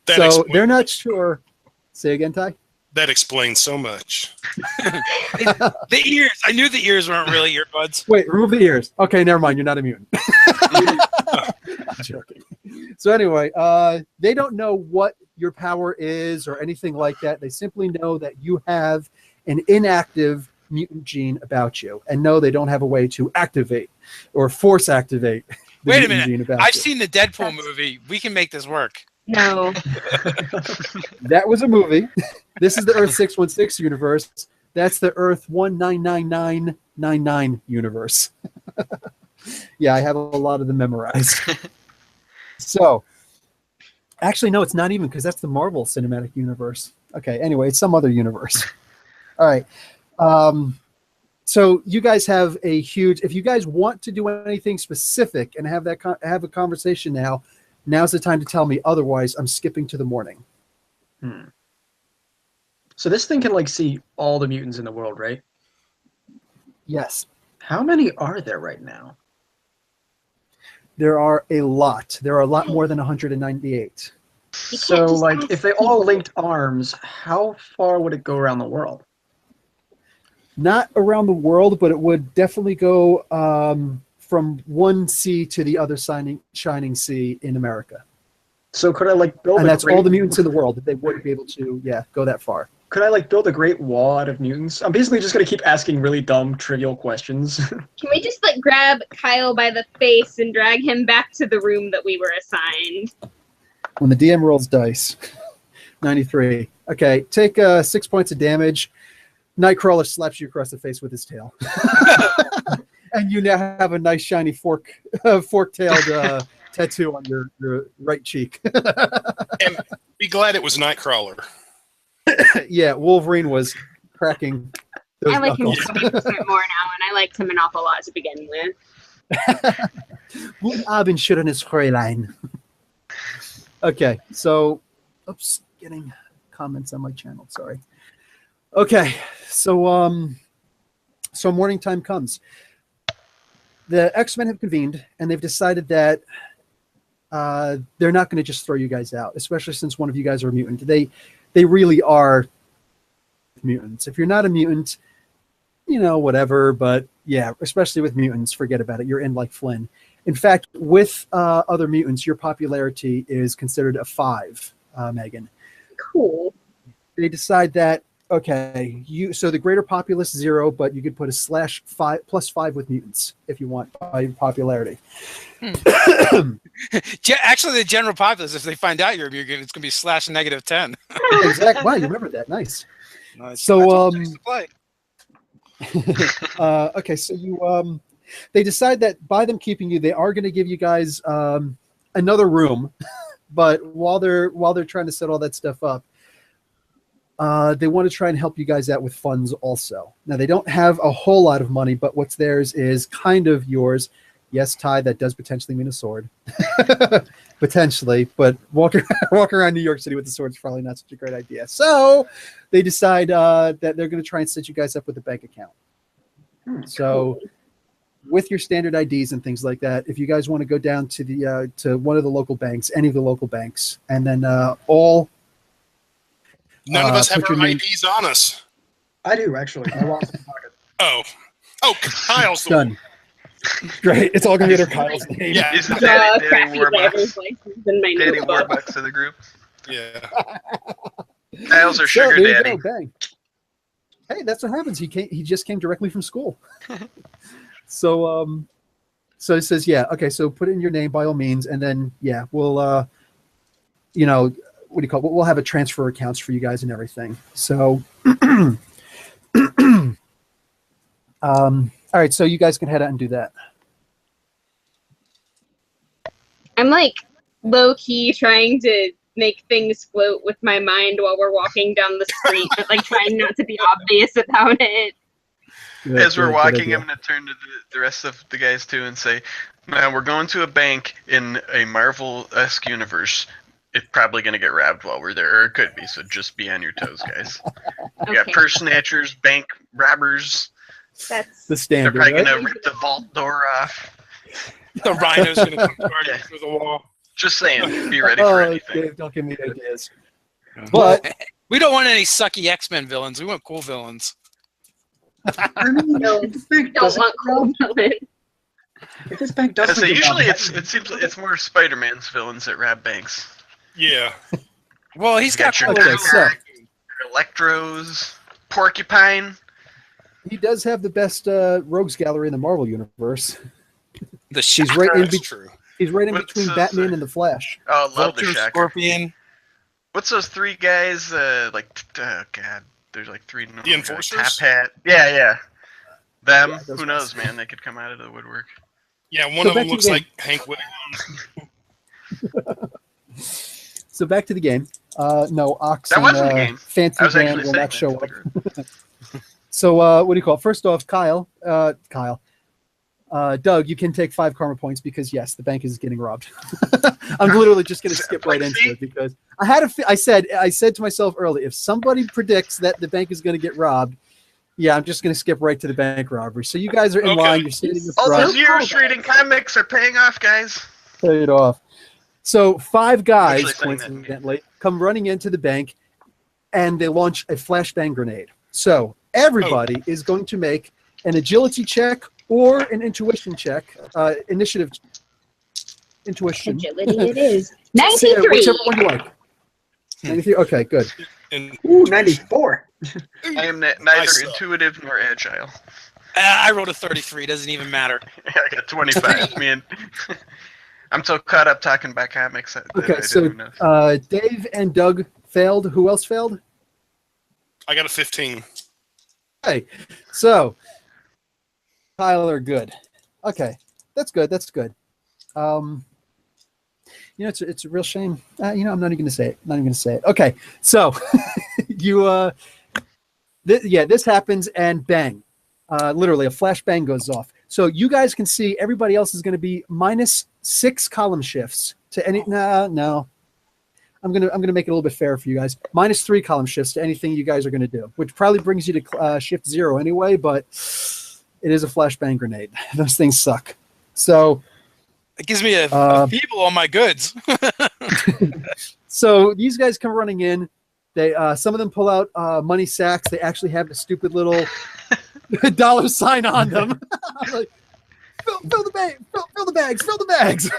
[SPEAKER 6] That
[SPEAKER 2] So
[SPEAKER 6] explains,
[SPEAKER 2] they're not sure. Say again, Ty?
[SPEAKER 6] that explains so much.
[SPEAKER 1] The ears. I knew the ears weren't really earbuds.
[SPEAKER 2] Wait, remove the ears. Okay, never mind. You're not a mutant. I'm joking. So anyway, they don't know what your power is or anything like that. They simply know that you have an inactive mutant gene about you, and no, they don't have a way to activate or force activate the
[SPEAKER 1] Wait a
[SPEAKER 2] mutant gene
[SPEAKER 1] minute.
[SPEAKER 2] about
[SPEAKER 1] I've
[SPEAKER 2] you.
[SPEAKER 1] seen the Deadpool movie. We can make this work.
[SPEAKER 5] No.
[SPEAKER 2] That was a movie. This is the Earth 616 universe. That's the Earth 199999 universe. Yeah, I have a lot of them memorized. So, actually, no, it's not even, because that's the Marvel Cinematic Universe. Okay, anyway, it's some other universe. All right. So you guys have a huge. If you guys want to do anything specific and have that have a conversation now, now's the time to tell me. Otherwise, I'm skipping to the morning.
[SPEAKER 3] So this thing can like see all the mutants in the world, right?
[SPEAKER 2] Yes,
[SPEAKER 3] How many are there right now?
[SPEAKER 2] there are a lot. There are a lot more than 198.
[SPEAKER 5] You
[SPEAKER 3] So
[SPEAKER 5] can't just
[SPEAKER 3] like
[SPEAKER 5] ask
[SPEAKER 3] if they all
[SPEAKER 5] people.
[SPEAKER 3] linked arms, how far would it go around the world?
[SPEAKER 2] Not around the world, but it would definitely go from one sea to the other shining sea in America.
[SPEAKER 3] So could I like build
[SPEAKER 2] And
[SPEAKER 3] a
[SPEAKER 2] that's
[SPEAKER 3] great,
[SPEAKER 2] all the mutants in the world. They wouldn't be able to, go that far.
[SPEAKER 3] Could I like build a great wall out of mutants? I'm basically just gonna keep asking really dumb, trivial questions.
[SPEAKER 5] Can we just like grab Kyle by the face and drag him back to the room that we were assigned?
[SPEAKER 2] When the DM rolls dice, 93. Okay, take 6 points of damage. Nightcrawler slaps you across the face with his tail. And you now have a nice shiny fork-tailed tattoo on your right cheek.
[SPEAKER 6] And be glad it was Nightcrawler.
[SPEAKER 2] Yeah, Wolverine was cracking those
[SPEAKER 5] I like him
[SPEAKER 2] knuckles.
[SPEAKER 5] 20% more now, and I liked him an awful lot to begin with.
[SPEAKER 2] Guten Abend, schönes Fräulein. Okay, so, oops, getting comments on my channel. Sorry. Okay, so morning time comes. The X-Men have convened, and they've decided that they're not going to just throw you guys out, especially since one of you guys are a mutant. They really are mutants. If you're not a mutant, whatever. But yeah, especially with mutants, forget about it. You're in like Flynn. In fact, with other mutants, your popularity is considered a 5, Megan.
[SPEAKER 5] Cool.
[SPEAKER 2] They decide that, okay, so the greater populace 0, but you could put a /5 +5 with mutants if you want by popularity.
[SPEAKER 1] Actually, the general populace, if they find out you're a mutant, it's going to be /-10.
[SPEAKER 2] Exactly. Wow, you remember that. Nice.
[SPEAKER 1] Nice.
[SPEAKER 2] So,
[SPEAKER 1] That's what it takes to play.
[SPEAKER 2] okay, so they decide that by them keeping you, they are going to give you guys another room, but while they're trying to set all that stuff up, they want to try and help you guys out with funds also. Now, they don't have a whole lot of money, but what's theirs is kind of yours. Yes, Ty, that does potentially mean a sword. Potentially, but walk around New York City with the sword is probably not such a great idea. So they decide that they're going to try and set you guys up with a bank account. So with your standard IDs and things like that, if you guys want to go down to the to one of the local banks, any of the local banks, and then all...
[SPEAKER 6] None of us have
[SPEAKER 2] put your
[SPEAKER 6] our
[SPEAKER 2] name-
[SPEAKER 6] IDs on us.
[SPEAKER 3] I do actually. My wallet's in my pocket.
[SPEAKER 6] Oh, Kyle's the
[SPEAKER 2] Done. Great. It's all going to be under Kyle's name.
[SPEAKER 6] Yeah,
[SPEAKER 4] He's the
[SPEAKER 5] Draw
[SPEAKER 4] Daddy
[SPEAKER 5] crappy driver's
[SPEAKER 4] Warbucks.
[SPEAKER 5] license in my
[SPEAKER 4] Daddy
[SPEAKER 5] notebook.
[SPEAKER 4] Warbucks of the group.
[SPEAKER 6] yeah.
[SPEAKER 4] Kyle's our
[SPEAKER 2] So,
[SPEAKER 4] sugar
[SPEAKER 2] there you
[SPEAKER 4] daddy.
[SPEAKER 2] go, bang. Hey, that's what happens. He just came directly from school. So it says, yeah, okay, so put in your name by all means, and then yeah, we'll what do you call it? We'll have a transfer accounts for you guys and everything. So all right, so you guys can head out and do that.
[SPEAKER 5] I'm like low key trying to make things float with my mind while we're walking down the street, but like trying not to be obvious about it.
[SPEAKER 2] Good,
[SPEAKER 4] As we're
[SPEAKER 2] good
[SPEAKER 4] walking,
[SPEAKER 2] idea.
[SPEAKER 4] I'm going to turn to the rest of the guys too and say, "Now we're going to a bank in a Marvel-esque universe. It's probably going to get robbed while we're there, or it could be. So just be on your toes, guys. We got
[SPEAKER 5] Okay.
[SPEAKER 4] purse snatchers, bank robbers.
[SPEAKER 5] That's
[SPEAKER 2] the
[SPEAKER 4] They're
[SPEAKER 2] standard.
[SPEAKER 4] probably
[SPEAKER 2] Right?
[SPEAKER 4] going to rip the vault door off.
[SPEAKER 1] The rhino's going to come guarding through the wall.
[SPEAKER 4] Just saying, be ready for anything.
[SPEAKER 2] Dave, don't give me ideas. But
[SPEAKER 1] we don't want any sucky X-Men villains. We want cool villains.
[SPEAKER 3] I mean,
[SPEAKER 5] No,
[SPEAKER 3] if this bank
[SPEAKER 5] Don't
[SPEAKER 3] doesn't
[SPEAKER 5] want cool villain.
[SPEAKER 3] if this bank
[SPEAKER 4] I
[SPEAKER 3] doesn't
[SPEAKER 4] say,
[SPEAKER 3] get
[SPEAKER 4] usually
[SPEAKER 3] robbed,
[SPEAKER 4] it seems like it's more Spider-Man's villains that rob banks.
[SPEAKER 6] Yeah.
[SPEAKER 1] Well, he's got
[SPEAKER 4] your
[SPEAKER 2] Okay, so-
[SPEAKER 4] Cadillac, your Electros, Porcupine.
[SPEAKER 2] he does have the best rogues gallery in the Marvel universe.
[SPEAKER 1] the
[SPEAKER 2] He's
[SPEAKER 1] Shocker,
[SPEAKER 2] right in,
[SPEAKER 6] That's true.
[SPEAKER 2] he's right in
[SPEAKER 4] What's
[SPEAKER 2] between
[SPEAKER 4] his,
[SPEAKER 2] Batman and the Flash.
[SPEAKER 4] Oh, love the
[SPEAKER 1] Vulture,
[SPEAKER 4] Shocker.
[SPEAKER 1] Scorpion.
[SPEAKER 4] What's those three guys? Oh God, there's like three.
[SPEAKER 6] The Enforcers?
[SPEAKER 4] Top Hat. Yeah. Them.
[SPEAKER 2] Yeah, those
[SPEAKER 4] Who
[SPEAKER 2] guys.
[SPEAKER 4] knows, man? They could come out of the woodwork.
[SPEAKER 6] Yeah, one
[SPEAKER 2] So
[SPEAKER 6] of them
[SPEAKER 2] back to
[SPEAKER 6] looks
[SPEAKER 2] the
[SPEAKER 6] like Hank Williams.
[SPEAKER 2] So back to the game. No, Ox
[SPEAKER 4] That
[SPEAKER 2] and
[SPEAKER 4] wasn't the game.
[SPEAKER 2] Fancy
[SPEAKER 4] I was
[SPEAKER 2] Van
[SPEAKER 4] actually
[SPEAKER 2] will
[SPEAKER 4] saying
[SPEAKER 2] not
[SPEAKER 4] that
[SPEAKER 2] show
[SPEAKER 4] to the
[SPEAKER 2] up.
[SPEAKER 4] group.
[SPEAKER 2] So what do you call it? First off, Doug, you can take 5 karma points because yes, the bank is getting robbed. I'm literally just going to skip right into it because I had I said to myself early, if somebody predicts that the bank is going to get robbed, yeah, I'm just going to skip right to the bank robbery. So you guys are in
[SPEAKER 6] Okay.
[SPEAKER 2] line. You're standing in
[SPEAKER 4] All
[SPEAKER 2] front.
[SPEAKER 4] those years reading comics are paying off, guys.
[SPEAKER 2] Pay it off. So 5 guys,
[SPEAKER 4] Actually saying that.
[SPEAKER 2] coincidentally, come running into the bank, and they launch a flashbang grenade. So everybody is going to make an agility check or an intuition check. Initiative. Intuition.
[SPEAKER 5] Agility it is.
[SPEAKER 2] Whichever
[SPEAKER 5] 93.
[SPEAKER 2] one you like. 93? Okay, good.
[SPEAKER 6] And
[SPEAKER 3] ooh, 94.
[SPEAKER 4] I am
[SPEAKER 6] I
[SPEAKER 4] neither
[SPEAKER 6] suck.
[SPEAKER 4] intuitive nor agile.
[SPEAKER 1] I rolled a 33. Doesn't even matter.
[SPEAKER 4] I got 25, man. I'm so caught up talking about comics that
[SPEAKER 2] Okay,
[SPEAKER 4] I
[SPEAKER 2] so
[SPEAKER 4] don't know.
[SPEAKER 2] Dave and Doug failed. Who else failed?
[SPEAKER 6] I got a 15.
[SPEAKER 2] Okay, so Tyler, good. Okay, that's good. That's good. It's a real shame. I'm not even going to say it. Not even going to say it. Okay, so this happens and bang, literally a flashbang goes off. So you guys can see everybody else is going to be -6 column shifts to any. No. I'm gonna make it a little bit fair for you guys. -3 column shifts to anything you guys are gonna do, which probably brings you to shift 0 anyway. But it is a flashbang grenade. Those things suck. So
[SPEAKER 1] It gives me a feeble on my goods.
[SPEAKER 2] so these guys come running in. They some of them pull out money sacks. They actually have a stupid little dollar sign on them. Like, fill the bag, fill the bags, fill the bags.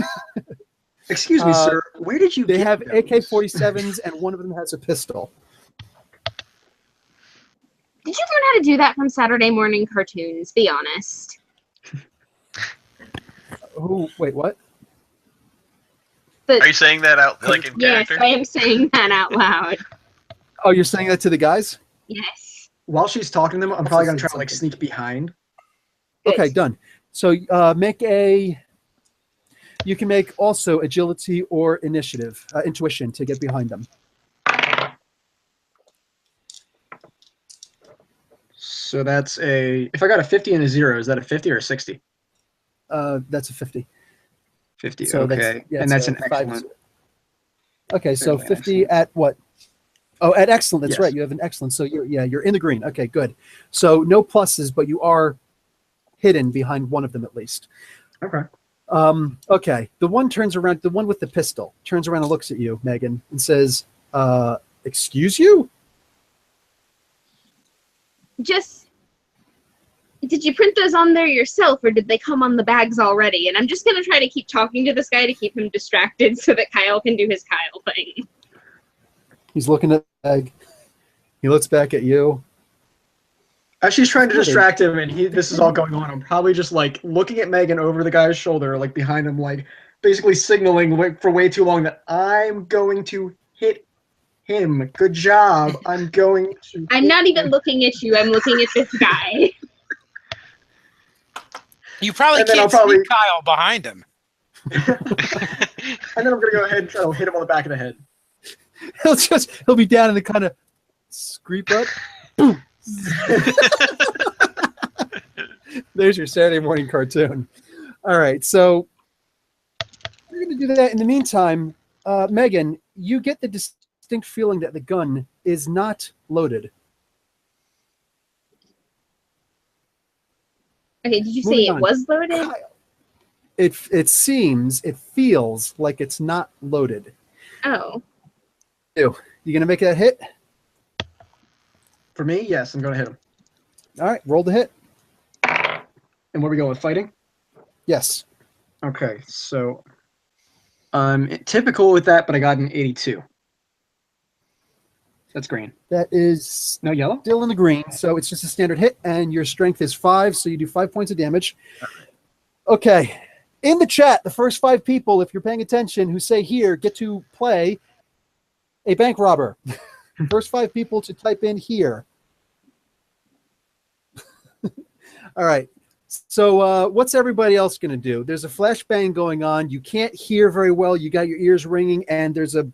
[SPEAKER 3] Excuse me, sir. Where did you
[SPEAKER 2] They
[SPEAKER 3] get
[SPEAKER 2] have
[SPEAKER 3] those?
[SPEAKER 2] AK-47s, and one of them has a pistol.
[SPEAKER 5] Did you learn how to do that from Saturday morning cartoons? Be honest.
[SPEAKER 2] Oh, wait, what?
[SPEAKER 4] Are you saying that out like in
[SPEAKER 5] Yes,
[SPEAKER 4] character?
[SPEAKER 5] I am saying that out loud.
[SPEAKER 2] Oh, you're saying that to the guys?
[SPEAKER 5] Yes.
[SPEAKER 3] While she's talking to them, I'm probably gonna try to like sneak behind.
[SPEAKER 5] Good.
[SPEAKER 2] Okay, done. So you can make also agility or initiative, intuition to get behind them.
[SPEAKER 3] So that's if I got a 50 and a 0, is that a 50 or a 60?
[SPEAKER 2] That's a 50.
[SPEAKER 3] 50,
[SPEAKER 2] So
[SPEAKER 3] okay.
[SPEAKER 2] yeah,
[SPEAKER 3] And that's an
[SPEAKER 2] 5.
[SPEAKER 3] excellent.
[SPEAKER 2] Okay, so
[SPEAKER 3] Fairly
[SPEAKER 2] 50 at what? Oh, at excellent. That's
[SPEAKER 3] Yes.
[SPEAKER 2] right. You have an excellent. So you're in the green. Okay, good. So no pluses, but you are hidden behind one of them at least.
[SPEAKER 3] Okay.
[SPEAKER 2] Okay. The one turns around. The one with the pistol turns around and looks at you, Megan, and says, "Excuse you."
[SPEAKER 5] Did you print those on there yourself, or did they come on the bags already? And I'm just going to try to keep talking to this guy to keep him distracted so that Kyle can do his Kyle thing.
[SPEAKER 2] He's looking at the bag. He looks back at you.
[SPEAKER 3] As she's trying to distract him, and this is all going on, I'm probably just like looking at Megan over the guy's shoulder, like behind him, like basically signaling for way too long that I'm going to hit him. Good job. I'm going to.
[SPEAKER 5] I'm not even looking at you. I'm looking at this guy.
[SPEAKER 1] You probably
[SPEAKER 3] And then
[SPEAKER 1] can't
[SPEAKER 3] I'll
[SPEAKER 1] see Kyle behind him.
[SPEAKER 3] And then I'm gonna go ahead and try to hit him on the back of the head.
[SPEAKER 2] He'll be down and it kind of screep up. Boom. There's your Saturday morning cartoon. All right, so we're going to do that. In the meantime, Megan, you get the distinct feeling that the gun is not loaded.
[SPEAKER 5] Okay, did you say
[SPEAKER 2] Moving
[SPEAKER 5] it
[SPEAKER 2] on.
[SPEAKER 5] was loaded?
[SPEAKER 2] it feels like it's not loaded.
[SPEAKER 5] Oh.
[SPEAKER 2] You gonna make that hit?
[SPEAKER 3] For me, yes, I'm going to hit him.
[SPEAKER 2] All right, roll the hit.
[SPEAKER 3] And where we go with fighting?
[SPEAKER 2] Yes.
[SPEAKER 3] Okay, so typical with that, but I got an 82. That's green.
[SPEAKER 2] That is
[SPEAKER 3] No yellow?
[SPEAKER 2] still in the green, so it's just a standard hit, and your strength is 5, so you do 5 points of damage. Okay. In the chat, the first 5 people, if you're paying attention, who say here, get to play a bank robber. First 5 people to type in here. All right. So what's everybody else going to do? There's a flashbang going on. You can't hear very well. You got your ears ringing, and there's a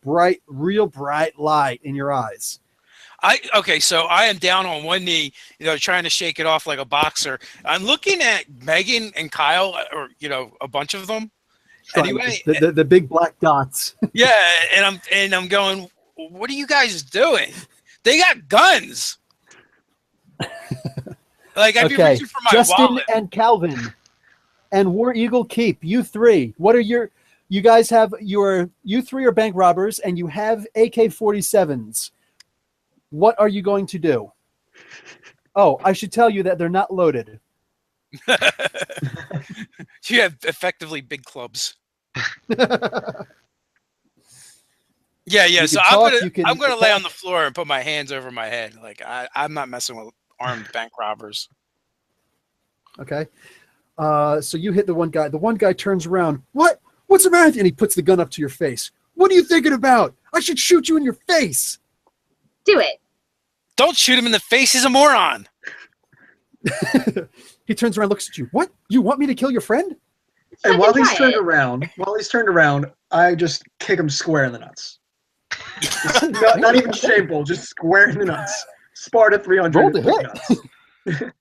[SPEAKER 2] real bright light in your eyes.
[SPEAKER 1] Okay, so I am down on one knee, trying to shake it off like a boxer. I'm looking at Megan and Kyle, or a bunch of them. Anyway,
[SPEAKER 2] the big black dots.
[SPEAKER 1] Yeah, and I'm going, what are you guys doing? They got guns. Like I'd be reaching for my
[SPEAKER 2] Justin
[SPEAKER 1] wallet.
[SPEAKER 2] and Calvin and War Eagle Keep, you 3. What are you guys have you 3 are bank robbers and you have AK-47s. What are you going to do? Oh, I should tell you that they're not loaded.
[SPEAKER 1] You have effectively big clubs. Yeah. So I'm gonna lay on the floor and put my hands over my head. Like I'm not messing with armed bank robbers.
[SPEAKER 2] Okay. So you hit the one guy. The one guy turns around. What's the matter? And he puts the gun up to your face. What are you thinking about? I should shoot you in your face.
[SPEAKER 5] Do it.
[SPEAKER 1] Don't shoot him in the face. He's a moron.
[SPEAKER 2] He turns around, looks at you. What? You want me to kill your friend?
[SPEAKER 3] And while he's turned around, I just kick him square in the nuts. not even shameful, just square in the nuts. Sparta 300.
[SPEAKER 2] Roll the hit.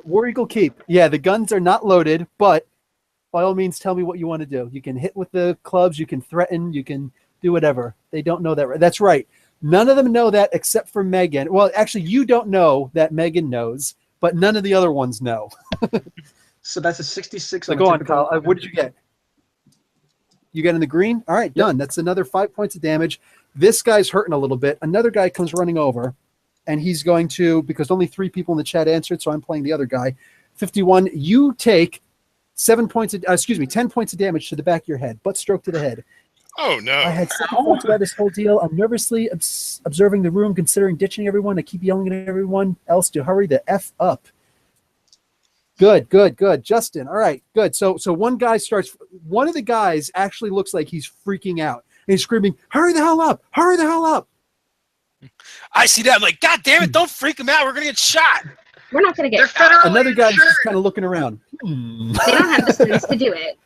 [SPEAKER 2] War Eagle Keep. Yeah, the guns are not loaded, but by all means, tell me what you want to do. You can hit with the clubs. You can threaten. You can do whatever. They don't know that. That's right. None of them know that except for Megan. Well, actually, you don't know that Megan knows, but none of the other ones know.
[SPEAKER 3] So that's a 66.
[SPEAKER 2] So go on, Kyle. What did you get? You got in the green? All right, done. That's another 5 points of damage. This guy's hurting a little bit. Another guy comes running over, and he's going to, because only 3 people in the chat answered, so I'm playing the other guy. 51. You take 10 points of damage to the back of your head. Butt stroke to the head.
[SPEAKER 6] Oh, no.
[SPEAKER 2] I had 7 points about this whole deal. I'm nervously observing the room, considering ditching everyone. I keep yelling at everyone else to hurry the F up. Good. Justin, all right, good. So one of the guys actually looks like he's freaking out. And he's screaming, hurry the hell up! Hurry the hell up!
[SPEAKER 1] I see that. I'm like, God damn it, don't freak him out. We're going to get shot.
[SPEAKER 5] We're not going to get
[SPEAKER 4] They're
[SPEAKER 5] shot.
[SPEAKER 4] federally
[SPEAKER 2] Another guy's
[SPEAKER 4] insured.
[SPEAKER 2] just kind of looking around.
[SPEAKER 5] They don't have the stones to do it.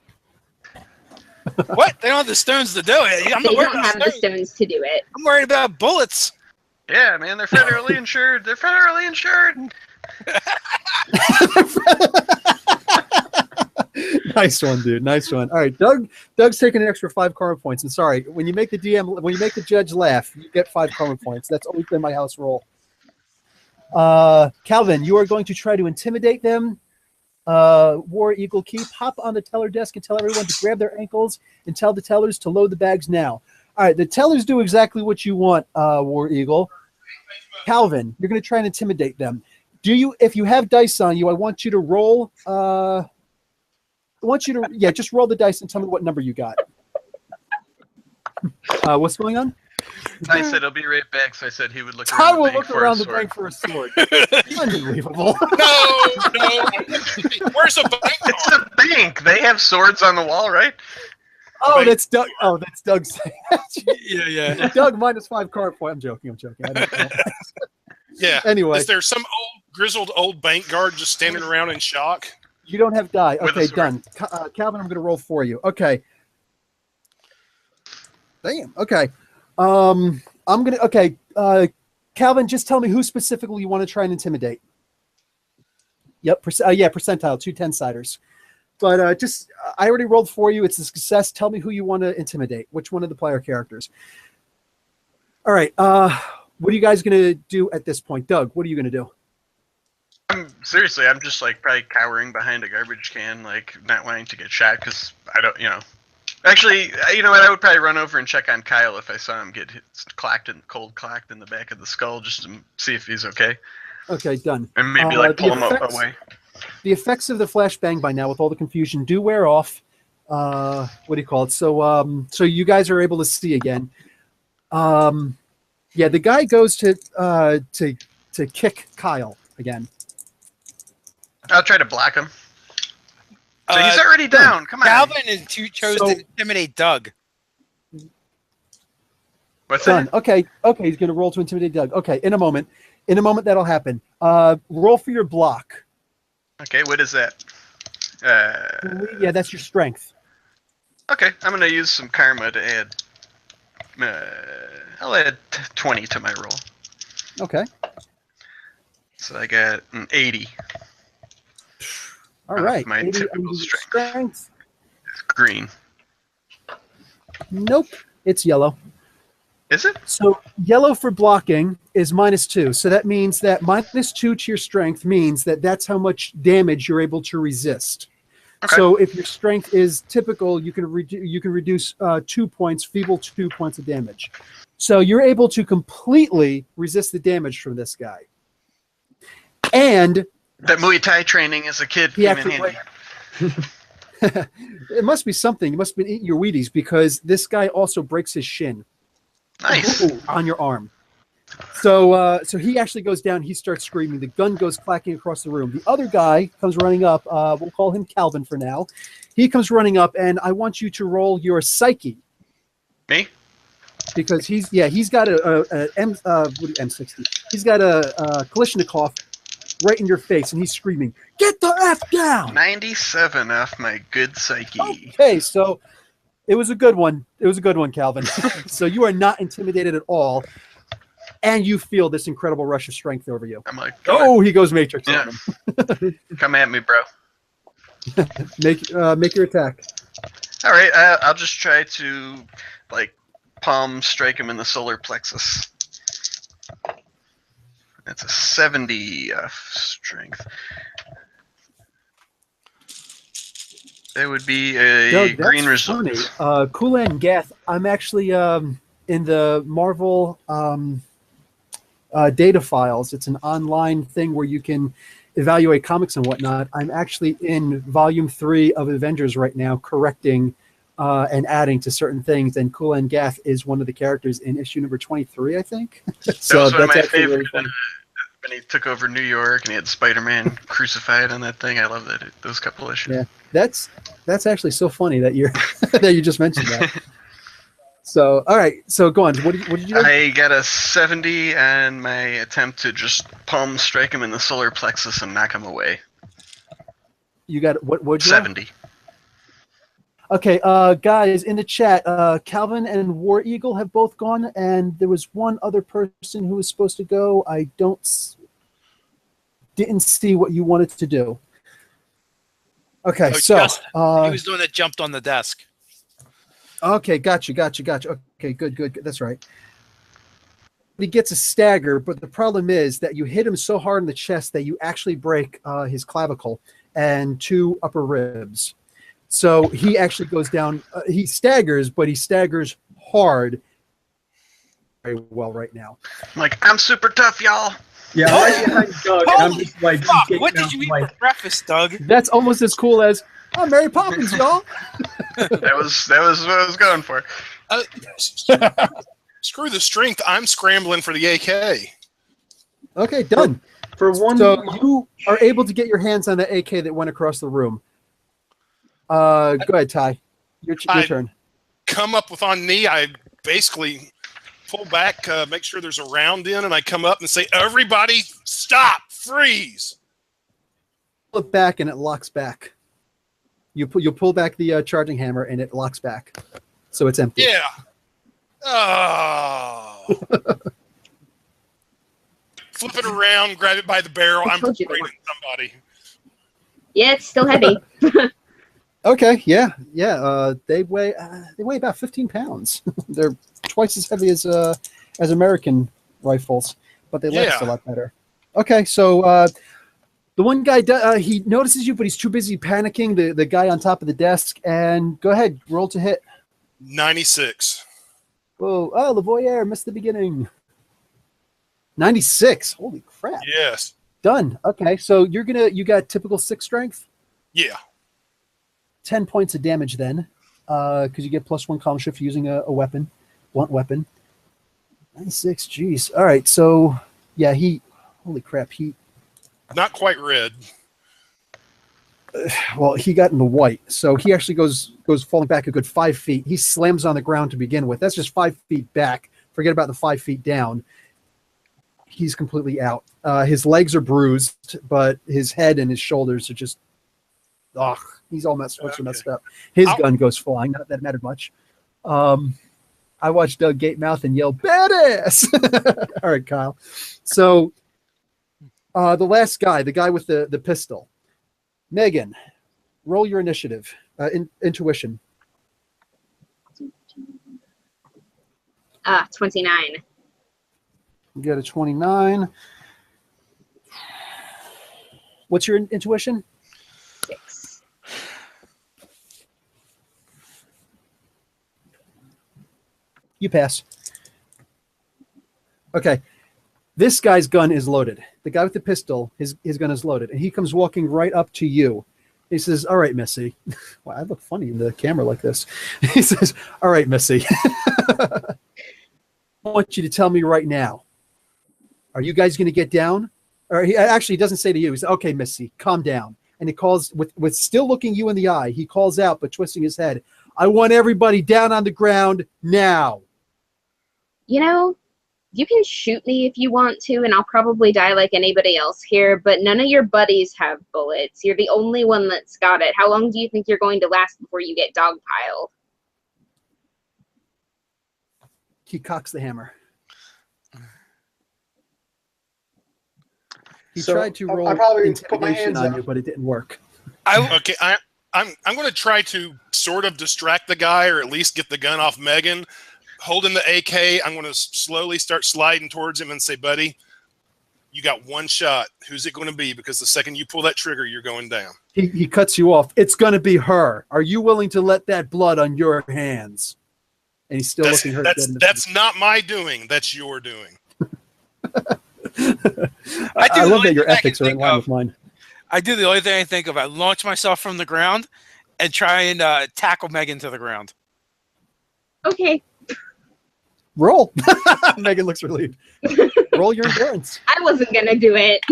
[SPEAKER 1] What? They don't have the stones to do it. I'm
[SPEAKER 5] They
[SPEAKER 1] not worried
[SPEAKER 5] don't
[SPEAKER 1] about
[SPEAKER 5] have the
[SPEAKER 1] stones.
[SPEAKER 5] stones to do it.
[SPEAKER 1] I'm worried about bullets.
[SPEAKER 4] Yeah, man, they're federally insured. They're federally insured.
[SPEAKER 2] Nice one, dude. Nice one. All right, Doug's taking an extra 5 karma points. And sorry, when you make the judge laugh, you get 5 karma points. That's always been my house rule. Calvin, you are going to try to intimidate them. War Eagle Keep, hop on the teller desk and tell everyone to grab their ankles and tell the tellers to load the bags now. All right, the tellers do exactly what you want, War Eagle. Calvin, you're going to try and intimidate them. If you have dice on you, I want you to roll. Just roll the dice and tell me what number you got. What's going on?
[SPEAKER 4] I said he'll be right back, so I said he would look
[SPEAKER 2] I
[SPEAKER 4] around
[SPEAKER 2] will
[SPEAKER 4] the bank
[SPEAKER 2] look
[SPEAKER 4] for
[SPEAKER 2] around
[SPEAKER 4] a
[SPEAKER 2] the
[SPEAKER 4] sword.
[SPEAKER 2] bank for a sword. Unbelievable.
[SPEAKER 6] No. Where's the bank?
[SPEAKER 4] It's a bank. They have swords on the wall, right?
[SPEAKER 2] Oh, that's Doug. Oh, that's Doug saying that.
[SPEAKER 1] Yeah.
[SPEAKER 2] Doug minus 5 card point. I'm joking. I don't know.
[SPEAKER 6] Yeah.
[SPEAKER 2] Anyway.
[SPEAKER 6] Is there some grizzled old bank guard just standing around in shock?
[SPEAKER 2] You don't have die.
[SPEAKER 4] With a
[SPEAKER 2] Okay,
[SPEAKER 4] sword.
[SPEAKER 2] done. Calvin, I'm going to roll for you. Okay. Damn. Okay. I'm going to. Okay. Calvin, just tell me who specifically you want to try and intimidate. Yep. Percentile, 2 10-siders. But I already rolled for you. It's a success. Tell me who you want to intimidate. Which one of the player characters? All right. What are you guys going to do at this point? Doug, what are you going to do?
[SPEAKER 4] I'm seriously, I'm just like probably cowering behind a garbage can, like not wanting to get shot because I don't, Actually, you know what? I would probably run over and check on Kyle if I saw him get cold clacked in the back of the skull, just to see if he's okay,
[SPEAKER 2] Okay, done.
[SPEAKER 4] and maybe like pull him away.
[SPEAKER 2] The effects of the flashbang by now, with all the confusion, do wear off. What do you call it? So, so you guys are able to see again. Yeah, the guy goes to kick Kyle again.
[SPEAKER 4] I'll try to block him. So he's already down. Come on.
[SPEAKER 1] Calvin chose to intimidate Doug.
[SPEAKER 4] What's
[SPEAKER 2] Done.
[SPEAKER 4] that?
[SPEAKER 2] Okay, he's going to roll to intimidate Doug. Okay, in a moment that'll happen. Roll for your block.
[SPEAKER 4] Okay, what is that?
[SPEAKER 2] Yeah, that's your strength.
[SPEAKER 4] Okay, I'm gonna use some karma to add. I'll add 20 to my roll.
[SPEAKER 2] Okay.
[SPEAKER 4] So I got an 80.
[SPEAKER 2] All right.
[SPEAKER 4] My
[SPEAKER 2] 80
[SPEAKER 4] typical
[SPEAKER 2] under
[SPEAKER 4] strength. It's green.
[SPEAKER 2] Nope, it's yellow.
[SPEAKER 4] Is it?
[SPEAKER 2] So yellow for blocking is -2. So that means that -2 to your strength means that that's how much damage you're able to resist.
[SPEAKER 4] Okay.
[SPEAKER 2] So if your strength is typical, you can reduce 2 points, feeble 2 points of damage. So you're able to completely resist the damage from this guy. And
[SPEAKER 4] that Muay Thai training as a kid came in handy.
[SPEAKER 2] It must be something. You must have been eating your Wheaties, because this guy also breaks his shin.
[SPEAKER 4] Nice.
[SPEAKER 2] On your arm. So he actually goes down. He starts screaming. The gun goes clacking across the room. The other guy comes running up. We'll call him Calvin for now. He comes running up, and I want you to roll your psyche.
[SPEAKER 4] Me?
[SPEAKER 2] Because he's got a M60. He's got a Kalashnikov right in your face, and he's screaming, "Get the F down!"
[SPEAKER 4] 97 off my good psyche.
[SPEAKER 2] Okay, so it was a good one. It was a good one, Calvin. So you are not intimidated at all, and you feel this incredible rush of strength over you.
[SPEAKER 4] I'm like,
[SPEAKER 2] oh, he goes Matrix
[SPEAKER 4] yeah.
[SPEAKER 2] on him.
[SPEAKER 4] Come at me, bro.
[SPEAKER 2] Make your attack.
[SPEAKER 4] All right, I'll just try to like palm strike him in the solar plexus. That's a 70 strength. That would be a green result.
[SPEAKER 2] Funny. Kulan Gath, I'm actually in the Marvel data files. It's an online thing where you can evaluate comics and whatnot. I'm actually in Volume 3 of Avengers right now, correcting and adding to certain things. And Kulan Gath is one of the characters in issue number 23, I think.
[SPEAKER 4] So that was one of my favorites. When he took over New York and he had Spider-Man crucified on that thing. I love that. Those couple issues.
[SPEAKER 2] Yeah, that's actually so funny that you're that you just mentioned that. So, all right. So, go on. What did you do?
[SPEAKER 4] I got a 70 on my attempt to just palm strike him in the solar plexus and knock him away.
[SPEAKER 2] You got what?
[SPEAKER 4] 70.
[SPEAKER 2] Okay, guys, in the chat, Calvin and War Eagle have both gone, and there was one other person who was supposed to go. I didn't see what you wanted to do. Okay, so
[SPEAKER 1] he was the one that jumped on the desk.
[SPEAKER 2] Okay, gotcha. Okay, good. That's right. He gets a stagger, but the problem is that you hit him so hard in the chest that you actually break his clavicle and 2 upper ribs. So he actually goes down. He staggers, but he staggers hard. Very well right now.
[SPEAKER 4] I'm super tough, y'all.
[SPEAKER 3] Yeah, I'm just like,
[SPEAKER 1] what did you eat for breakfast, Doug?
[SPEAKER 2] That's almost as cool as Mary Poppins, y'all.
[SPEAKER 4] that was what I was going for.
[SPEAKER 6] Screw the strength. I'm scrambling for the AK.
[SPEAKER 2] Okay, done.
[SPEAKER 3] For one,
[SPEAKER 2] so you are able to get your hands on the AK that went across the room. Go ahead, Ty. Your turn.
[SPEAKER 6] Come up with on knee. I basically pull back, make sure there's a round in, and I come up and say, "Everybody, stop! Freeze!"
[SPEAKER 2] Pull it back, and it locks back. You pull back the charging hammer, and it locks back, so it's empty.
[SPEAKER 6] Yeah. Oh. Flip it around, grab it by the barrel. I'm afraid of somebody.
[SPEAKER 5] Yeah, it's still heavy.
[SPEAKER 2] Okay, yeah. They weigh about 15 pounds. They're twice as heavy as American rifles, but they last a lot better. Okay, so The one guy, he notices you, but he's too busy panicking. The guy on top of the desk. And go ahead, roll to hit.
[SPEAKER 6] 96.
[SPEAKER 2] Whoa! Oh, Lavoyer missed the beginning. 96. Holy crap!
[SPEAKER 6] Yes.
[SPEAKER 2] Done. Okay, so you got typical 6 strength.
[SPEAKER 6] Yeah.
[SPEAKER 2] 10 points of damage then, because you get +1 column shift using a weapon, blunt weapon. 96. Jeez. All right. So yeah, holy crap.
[SPEAKER 6] Not quite red.
[SPEAKER 2] Well, he got in the white, so he actually goes falling back a good 5 feet. He slams on the ground to begin with. That's just 5 feet back. Forget about the 5 feet down. He's completely out. His legs are bruised, but his head and his shoulders are just, he's all messed up. His gun goes flying. Not that it mattered much. I watched Doug Gatemouth and yell, "Badass!" All right, Kyle. So the last guy, the guy with the pistol. Megan, roll your initiative. Intuition.
[SPEAKER 5] 29.
[SPEAKER 2] You got a 29. What's your intuition?
[SPEAKER 5] 6.
[SPEAKER 2] You pass. Okay. This guy's gun is loaded. The guy with the pistol, his gun is loaded. And he comes walking right up to you. He says, "All right, Missy." Wow, I look funny in the camera like this. He says, "All right, Missy. I want you to tell me right now. Are you guys going to get down?" Or he doesn't say to you. He says, "Okay, Missy, calm down." And he calls, with still looking you in the eye, he calls out, but twisting his head, "I want everybody down on the ground now."
[SPEAKER 5] You can shoot me if you want to, and I'll probably die like anybody else here, but none of your buddies have bullets. You're the only one that's got it. How long do you think you're going to last before you get dogpiled?
[SPEAKER 2] He cocks the hammer. He tried to roll intimidation on you, but it didn't work.
[SPEAKER 6] Okay, I'm going to try to sort of distract the guy, or at least get the gun off Megan. Holding the AK, I'm going to slowly start sliding towards him and say, "Buddy, you got one shot. Who's it going to be? Because the second you pull that trigger, you're going down."
[SPEAKER 2] He cuts you off. "It's going to be her. Are you willing to let that blood on your hands?" And he's still looking her.
[SPEAKER 6] That's not my doing. That's your doing.
[SPEAKER 2] I love that your ethics are in line with mine.
[SPEAKER 1] I do the only thing I think of. I launch myself from the ground and try and tackle Megan to the ground.
[SPEAKER 5] Okay.
[SPEAKER 2] Roll. Megan looks relieved. Roll your endurance.
[SPEAKER 5] I wasn't going to do it.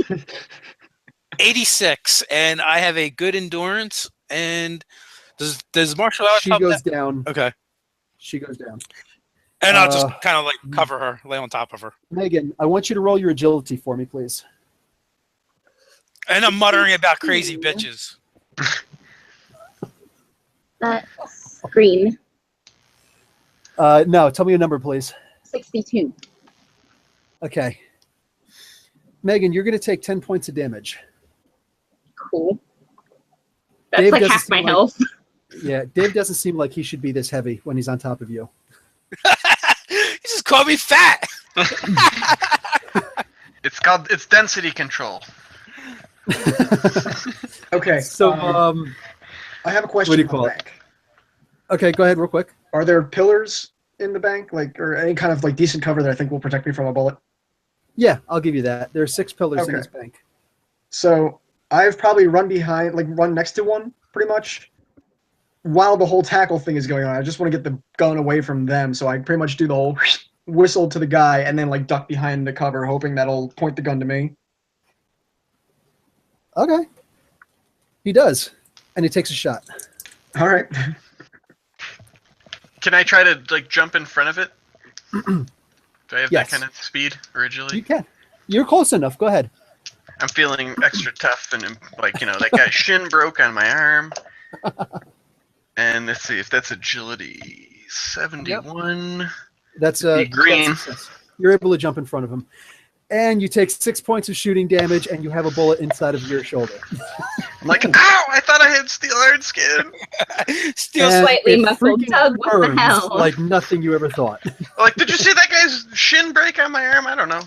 [SPEAKER 1] 86, and I have a good endurance. And does martial arts
[SPEAKER 2] She
[SPEAKER 1] help
[SPEAKER 2] goes
[SPEAKER 1] that?
[SPEAKER 2] down.
[SPEAKER 1] Okay.
[SPEAKER 2] She goes down.
[SPEAKER 1] And I'll just kind of like cover her, lay on top of her.
[SPEAKER 2] Megan, I want you to roll your agility for me, please.
[SPEAKER 1] And I'm muttering about crazy bitches.
[SPEAKER 5] That's green.
[SPEAKER 2] No, tell me a number, please.
[SPEAKER 5] 62.
[SPEAKER 2] Okay. Megan, you're going to take 10 points of damage.
[SPEAKER 5] Cool. That's
[SPEAKER 2] Dave
[SPEAKER 5] like
[SPEAKER 2] doesn't
[SPEAKER 5] half my
[SPEAKER 2] seem like-
[SPEAKER 5] health.
[SPEAKER 2] Yeah, Dave doesn't seem like he should be this heavy when he's on top of you.
[SPEAKER 1] You just called me fat.
[SPEAKER 4] It's density control.
[SPEAKER 3] Okay.
[SPEAKER 2] So,
[SPEAKER 3] I have a question
[SPEAKER 2] what do you
[SPEAKER 3] about
[SPEAKER 2] call
[SPEAKER 3] the
[SPEAKER 2] it?
[SPEAKER 3] bank.
[SPEAKER 2] Okay, go ahead real quick.
[SPEAKER 3] Are there pillars in the bank, or any kind of decent cover that I think will protect me from a bullet?
[SPEAKER 2] Yeah, I'll give you that. There are 6 pillars in
[SPEAKER 3] Okay.
[SPEAKER 2] this bank.
[SPEAKER 3] So I've probably run next to one, pretty much, while the whole tackle thing is going on. I just want to get the gun away from them, so I pretty much do the whole whistle to the guy and then duck behind the cover, hoping that'll point the gun to me.
[SPEAKER 2] Okay. He does, and he takes a shot.
[SPEAKER 3] All right.
[SPEAKER 4] Can I try to jump in front of it? Do I have
[SPEAKER 2] Yes.
[SPEAKER 4] that kind of speed or agility?
[SPEAKER 2] You can. You're close enough. Go ahead.
[SPEAKER 4] I'm feeling extra tough and that guy's shin broke on my arm. And let's see if that's agility. 71.
[SPEAKER 2] That's
[SPEAKER 4] Be green.
[SPEAKER 2] that's success. You're able to jump in front of him, and you take 6 points of shooting damage, and you have a bullet inside of your shoulder.
[SPEAKER 4] I'm like, ow! I thought I had steel hard skin.
[SPEAKER 1] Still
[SPEAKER 2] And
[SPEAKER 5] slightly
[SPEAKER 2] it
[SPEAKER 5] muffled.
[SPEAKER 2] freaking
[SPEAKER 5] Doug, what the
[SPEAKER 2] burns
[SPEAKER 5] hell?
[SPEAKER 2] like nothing you ever thought.
[SPEAKER 4] Did you see that guy's shin break on my arm? I don't know.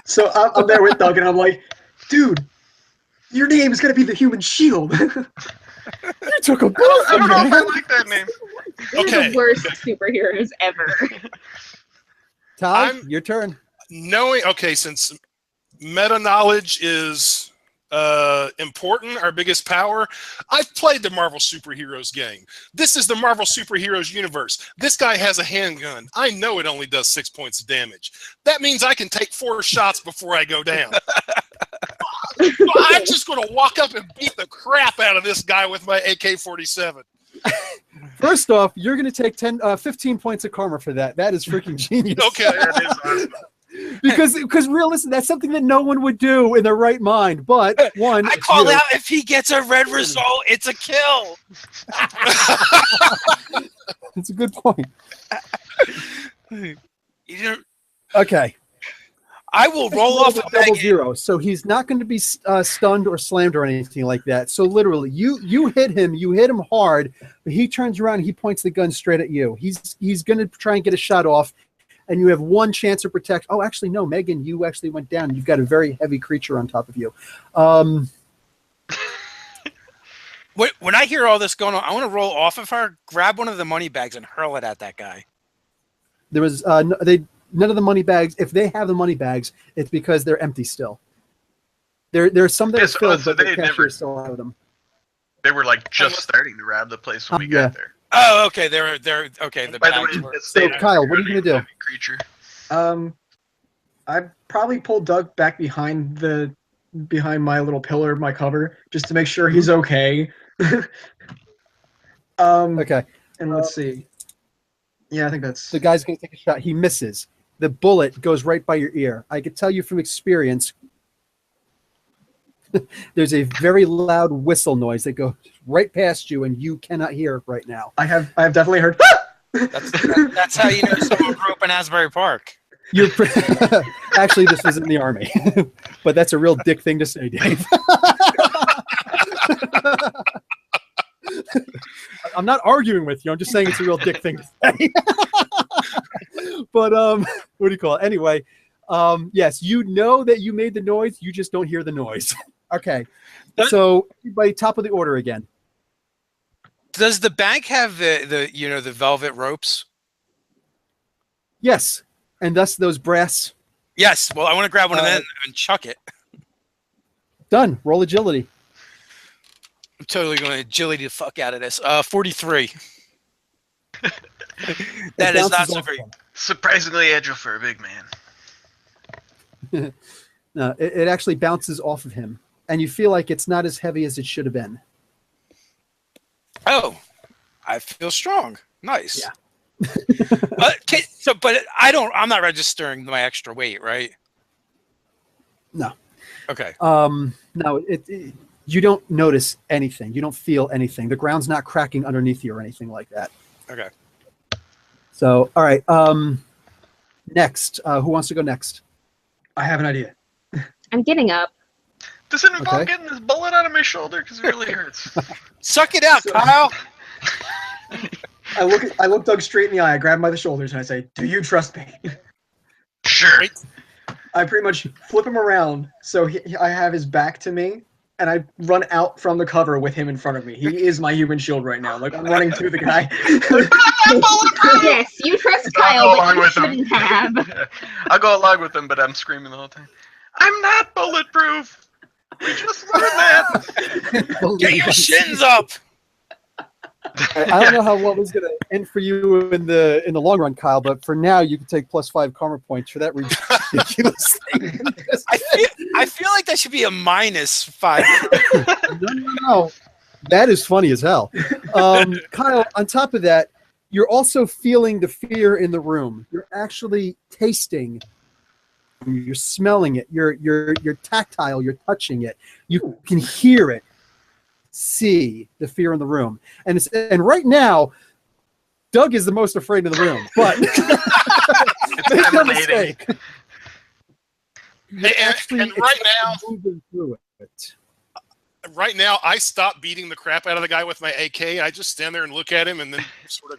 [SPEAKER 3] So I'm there with Doug, and I'm like, dude, Your name is gonna be the Human Shield.
[SPEAKER 2] You took a
[SPEAKER 4] I don't know if I like that name.
[SPEAKER 5] They're
[SPEAKER 6] Okay.
[SPEAKER 5] the worst superheroes ever.
[SPEAKER 2] Ty,
[SPEAKER 6] I'm-
[SPEAKER 2] your turn.
[SPEAKER 6] Since meta knowledge is important, our biggest power, I've played the Marvel Superheroes game. This is the Marvel Superheroes universe. This guy has a handgun. I know it only does 6 points of damage. That means I can take 4 shots before I go down. I'm just going to walk up and beat the crap out of this guy with my AK-47.
[SPEAKER 2] First off, you're going to take 15 points of karma for that. That is freaking genius.
[SPEAKER 6] Okay.
[SPEAKER 4] That is awesome.
[SPEAKER 2] because realistically, that's something that no one would do in their right mind. But one,
[SPEAKER 1] I
[SPEAKER 2] it's
[SPEAKER 1] call
[SPEAKER 2] you.
[SPEAKER 1] out if he gets a red result, it's a kill.
[SPEAKER 2] That's a good point.
[SPEAKER 1] You didn't-
[SPEAKER 2] Okay.
[SPEAKER 1] I will roll off a
[SPEAKER 2] double
[SPEAKER 1] Megan.
[SPEAKER 2] zero, so he's not going to be stunned or slammed or anything like that. So literally, you hit him hard, but he turns around and he points the gun straight at you. He's going to try and get a shot off, and you have one chance to protect. Oh, actually, no, Megan, you actually went down. You've got a very heavy creature on top of you.
[SPEAKER 1] When I hear all this going on, I want to roll off of her, grab one of the money bags, and hurl it at that guy.
[SPEAKER 2] There was none of the money bags. If they have the money bags, it's because they're empty still. There are some that are
[SPEAKER 4] Yes,
[SPEAKER 2] filled,
[SPEAKER 4] so
[SPEAKER 2] but the
[SPEAKER 4] they
[SPEAKER 2] cashier
[SPEAKER 4] never-
[SPEAKER 2] still have them.
[SPEAKER 4] They were like just starting to rob the place when we
[SPEAKER 2] Yeah.
[SPEAKER 4] got there.
[SPEAKER 1] Oh, okay. They're okay. The
[SPEAKER 4] By the
[SPEAKER 1] bags
[SPEAKER 4] way,
[SPEAKER 1] were-
[SPEAKER 4] it's
[SPEAKER 2] So,
[SPEAKER 4] stated
[SPEAKER 2] Kyle, what are you gonna do?
[SPEAKER 4] heavy Creature.
[SPEAKER 3] I probably pulled Doug back behind my little pillar, my cover, just to make sure he's okay.
[SPEAKER 2] Okay.
[SPEAKER 3] And let's see. Yeah, I think that's.
[SPEAKER 2] The guy's going to take a shot. He misses. The bullet goes right by your ear. I can tell you from experience, there's a very loud whistle noise that goes right past you, and you cannot hear it right now.
[SPEAKER 3] I have definitely heard.
[SPEAKER 1] That's how you know someone grew up in Asbury Park.
[SPEAKER 2] You're actually, this was in the army, but that's a real dick thing to say, Dave. I'm not arguing with you. I'm just saying it's a real dick thing to say. But what do you call it? Anyway, yes, you know that you made the noise. You just don't hear the noise. Okay. So everybody, top of the order again.
[SPEAKER 1] Does the bank have the velvet ropes?
[SPEAKER 2] Yes, and thus those brass.
[SPEAKER 1] Yes. Well, I want to grab one of them and chuck it.
[SPEAKER 2] Done. Roll agility.
[SPEAKER 1] I'm totally going to agility the fuck out of this. 43. That is not so very.
[SPEAKER 4] Surprisingly agile for a big man.
[SPEAKER 2] No, it actually bounces off of him, and you feel like it's not as heavy as it should have been.
[SPEAKER 1] Oh, I feel strong. Nice.
[SPEAKER 2] Yeah.
[SPEAKER 1] But I'm not registering my extra weight, right?
[SPEAKER 2] No.
[SPEAKER 1] Okay.
[SPEAKER 2] No, you don't notice anything. You don't feel anything. The ground's not cracking underneath you or anything like that.
[SPEAKER 1] Okay.
[SPEAKER 2] So, all right. Next, who wants to go next?
[SPEAKER 3] I have an idea.
[SPEAKER 5] I'm getting up.
[SPEAKER 4] Does it involve
[SPEAKER 2] Okay.
[SPEAKER 4] getting this bullet out of my shoulder? Because it really hurts.
[SPEAKER 1] Suck it out, Kyle.
[SPEAKER 3] I look Doug straight in the eye. I grab him by the shoulders and I say, "Do you trust me?"
[SPEAKER 4] Sure.
[SPEAKER 3] I pretty much flip him around so I have his back to me, and I run out from the cover with him in front of me. He is my human shield right now. Like I'm running to the guy.
[SPEAKER 5] Yes, you trust
[SPEAKER 4] I'll
[SPEAKER 5] Kyle,
[SPEAKER 4] go along
[SPEAKER 5] but you
[SPEAKER 4] with him.
[SPEAKER 5] shouldn't have.
[SPEAKER 4] I'll go along with him, but I'm screaming the whole time. I'm not bulletproof. We just learned that.
[SPEAKER 1] Get your shins up.
[SPEAKER 2] I don't know how well this is going to end for you in the long run, Kyle. But for now, you can take +5 karma points for that ridiculous thing.
[SPEAKER 1] I feel like that should be a -5.
[SPEAKER 2] No. That is funny as hell. Kyle, on top of that, you're also feeling the fear in the room. You're actually tasting. You're smelling it. You're tactile. You're touching it. You can hear it. See the fear in the room, and right now, Doug is the most afraid in the room. But make no
[SPEAKER 4] emanating.
[SPEAKER 2] mistake.
[SPEAKER 6] And right now,
[SPEAKER 2] moving through it.
[SPEAKER 6] right now, I stop beating the crap out of the guy with my AK. I just stand there and look at him, and then sort of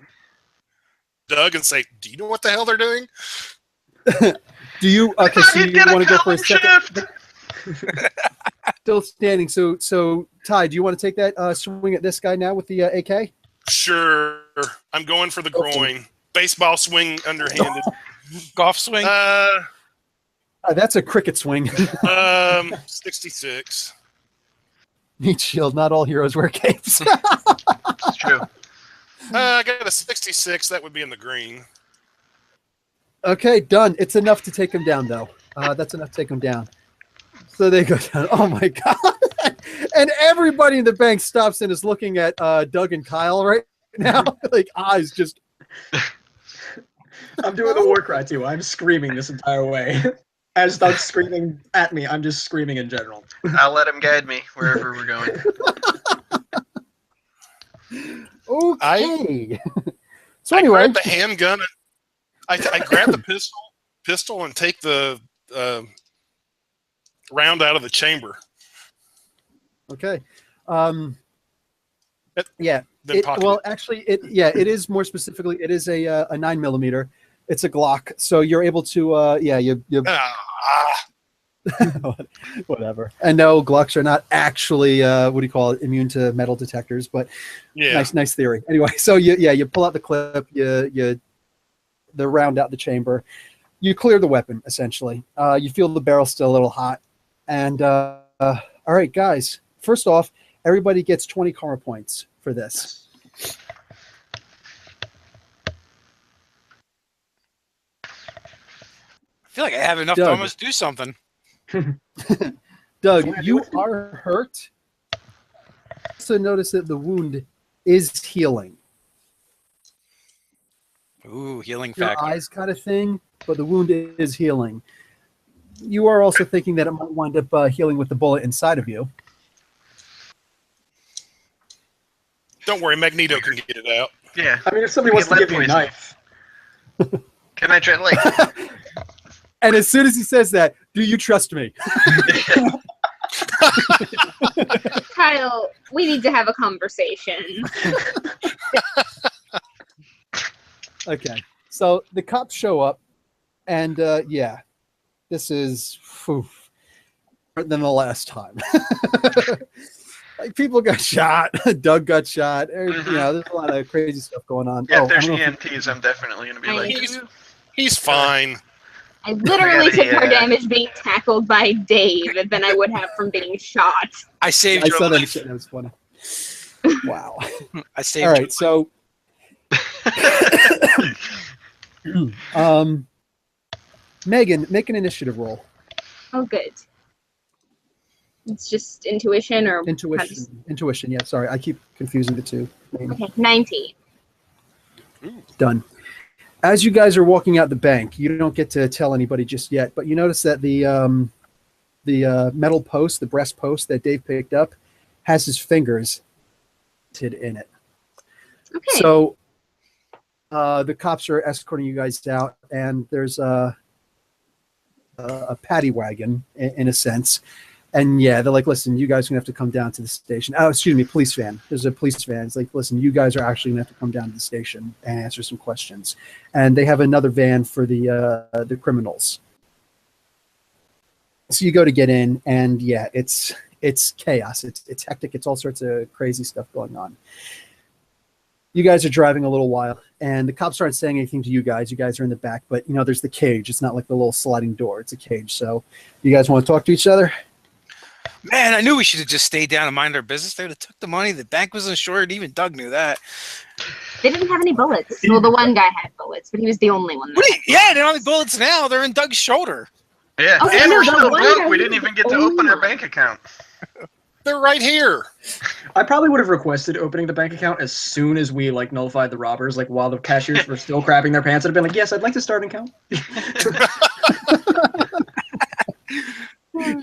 [SPEAKER 6] Doug and say, "Do you know what the hell they're doing?"
[SPEAKER 2] Do you? Okay, so you want to go for a second? Still standing. So Ty, do you want to take that swing at this guy now with the AK?
[SPEAKER 6] Sure. I'm going for the groin. Baseball swing underhanded.
[SPEAKER 1] Golf swing.
[SPEAKER 2] That's a cricket swing.
[SPEAKER 6] 66.
[SPEAKER 2] Need shield. Not all heroes wear capes.
[SPEAKER 4] It's true.
[SPEAKER 6] I got a 66. That would be in the green.
[SPEAKER 2] Okay, done. It's enough to take him down, though. That's enough to take him down. So they go down. Oh my god! And everybody in the bank stops and is looking at Doug and Kyle right now, like eyes just.
[SPEAKER 3] I'm doing the war cry too. I'm screaming this entire way. As Doug's screaming at me, I'm just screaming in general.
[SPEAKER 4] I'll let him guide me wherever we're going.
[SPEAKER 2] Okay. So
[SPEAKER 6] I
[SPEAKER 2] anyway,
[SPEAKER 6] grab the handgun. I grab the pistol, and take the round out of the chamber.
[SPEAKER 2] okay.
[SPEAKER 6] Then pocket
[SPEAKER 2] Well,
[SPEAKER 6] it.
[SPEAKER 2] actually, it is more specifically. It is a 9mm. It's a Glock, so you're able to. You whatever. And no, Glocks are not actually immune to metal detectors, but
[SPEAKER 6] Yeah.
[SPEAKER 2] nice theory. Anyway, so you pull out the clip, the round out the chamber, you clear the weapon essentially. You feel the barrel still a little hot, and all right, guys. First off, everybody gets 20 karma points for this.
[SPEAKER 1] I feel like I have enough
[SPEAKER 2] Doug.
[SPEAKER 1] to almost do something.
[SPEAKER 2] Doug, you are hurt. Also notice that the wound is healing.
[SPEAKER 1] Ooh, healing
[SPEAKER 2] Your
[SPEAKER 1] factor.
[SPEAKER 2] eyes kind of thing, but the wound is healing. You are also thinking that it might wind up healing with the bullet inside of you.
[SPEAKER 6] Don't worry, Magneto can get it out.
[SPEAKER 4] Yeah.
[SPEAKER 3] I mean, if somebody wants to give me a knife,
[SPEAKER 4] Can I try, like...
[SPEAKER 2] And as soon as he says that, do you trust me?
[SPEAKER 5] Kyle, we need to have a conversation.
[SPEAKER 2] Okay. So the cops show up, and this is different than the last time. Like people got shot, Doug got shot. There's a lot of crazy stuff going on.
[SPEAKER 4] Yeah,
[SPEAKER 2] Oh,
[SPEAKER 4] if there's
[SPEAKER 2] I don't know if
[SPEAKER 4] EMTs, I'm definitely going to be
[SPEAKER 5] I
[SPEAKER 4] like...
[SPEAKER 5] know.
[SPEAKER 6] He's fine.
[SPEAKER 5] I literally
[SPEAKER 4] gotta,
[SPEAKER 5] took more damage being tackled by Dave than I would have from being shot.
[SPEAKER 1] I saved
[SPEAKER 2] I
[SPEAKER 1] your
[SPEAKER 2] saw that
[SPEAKER 1] life.
[SPEAKER 2] shit. That was funny. Wow.
[SPEAKER 1] I saved
[SPEAKER 2] All
[SPEAKER 1] your
[SPEAKER 2] right. So, Megan, make an initiative roll.
[SPEAKER 5] Oh, good. It's just intuition or
[SPEAKER 2] Intuition. Yeah. Sorry, I keep confusing the two.
[SPEAKER 5] Okay, 19.
[SPEAKER 2] Done. As you guys are walking out the bank, you don't get to tell anybody just yet, but you notice that the metal post, the breast post that Dave picked up, has his fingers in it.
[SPEAKER 5] Okay.
[SPEAKER 2] So the cops are escorting you guys out, and there's a paddy wagon in a sense. And yeah, they're like, listen, you guys are going to have to come down to the station. Oh, excuse me, police van. There's a police van. It's like, listen, you guys are actually going to have to come down to the station and answer some questions. And they have another van for the criminals. So you go to get in, and yeah, it's chaos. It's hectic. It's all sorts of crazy stuff going on. You guys are driving a little while, and the cops aren't saying anything to you guys. You guys are in the back, but there's the cage. It's not like the little sliding door. It's a cage. So you guys want to talk to each other?
[SPEAKER 1] Man, I knew we should have just stayed down and mind our business. They would have took the money. The bank was insured. Even Doug knew that.
[SPEAKER 5] They didn't have any bullets. Well, the one guy had bullets, but he was the only one.
[SPEAKER 1] Yeah, they don't have bullets now. They're in Doug's shoulder.
[SPEAKER 4] Yeah,
[SPEAKER 5] Okay,
[SPEAKER 4] and
[SPEAKER 5] no,
[SPEAKER 4] we're
[SPEAKER 5] the
[SPEAKER 4] still
[SPEAKER 5] one
[SPEAKER 4] broke.
[SPEAKER 5] guy
[SPEAKER 4] We didn't even get to open our bank account.
[SPEAKER 6] They're right here.
[SPEAKER 3] I probably would have requested opening the bank account as soon as we nullified the robbers, like while the cashiers were still crapping their pants. I'd have been like, yes, I'd like to start an account.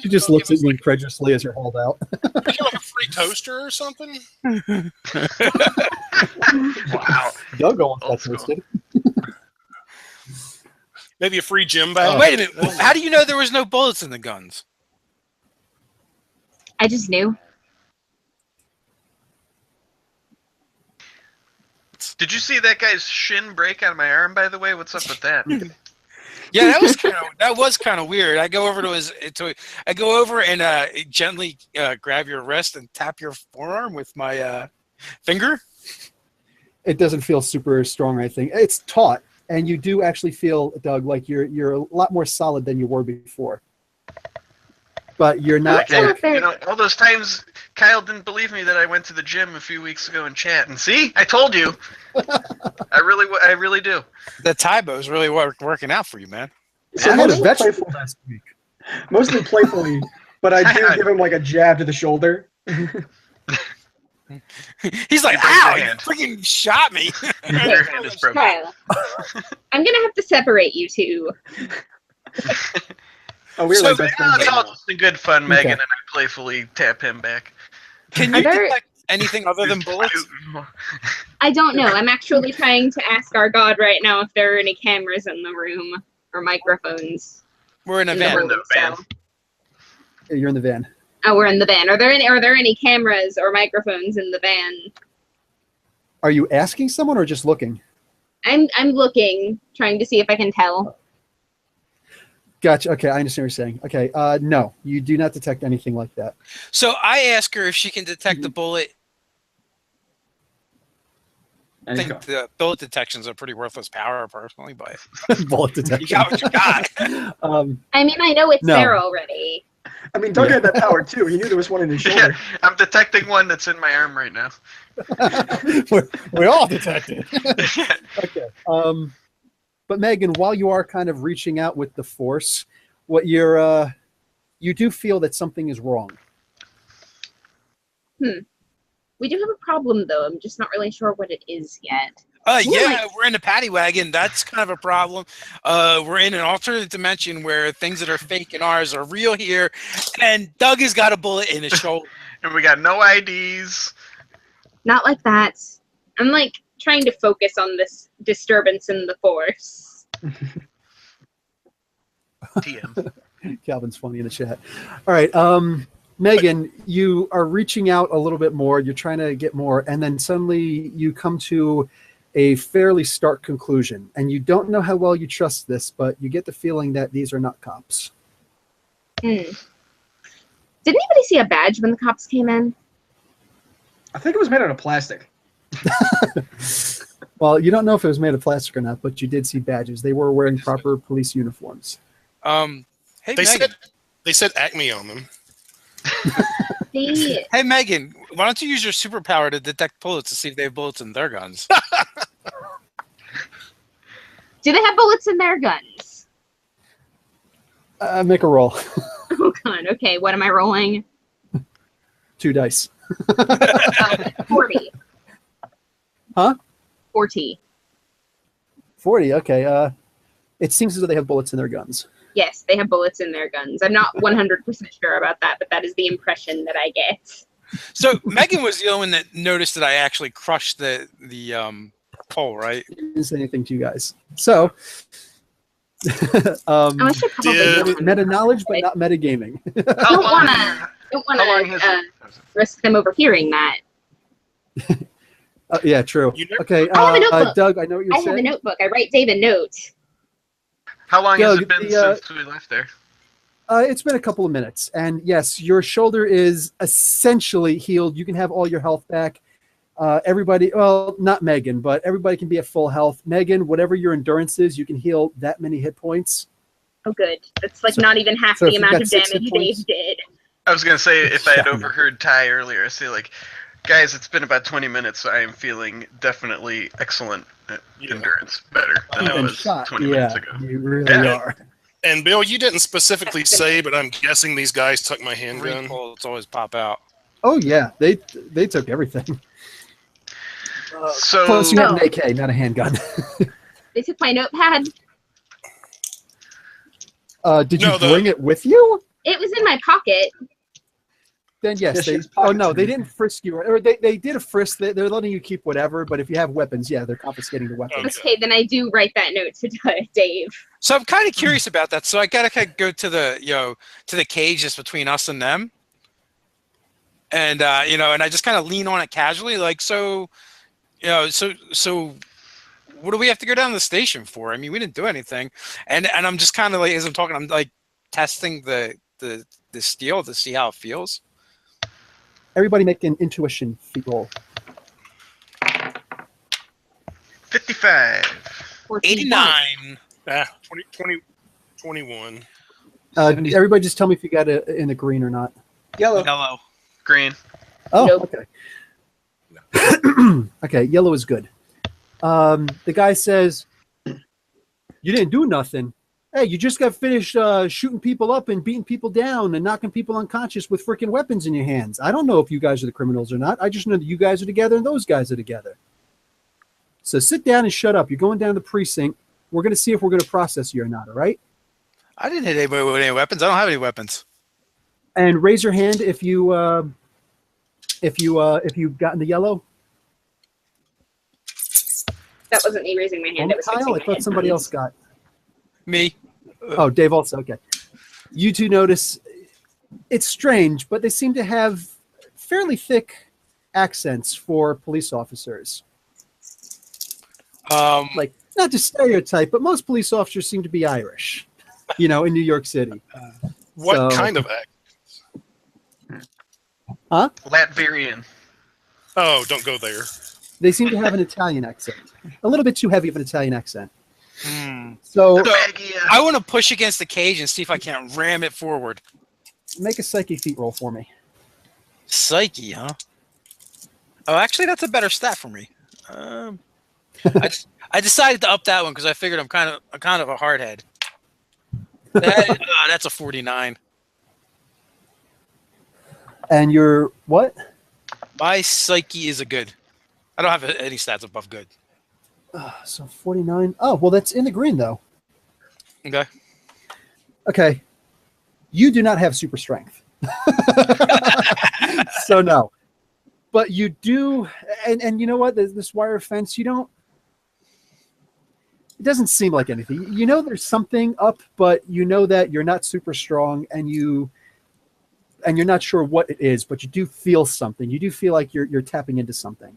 [SPEAKER 2] She just looks at you incredulously as you're hauled out.
[SPEAKER 6] Like a free toaster or something?
[SPEAKER 4] Wow.
[SPEAKER 2] Doug almost got
[SPEAKER 4] Old school.
[SPEAKER 2] twisted.
[SPEAKER 6] Maybe a free gym bag?
[SPEAKER 1] Wait a minute. Well, how do you know there was no bullets in the guns?
[SPEAKER 5] I just knew.
[SPEAKER 4] Did you see that guy's shin break on my arm, by the way? What's up with that?
[SPEAKER 1] Yeah, that was kind of weird. I go over I go over and gently grab your wrist and tap your forearm with my finger.
[SPEAKER 2] It doesn't feel super strong or anything. It's taut, and you do actually feel, Doug, like you're a lot more solid than you were before. But you're not.
[SPEAKER 4] All those times Kyle didn't believe me that I went to the gym a few weeks ago and chat. And see, I told you. I really do.
[SPEAKER 1] The Tybo's really working out for you, man.
[SPEAKER 3] So
[SPEAKER 2] I had a
[SPEAKER 3] mostly
[SPEAKER 2] vegetable last week.
[SPEAKER 3] Mostly playfully, but I do give him like a jab to the shoulder.
[SPEAKER 1] He's like, "Ow! You freaking shot me!"
[SPEAKER 4] Your hand is broken.
[SPEAKER 5] Kyle, I'm gonna have to separate you two.
[SPEAKER 3] Oh, we're like best friends.
[SPEAKER 4] It's all just in good fun, Megan,
[SPEAKER 2] Okay.
[SPEAKER 4] and I playfully tap him back.
[SPEAKER 1] Can you detect anything other than bullets?
[SPEAKER 5] I don't know. I'm actually trying to ask our god right now if there are any cameras in the room or microphones.
[SPEAKER 1] We're in a
[SPEAKER 5] In the
[SPEAKER 1] van.
[SPEAKER 5] room,
[SPEAKER 4] the van.
[SPEAKER 5] so-
[SPEAKER 2] You're in the van.
[SPEAKER 5] Oh, we're in the van. Are there any cameras or microphones in the van?
[SPEAKER 2] Are you asking someone or just looking?
[SPEAKER 5] I'm looking, trying to see if I can tell.
[SPEAKER 2] Gotcha. Okay, I understand what you're saying. Okay, no, you do not detect anything like that.
[SPEAKER 1] So I ask her if she can detect the bullet. I
[SPEAKER 3] And
[SPEAKER 1] think the bullet detection's a pretty worthless power, personally, but
[SPEAKER 2] Bullet
[SPEAKER 1] you
[SPEAKER 2] detection.
[SPEAKER 1] got what you got.
[SPEAKER 5] I mean, I know it's
[SPEAKER 2] No.
[SPEAKER 5] there already.
[SPEAKER 3] I mean, Doug had that power too. He knew there was one in his
[SPEAKER 4] Yeah,
[SPEAKER 3] shoulder.
[SPEAKER 4] I'm detecting one that's in my arm right now.
[SPEAKER 2] we all detected. Okay. But Megan, while you are kind of reaching out with the force, what you do feel that something is wrong.
[SPEAKER 5] We do have a problem, though. I'm just not really sure what it is yet.
[SPEAKER 1] Yeah, we're in a paddy wagon. That's kind of a problem. We're in an alternate dimension where things that are fake in ours are real here, and Doug has got a bullet in his shoulder.
[SPEAKER 4] And we got no IDs.
[SPEAKER 5] Not like that. I'm like trying to focus on this disturbance in the force.
[SPEAKER 4] TM.
[SPEAKER 2] Calvin's funny in the chat. All right. Megan, you are reaching out a little bit more. You're trying to get more, and then suddenly you come to a fairly stark conclusion. And you don't know how well you trust this, but you get the feeling that these are not cops.
[SPEAKER 5] Did anybody see a badge when the cops came in?
[SPEAKER 3] I think it was made out of plastic.
[SPEAKER 2] Well, you don't know if it was made of plastic or not, but you did see badges. They were wearing proper police uniforms.
[SPEAKER 1] Hey,
[SPEAKER 6] They
[SPEAKER 1] Megan.
[SPEAKER 6] said Acme on them.
[SPEAKER 5] They,
[SPEAKER 1] Hey, Megan, why don't you use your superpower to detect bullets to see if they have bullets in their guns?
[SPEAKER 5] do they have bullets in their guns?
[SPEAKER 2] Make a roll.
[SPEAKER 5] Oh god, okay, what am I rolling?
[SPEAKER 2] 2 dice.
[SPEAKER 5] 40.
[SPEAKER 2] Huh?
[SPEAKER 5] 40.
[SPEAKER 2] 40. Okay. It seems as though they have bullets in their guns.
[SPEAKER 5] Yes, they have bullets in their guns. I'm not 100% sure about that, but that is the impression that I get.
[SPEAKER 1] So Megan was the only one that noticed that I actually crushed the pole, right?
[SPEAKER 2] It didn't say anything to you guys. So,
[SPEAKER 5] Oh, I should probably
[SPEAKER 6] Did-
[SPEAKER 2] meta knowledge, but not meta gaming.
[SPEAKER 4] How
[SPEAKER 5] don't
[SPEAKER 4] long,
[SPEAKER 5] wanna- don't
[SPEAKER 4] how long
[SPEAKER 5] want
[SPEAKER 4] has
[SPEAKER 5] to risk them overhearing that.
[SPEAKER 2] Yeah, true.
[SPEAKER 6] You never-
[SPEAKER 2] Okay,
[SPEAKER 5] I have a notebook.
[SPEAKER 2] Doug, I know what you're
[SPEAKER 5] I have a
[SPEAKER 2] saying.
[SPEAKER 5] notebook. I write David notes.
[SPEAKER 4] how long has
[SPEAKER 2] Doug,
[SPEAKER 4] it been
[SPEAKER 2] the,
[SPEAKER 4] since we left there?
[SPEAKER 2] It's been a couple of minutes, and yes, your shoulder is essentially healed. You can have all your health back. Everybody, well, not Megan, but everybody can be at full health. Megan, whatever your endurance is, you can heal that many hit points.
[SPEAKER 5] Oh, good. That's like
[SPEAKER 2] So-
[SPEAKER 5] not even half
[SPEAKER 2] so
[SPEAKER 5] the
[SPEAKER 2] if you've
[SPEAKER 5] amount
[SPEAKER 2] got
[SPEAKER 5] of
[SPEAKER 2] 6 hit
[SPEAKER 5] damage
[SPEAKER 2] points-
[SPEAKER 5] Dave did.
[SPEAKER 4] I was gonna say if I had
[SPEAKER 2] Yeah.
[SPEAKER 4] overheard Ty earlier, I say like, guys, it's been about 20 minutes. I am feeling definitely excellent endurance, better than I
[SPEAKER 2] And
[SPEAKER 4] was
[SPEAKER 2] shot,
[SPEAKER 4] 20
[SPEAKER 2] yeah,
[SPEAKER 4] minutes ago.
[SPEAKER 2] you really
[SPEAKER 4] Yeah.
[SPEAKER 2] are.
[SPEAKER 6] And Bill, you didn't specifically say, but I'm guessing these guys took my
[SPEAKER 1] Three
[SPEAKER 6] handgun.
[SPEAKER 1] bullets always pop out.
[SPEAKER 2] Oh yeah, they took everything.
[SPEAKER 4] So
[SPEAKER 2] Plus, you have an
[SPEAKER 5] No.
[SPEAKER 2] AK, not a handgun.
[SPEAKER 5] They took my notepad.
[SPEAKER 2] Did
[SPEAKER 6] No,
[SPEAKER 2] you
[SPEAKER 6] the-
[SPEAKER 2] bring it with you?
[SPEAKER 5] It was in my pocket.
[SPEAKER 2] Then yes,
[SPEAKER 3] Yes,
[SPEAKER 2] they.
[SPEAKER 3] yes,
[SPEAKER 2] Oh
[SPEAKER 3] pockets
[SPEAKER 2] no,
[SPEAKER 3] in
[SPEAKER 2] they
[SPEAKER 3] there.
[SPEAKER 2] didn't frisk you, or they did a frisk. They're letting you keep whatever, but if you have weapons, yeah, they're confiscating the weapons.
[SPEAKER 5] Okay, then I do write that note to Dave.
[SPEAKER 1] So I'm kind of curious about that. So I gotta kind of go to the to the cage that's between us and them, and and I just kind of lean on it casually, like so what do we have to go down to the station for? I mean, we didn't do anything. And I'm just kind of like, as I'm talking, I'm like testing the steel to see how it feels.
[SPEAKER 2] Everybody make an intuition feat roll.
[SPEAKER 4] 55.
[SPEAKER 1] 89.
[SPEAKER 6] 21.
[SPEAKER 2] Everybody just tell me if you got it in the green or not.
[SPEAKER 3] Yellow.
[SPEAKER 1] Yellow.
[SPEAKER 4] Green.
[SPEAKER 2] Oh,
[SPEAKER 5] Nope.
[SPEAKER 2] okay. Okay, yellow is good. The guy says, you didn't do nothing. Hey, you just got finished shooting people up and beating people down and knocking people unconscious with freaking weapons in your hands. I don't know if you guys are the criminals or not. I just know that you guys are together and those guys are together. So sit down and shut up. You're going down to the precinct. We're going to see if we're going to process you or not, all right?
[SPEAKER 1] I didn't hit anybody with any weapons. I don't have any weapons.
[SPEAKER 2] And raise your hand if you got in the yellow.
[SPEAKER 5] That wasn't me raising my hand.
[SPEAKER 2] Only
[SPEAKER 5] It was
[SPEAKER 2] Kyle?
[SPEAKER 5] fixing
[SPEAKER 2] I
[SPEAKER 5] my
[SPEAKER 2] thought somebody else
[SPEAKER 5] headphones.
[SPEAKER 2] got.
[SPEAKER 1] Me.
[SPEAKER 2] Oh, Dave also. Okay. You two notice it's strange, but they seem to have fairly thick accents for police officers. Like, not to stereotype, but most police officers seem to be Irish, in New York City.
[SPEAKER 6] What
[SPEAKER 2] So-
[SPEAKER 6] kind of act?
[SPEAKER 2] Huh?
[SPEAKER 4] Latvian.
[SPEAKER 6] Oh, don't go there.
[SPEAKER 2] They seem to have an Italian accent. A little bit too heavy of an Italian accent.
[SPEAKER 1] Hmm.
[SPEAKER 2] So
[SPEAKER 4] The Maggia.
[SPEAKER 1] I want to push against the cage and see if I can't ram it forward.
[SPEAKER 2] make a psyche feat roll for me.
[SPEAKER 1] Psyche, huh? Oh, actually, that's a better stat for me. I decided to up that one because I figured I'm kind of a hardhead. That's a 49.
[SPEAKER 2] And you're what?
[SPEAKER 1] My psyche is a good. I don't have any stats above good.
[SPEAKER 2] So 49. Oh, well, that's in the green, though.
[SPEAKER 1] Okay.
[SPEAKER 2] Okay. You do not have super strength. So, no. But you do, and you know what? This wire fence, it doesn't seem like anything. You know there's something up, but you know that you're not super strong, and you're not sure what it is, but you do feel something. You do feel like you're tapping into something.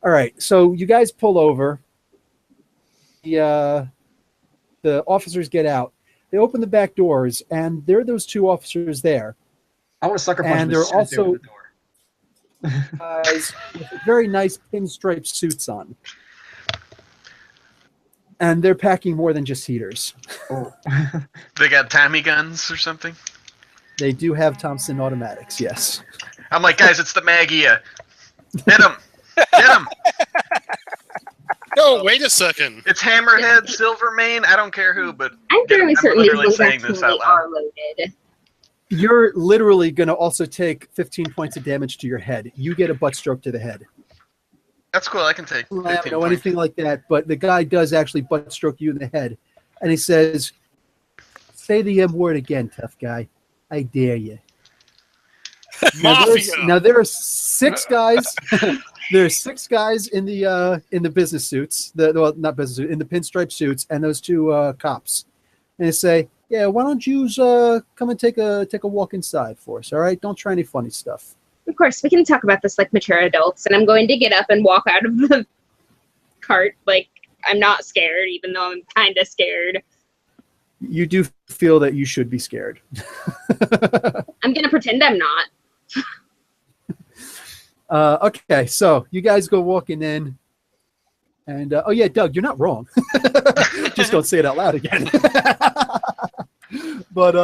[SPEAKER 2] All right, so you guys pull over. The officers get out. They open the back doors, and there are those two officers there.
[SPEAKER 3] I want to sucker punch
[SPEAKER 2] And
[SPEAKER 3] him
[SPEAKER 2] they're
[SPEAKER 3] as soon as they open
[SPEAKER 2] also-
[SPEAKER 3] the door.
[SPEAKER 2] Guys with very nice pinstripe suits on. And they're packing more than just heaters.
[SPEAKER 3] Oh.
[SPEAKER 4] They got Tommy guns or something.
[SPEAKER 2] They do have Thompson automatics, yes.
[SPEAKER 4] I'm like, guys, it's the Maggia. Hit him. Get him.
[SPEAKER 6] No, wait a second.
[SPEAKER 4] It's Hammerhead, Silvermane. I don't care who, but
[SPEAKER 5] I'm fairly
[SPEAKER 4] I'm
[SPEAKER 5] certain these
[SPEAKER 4] literally
[SPEAKER 5] ones
[SPEAKER 4] saying this
[SPEAKER 5] actually
[SPEAKER 4] out loud.
[SPEAKER 5] are loaded.
[SPEAKER 2] You're literally going to also take 15 points of damage to your head. You get a butt stroke to the head.
[SPEAKER 4] That's cool. I can take
[SPEAKER 2] I don't
[SPEAKER 4] 15
[SPEAKER 2] know
[SPEAKER 4] points.
[SPEAKER 2] anything like that, but the guy does actually butt stroke you in the head. And he says, say the M word again, tough guy. I dare you.
[SPEAKER 6] Mafia.
[SPEAKER 2] Now there are 6 guys. There are 6 guys in the business suits. Well, not business suits, in the pinstripe suits, and those 2 cops. And they say, "Yeah, why don't you come and take a walk inside for us? All right, don't try any funny stuff."
[SPEAKER 5] Of course, we can talk about this like mature adults, and I'm going to get up and walk out of the cart like I'm not scared, even though I'm kind of scared.
[SPEAKER 2] You do feel that you should be scared.
[SPEAKER 5] I'm going to pretend I'm not.
[SPEAKER 2] Okay, so you guys go walking in, and oh yeah, Doug, you're not wrong. Just don't say it out loud again. But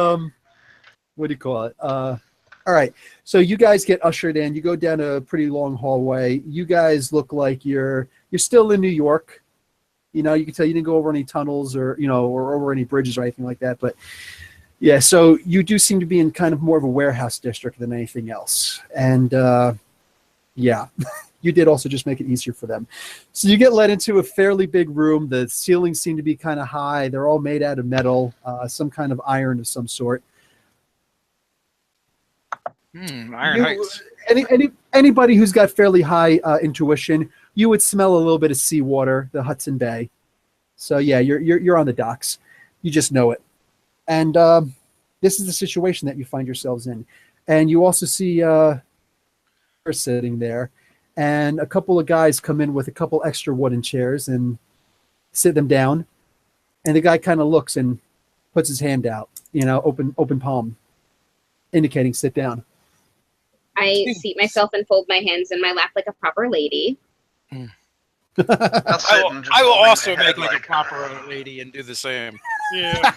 [SPEAKER 2] what do you call it? All right, so you guys get ushered in. You go down a pretty long hallway. You guys look like you're still in New York. You can tell you didn't go over any tunnels or or over any bridges or anything like that. But yeah, so you do seem to be in kind of more of a warehouse district than anything else, and yeah, you did also just make it easier for them. So you get led into a fairly big room. The ceilings seem to be kind of high. They're all made out of metal, some kind of of some sort.
[SPEAKER 1] Iron Heights.
[SPEAKER 2] Anybody who's got fairly high intuition, you would smell a little bit of seawater, the Hudson Bay. So yeah, you're on the docks. You just know it. And this is the situation that you find yourselves in. And you also see sitting there, and a couple of guys come in with a couple extra wooden chairs, and sit them down, and the guy kind of looks and puts his hand out, open palm, indicating sit down.
[SPEAKER 5] I seat myself and fold my hands in my lap like a proper lady.
[SPEAKER 4] I'll sit and just
[SPEAKER 1] I will
[SPEAKER 4] hold my
[SPEAKER 1] also
[SPEAKER 4] head
[SPEAKER 1] make like a proper lady and do the same.
[SPEAKER 6] Yeah.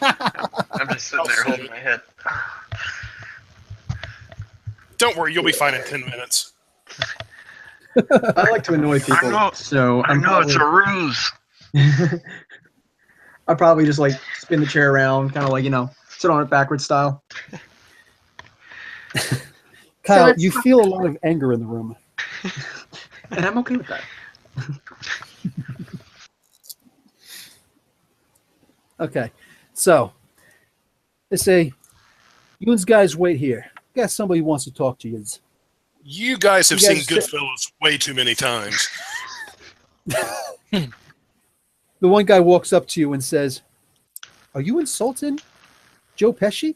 [SPEAKER 4] I'm just sitting there holding my head.
[SPEAKER 6] Don't worry, you'll be fine in 10 minutes.
[SPEAKER 3] I like to annoy people, so
[SPEAKER 4] I know it's a ruse.
[SPEAKER 3] I'll probably just like spin the chair around, kind of like sit on it backwards style.
[SPEAKER 2] Kyle,
[SPEAKER 5] let's
[SPEAKER 2] you
[SPEAKER 5] talk-
[SPEAKER 2] feel a lot of anger in the room.
[SPEAKER 3] And I'm okay with that.
[SPEAKER 2] Okay, so they say, you guys wait here. Got somebody who wants to talk to you.
[SPEAKER 6] You guys have
[SPEAKER 2] You
[SPEAKER 6] seen
[SPEAKER 2] guys-
[SPEAKER 6] Goodfellas way too many times.
[SPEAKER 2] The one guy walks up to you and says, are you insulting Joe Pesci?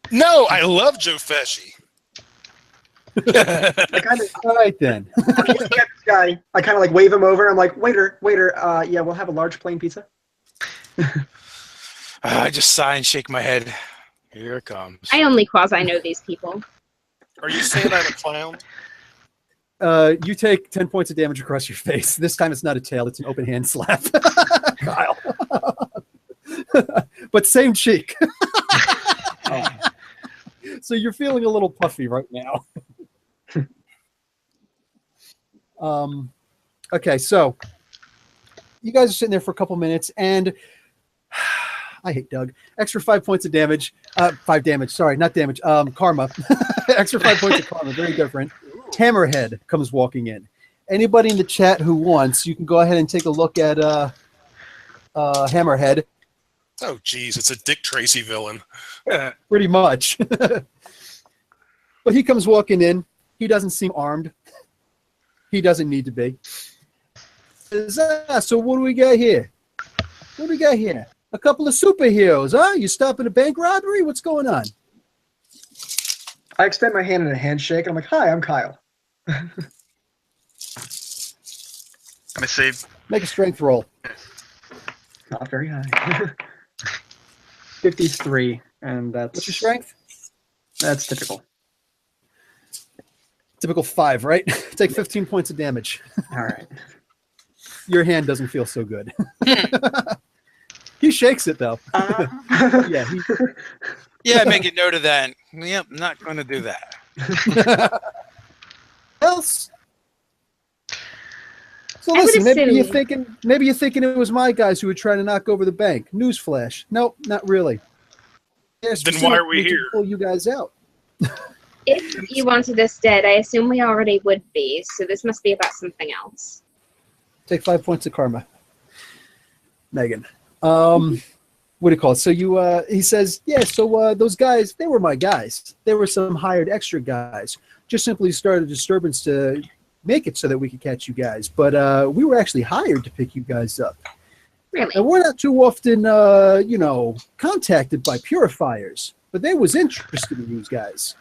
[SPEAKER 6] No, I love Joe Pesci.
[SPEAKER 3] I kind of
[SPEAKER 2] All right, then.
[SPEAKER 3] look at this guy. I kind of like wave him over. I'm like, waiter, yeah, we'll have a large plain pizza.
[SPEAKER 1] I just sigh and shake my head. Here it comes.
[SPEAKER 5] I only quasi know these people.
[SPEAKER 6] Are you saying I'm a clown?
[SPEAKER 2] You take 10 points of damage across your face. This time it's not a tail, it's an open hand slap. Kyle. But same cheek.
[SPEAKER 3] Oh.
[SPEAKER 2] So you're feeling a little puffy right now. Okay, so you guys are sitting there for a couple minutes, and I hate Doug. Extra 5 points of damage. 5 damage. Sorry, not damage. Karma. Extra 5 points of karma. Very different. Hammerhead comes walking in. Anybody in the chat who wants, you can go ahead and take a look at Hammerhead.
[SPEAKER 6] Oh, geez, it's a Dick Tracy villain.
[SPEAKER 2] Pretty much. But he comes walking in. He doesn't seem armed. He doesn't need to be. Says, so what do we got here? What do we got here? A couple of superheroes, huh? You stopping a bank robbery? What's going on?
[SPEAKER 3] I extend my hand in a handshake. And I'm like, hi, I'm Kyle.
[SPEAKER 4] Let me see.
[SPEAKER 2] Make a strength roll.
[SPEAKER 3] Not very high. 53, and that's
[SPEAKER 2] What's your strength?
[SPEAKER 3] That's typical.
[SPEAKER 2] Typical 5, right? Take 15 points of damage.
[SPEAKER 3] All right.
[SPEAKER 2] Your hand doesn't feel so good. He shakes it, though. Yeah,
[SPEAKER 1] Yeah, make a note of that. Yep, not going to do that.
[SPEAKER 2] else. So
[SPEAKER 5] I would
[SPEAKER 2] listen, maybe you're
[SPEAKER 5] assume-
[SPEAKER 2] thinking it was my guys who were trying to knock over the bank. Newsflash. Nope, not really.
[SPEAKER 6] Then why are we
[SPEAKER 2] To
[SPEAKER 6] here?
[SPEAKER 2] pull you guys out.
[SPEAKER 5] If you wanted us dead, I assume we already would be, so this must be about something else.
[SPEAKER 2] Take 5 points of karma. Megan. What do you call it? So he says, yeah, so those guys, they were my guys. They were some hired extra guys. Just simply started a disturbance to make it so that we could catch you guys. But we were actually hired to pick you guys up.
[SPEAKER 5] Really?
[SPEAKER 2] And we're not too often, contacted by purifiers. But they was interested in these guys.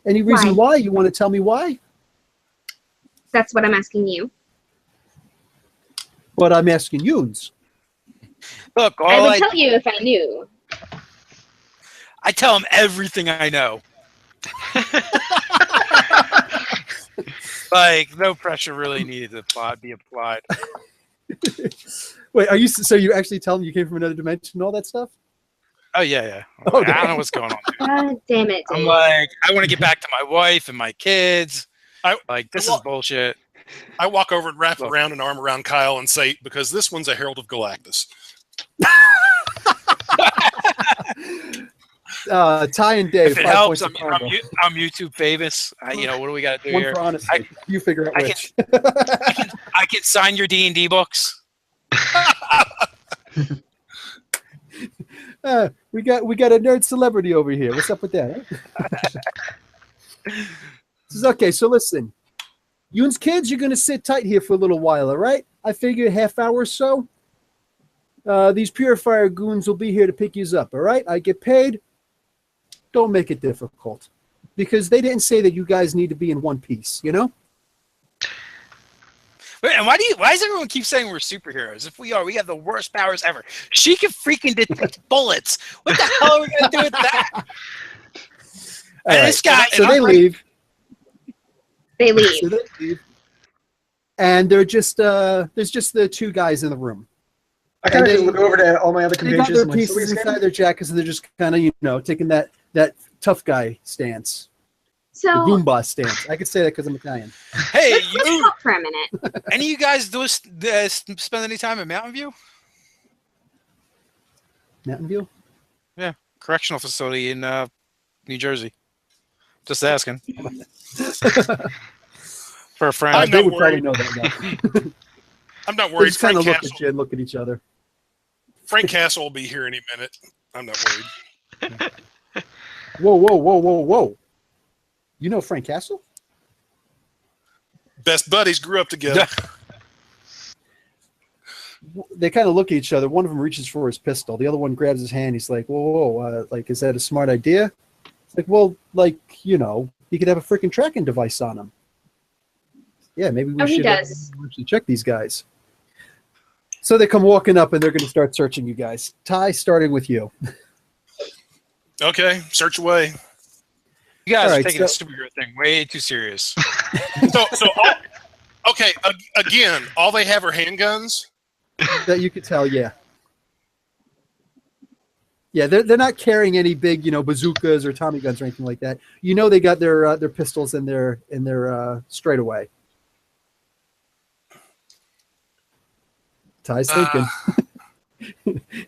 [SPEAKER 2] Any reason why? You want to tell me why?
[SPEAKER 5] That's what I'm asking you.
[SPEAKER 2] But I'm asking Yoons.
[SPEAKER 1] Look,
[SPEAKER 5] I
[SPEAKER 1] all
[SPEAKER 5] would
[SPEAKER 1] I
[SPEAKER 5] tell you if I knew.
[SPEAKER 1] tell him everything I know. Like, no pressure really needed to be applied.
[SPEAKER 2] Wait, are you? So you actually tell them you came from another dimension and all that stuff?
[SPEAKER 1] Oh, yeah.
[SPEAKER 2] Oh,
[SPEAKER 1] I don't know what's going on.
[SPEAKER 5] God damn it,
[SPEAKER 1] I'm
[SPEAKER 5] Dave.
[SPEAKER 1] like, I want to get back to my wife and my kids. This
[SPEAKER 6] Well-
[SPEAKER 1] is bullshit.
[SPEAKER 6] I walk over and wrap
[SPEAKER 1] Look.
[SPEAKER 6] around an arm around Kyle and say, because this one's a herald of Galactus.
[SPEAKER 2] Ty and Dave.
[SPEAKER 1] If it
[SPEAKER 2] 5
[SPEAKER 1] helps,
[SPEAKER 2] points of karma.
[SPEAKER 1] I'm YouTube famous. What do we got to do
[SPEAKER 2] One
[SPEAKER 1] here?
[SPEAKER 2] for honesty. You figure out
[SPEAKER 1] I
[SPEAKER 2] which.
[SPEAKER 1] I can sign your D&D books.
[SPEAKER 2] We got a nerd celebrity over here. What's up with that? This is okay. So listen, Yoon's kids, you're gonna sit tight here for a little while, all right? I figure a half hour or so. These purifier goons will be here to pick yous up, all right? I get paid. Don't make it difficult, because they didn't say that you guys need to be in one piece, you know?
[SPEAKER 1] Wait, and why does everyone keep saying we're superheroes? If we are, we have the worst powers ever. She can freaking detect bullets. What the hell are we gonna do with that?
[SPEAKER 2] All
[SPEAKER 1] And
[SPEAKER 2] right.
[SPEAKER 1] this guy,
[SPEAKER 2] So
[SPEAKER 1] and
[SPEAKER 2] they
[SPEAKER 1] I'm like,
[SPEAKER 2] leave.
[SPEAKER 5] They leave.
[SPEAKER 2] So they leave. And they're just there's just the two guys in the room.
[SPEAKER 3] I kind of
[SPEAKER 2] And
[SPEAKER 3] just look over to all my other
[SPEAKER 2] They got
[SPEAKER 3] compatriots.
[SPEAKER 2] their
[SPEAKER 3] and like, so we
[SPEAKER 2] pieces
[SPEAKER 3] escaped?
[SPEAKER 2] inside their jackets, and they're just kind of taking that tough guy stance, the
[SPEAKER 5] So
[SPEAKER 2] Goomba stance. I could say that because I'm Italian.
[SPEAKER 1] hey,
[SPEAKER 5] let's
[SPEAKER 1] you,
[SPEAKER 5] talk for a minute.
[SPEAKER 1] any of you guys spend any time in Mountain View?
[SPEAKER 2] Mountain View.
[SPEAKER 1] Correctional facility in New Jersey. Just asking. For a friend.
[SPEAKER 6] I'm
[SPEAKER 2] They
[SPEAKER 6] not
[SPEAKER 2] would probably
[SPEAKER 6] worried.
[SPEAKER 2] know that.
[SPEAKER 6] I'm not
[SPEAKER 2] They
[SPEAKER 6] worried.
[SPEAKER 2] just kind
[SPEAKER 6] Frank
[SPEAKER 2] of look
[SPEAKER 6] Castle,
[SPEAKER 2] at you and look at each other.
[SPEAKER 6] Frank Castle will be here any minute. I'm not worried.
[SPEAKER 2] Whoa! You know Frank Castle?
[SPEAKER 6] Best buddies grew up together.
[SPEAKER 2] They kind of look at each other. One of them reaches for his pistol. The other one grabs his hand. He's like, whoa, like, is that a smart idea? It's like, well, like, you could have a freaking tracking device on him. Yeah, maybe we
[SPEAKER 5] Oh, he
[SPEAKER 2] should
[SPEAKER 5] does.
[SPEAKER 2] actually check these guys. So they come walking up, and they're going to start searching you guys. Ty, starting with you.
[SPEAKER 6] Okay, search away.
[SPEAKER 1] You guys
[SPEAKER 2] All
[SPEAKER 1] are
[SPEAKER 2] right,
[SPEAKER 1] taking the
[SPEAKER 2] so-
[SPEAKER 1] superhero thing way too serious.
[SPEAKER 6] Okay, again, all they have are handguns.
[SPEAKER 2] That you could tell, yeah. Yeah, they're not carrying any big, bazookas or Tommy guns or anything like that. They got their pistols in their straightaway. Ty's thinking.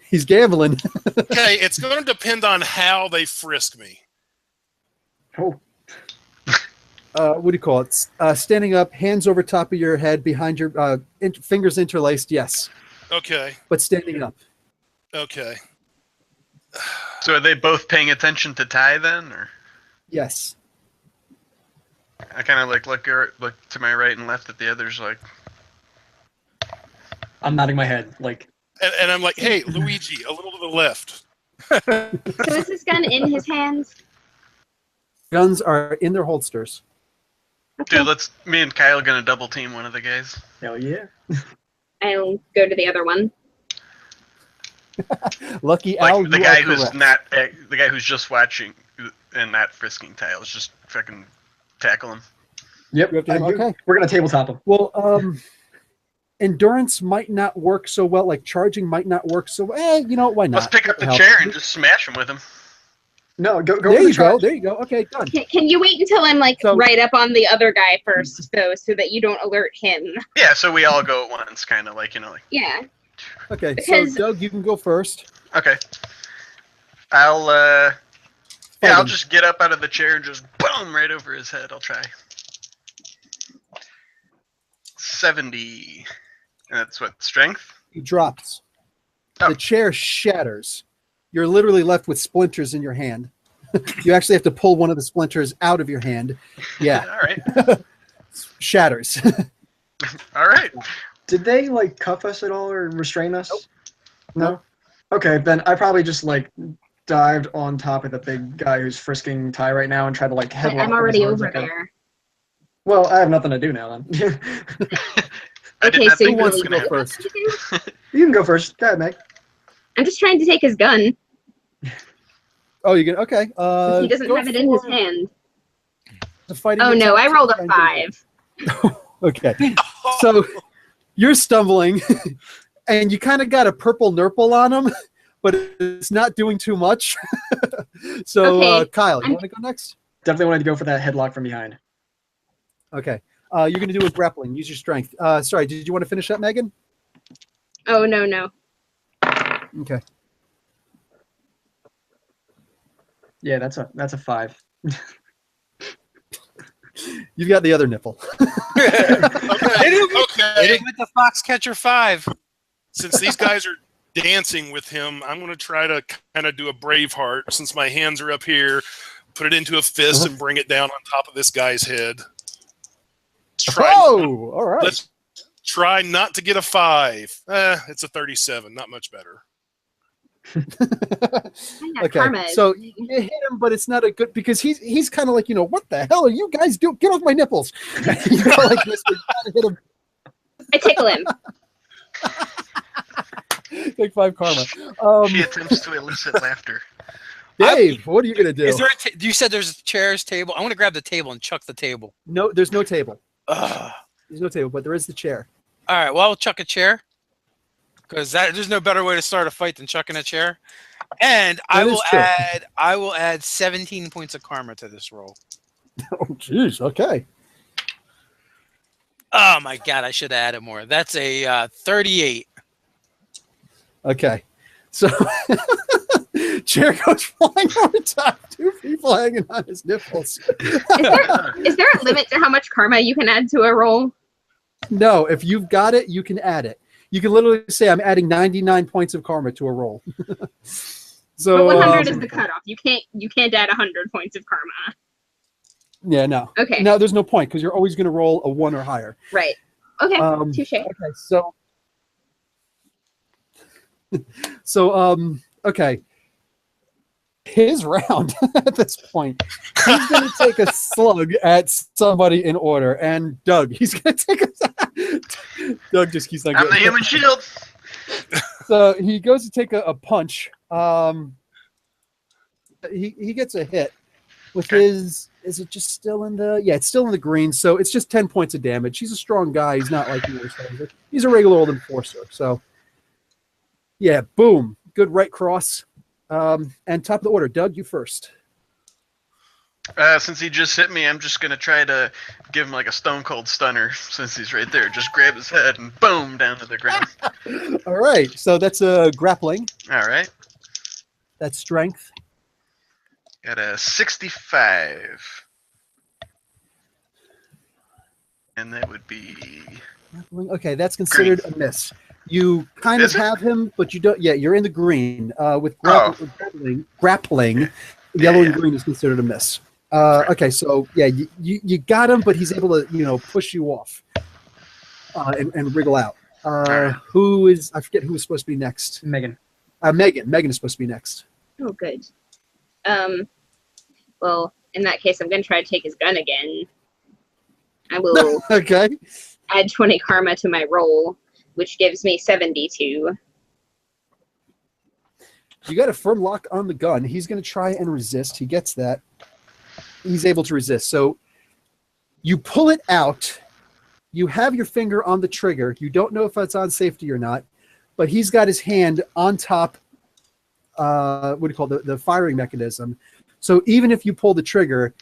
[SPEAKER 2] He's gambling.
[SPEAKER 6] Okay, it's going to depend on how they frisk me.
[SPEAKER 3] Oh,
[SPEAKER 2] What do you call it? Standing up, hands over top of your head, behind your fingers interlaced. Yes,
[SPEAKER 6] Okay,
[SPEAKER 2] but standing up.
[SPEAKER 6] okay.
[SPEAKER 4] So are they both paying attention to Ty then, or
[SPEAKER 2] Yes.
[SPEAKER 4] I kind of like look to my right and left at the others, like
[SPEAKER 3] I'm nodding my head. Like,
[SPEAKER 6] And I'm like, hey, Luigi, a little to the left.
[SPEAKER 5] So is this gun in his hands?
[SPEAKER 2] Guns are in their holsters.
[SPEAKER 5] Okay.
[SPEAKER 4] dude, me and Kyle gonna double team one of the guys.
[SPEAKER 3] hell yeah.
[SPEAKER 5] I'll go to the other one.
[SPEAKER 2] Lucky
[SPEAKER 4] Like
[SPEAKER 2] Al,
[SPEAKER 4] the
[SPEAKER 2] you
[SPEAKER 4] guy
[SPEAKER 2] are
[SPEAKER 4] who's
[SPEAKER 2] correct.
[SPEAKER 4] not the guy who's just watching and not frisking Ty. Let's just fucking tackle him.
[SPEAKER 3] Yep.
[SPEAKER 2] You have to- okay.
[SPEAKER 3] We're gonna tabletop him.
[SPEAKER 2] Well, endurance might not work so well. Like charging might not work so well. Why not?
[SPEAKER 4] Let's pick up the
[SPEAKER 2] What
[SPEAKER 4] chair
[SPEAKER 2] hell?
[SPEAKER 4] and just smash him with him.
[SPEAKER 3] No, go.
[SPEAKER 2] There
[SPEAKER 3] for the
[SPEAKER 2] you go.
[SPEAKER 3] charge.
[SPEAKER 2] There you go. Okay, done.
[SPEAKER 5] Can you wait until I'm like
[SPEAKER 2] So-
[SPEAKER 5] right up on the other guy first, though, so that you don't alert him?
[SPEAKER 4] Yeah, so we all go at once, kind of like
[SPEAKER 5] Yeah.
[SPEAKER 2] Okay,
[SPEAKER 5] Because-
[SPEAKER 2] so Doug, you can go first.
[SPEAKER 4] Okay. I'll
[SPEAKER 2] Fight
[SPEAKER 4] I'll
[SPEAKER 2] him.
[SPEAKER 4] just get up out of the chair and just boom right over his head. I'll try. 70. And that's what, strength?
[SPEAKER 2] He drops.
[SPEAKER 4] Oh.
[SPEAKER 2] The chair shatters. You're literally left with splinters in your hand. You actually have to pull one of the splinters out of your hand. Yeah,
[SPEAKER 4] All right.
[SPEAKER 2] shatters.
[SPEAKER 4] All right.
[SPEAKER 3] Did they like cuff us at all or restrain us? No. Okay, then I probably just like dived on top of the big guy who's frisking Ty right now and tried to like headlock him
[SPEAKER 5] I'm
[SPEAKER 3] as
[SPEAKER 5] already
[SPEAKER 3] hard as I
[SPEAKER 5] over
[SPEAKER 3] can.
[SPEAKER 5] there.
[SPEAKER 3] Well, I have nothing to do now then.
[SPEAKER 4] I did
[SPEAKER 5] Okay,
[SPEAKER 4] not
[SPEAKER 5] so
[SPEAKER 4] think
[SPEAKER 2] Who
[SPEAKER 5] you
[SPEAKER 4] that
[SPEAKER 2] wants
[SPEAKER 4] was
[SPEAKER 2] to
[SPEAKER 4] going to
[SPEAKER 2] go
[SPEAKER 4] happen.
[SPEAKER 2] first?
[SPEAKER 3] You can go first. Go ahead, Meg.
[SPEAKER 5] I'm just trying to take his gun.
[SPEAKER 2] Oh, you can. Okay.
[SPEAKER 5] He doesn't
[SPEAKER 2] go
[SPEAKER 5] have it in his
[SPEAKER 2] for
[SPEAKER 5] hand.
[SPEAKER 2] the fighting
[SPEAKER 5] Oh no,
[SPEAKER 2] attack
[SPEAKER 5] I rolled
[SPEAKER 2] to
[SPEAKER 5] a
[SPEAKER 2] try and get
[SPEAKER 5] 5.
[SPEAKER 2] Okay. So you're stumbling, and you kind of got a purple nurple on him, but it's not doing too much. So,
[SPEAKER 5] Okay,
[SPEAKER 2] Kyle, you
[SPEAKER 5] I'm-
[SPEAKER 2] want to go next?
[SPEAKER 3] Definitely wanted to go for that headlock from behind.
[SPEAKER 2] Okay. You're going to do a grappling. Use your strength. Sorry, did you want to finish up, Megan?
[SPEAKER 5] Oh no.
[SPEAKER 2] Okay.
[SPEAKER 3] Yeah, that's a 5.
[SPEAKER 2] You've got the other nipple.
[SPEAKER 6] Okay,
[SPEAKER 1] Hit
[SPEAKER 6] okay.
[SPEAKER 1] it with the Foxcatcher 5.
[SPEAKER 6] Since these guys are dancing with him, I'm going to try to kind of do a Braveheart. Since my hands are up here, put it into a fist and bring it down on top of this guy's head.
[SPEAKER 2] Oh, all right.
[SPEAKER 6] Let's try not to get a 5. It's a 37. Not much better.
[SPEAKER 5] I got
[SPEAKER 2] Okay,
[SPEAKER 5] karma.
[SPEAKER 2] so you hit him, but it's not a good because he's kind of like, what the hell are you guys doing? Get off my nipples! You go like this, and try to hit him.
[SPEAKER 5] I tickle him.
[SPEAKER 2] Take 5 karma.
[SPEAKER 4] She attempts to elicit laughter.
[SPEAKER 2] Dave, what are you gonna do?
[SPEAKER 1] Is there? You said there's chairs, table. I want to grab the table and chuck the table.
[SPEAKER 2] No, there's no table.
[SPEAKER 1] Ugh.
[SPEAKER 2] There's no table, but there is the chair.
[SPEAKER 1] All right. Well, I'll chuck a chair because there's no better way to start a fight than chucking a chair. And I will add 17 points of karma to this roll.
[SPEAKER 2] Oh, jeez. Okay.
[SPEAKER 1] Oh my god, I should have added more. That's a 38.
[SPEAKER 2] Okay. So chair goes flying over top. 2 people hanging on his nipples.
[SPEAKER 5] Is there a limit to how much karma you can add to a roll?
[SPEAKER 2] No, if you've got it, you can add it. You can literally say, I'm adding 99 points of karma to a roll. So
[SPEAKER 5] But 100 is the cutoff. You can't add 100 points of karma.
[SPEAKER 2] Yeah, no.
[SPEAKER 5] Okay.
[SPEAKER 2] No, there's no point because you're always going to roll a 1 or higher.
[SPEAKER 5] Right. Okay. Touche.
[SPEAKER 2] Okay, so okay. His round at this point. He's going to take a slug at somebody in order, and Doug, he's going to take a. Doug just keeps on.
[SPEAKER 4] I'm the human shield.
[SPEAKER 2] So he goes to take a punch. He gets a hit with his. Is it just still in the? Yeah, it's still in the green. So it's just 10 points of damage. He's a strong guy. He's not like you. He's a regular old enforcer. So yeah, boom, good right cross. And top of the order, Doug, you first.
[SPEAKER 4] Since he just hit me, I'm just gonna try to give him like a stone cold stunner since he's right there. Just grab his head and boom down to the ground.
[SPEAKER 2] All right, so that's a grappling.
[SPEAKER 4] All right.
[SPEAKER 2] That's strength.
[SPEAKER 4] Got a 65. And that would be...
[SPEAKER 2] Grappling. Okay, that's considered a miss. You kind of have him, but you don't. Yeah, you're in the green. With grappling, yellow and green is considered a miss. Okay, so yeah, you got him, but he's able to push you off and wriggle out. Who is? I forget who was supposed to be next.
[SPEAKER 3] Megan.
[SPEAKER 2] Megan is supposed to be next.
[SPEAKER 5] Oh, good. Well, in that case, I'm going to try to take his gun again. I will
[SPEAKER 2] Okay.
[SPEAKER 5] add 20 karma to my roll, which gives me 72.
[SPEAKER 2] You got a firm lock on the gun. He's going to try and resist. He gets that. He's able to resist. So you pull it out. You have your finger on the trigger. You don't know if it's on safety or not, but he's got his hand on top, what do you call the firing mechanism. So even if you pull the trigger,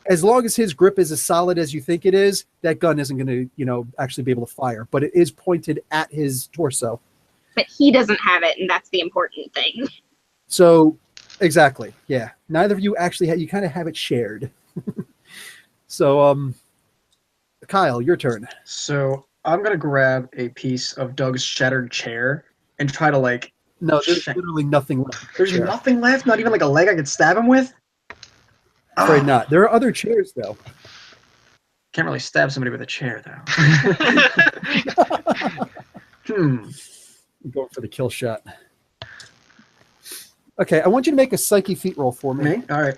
[SPEAKER 2] as long as his grip is as solid as you think it is, that gun isn't going to, actually be able to fire. But it is pointed at his torso.
[SPEAKER 5] But he doesn't have it, and that's the important thing.
[SPEAKER 2] So, exactly, yeah. Neither of you actually you kind of have it shared. So, Kyle, your turn.
[SPEAKER 3] So I'm gonna grab a piece of Doug's shattered chair and try to
[SPEAKER 2] No, there's literally nothing left.
[SPEAKER 3] There's nothing left. Not even like a leg I could stab him with.
[SPEAKER 2] Afraid not. There are other chairs though.
[SPEAKER 3] Can't really stab somebody with a chair though.
[SPEAKER 2] I'm going for the kill shot. Okay, I want you to make a psyche feat roll for me.
[SPEAKER 3] All right.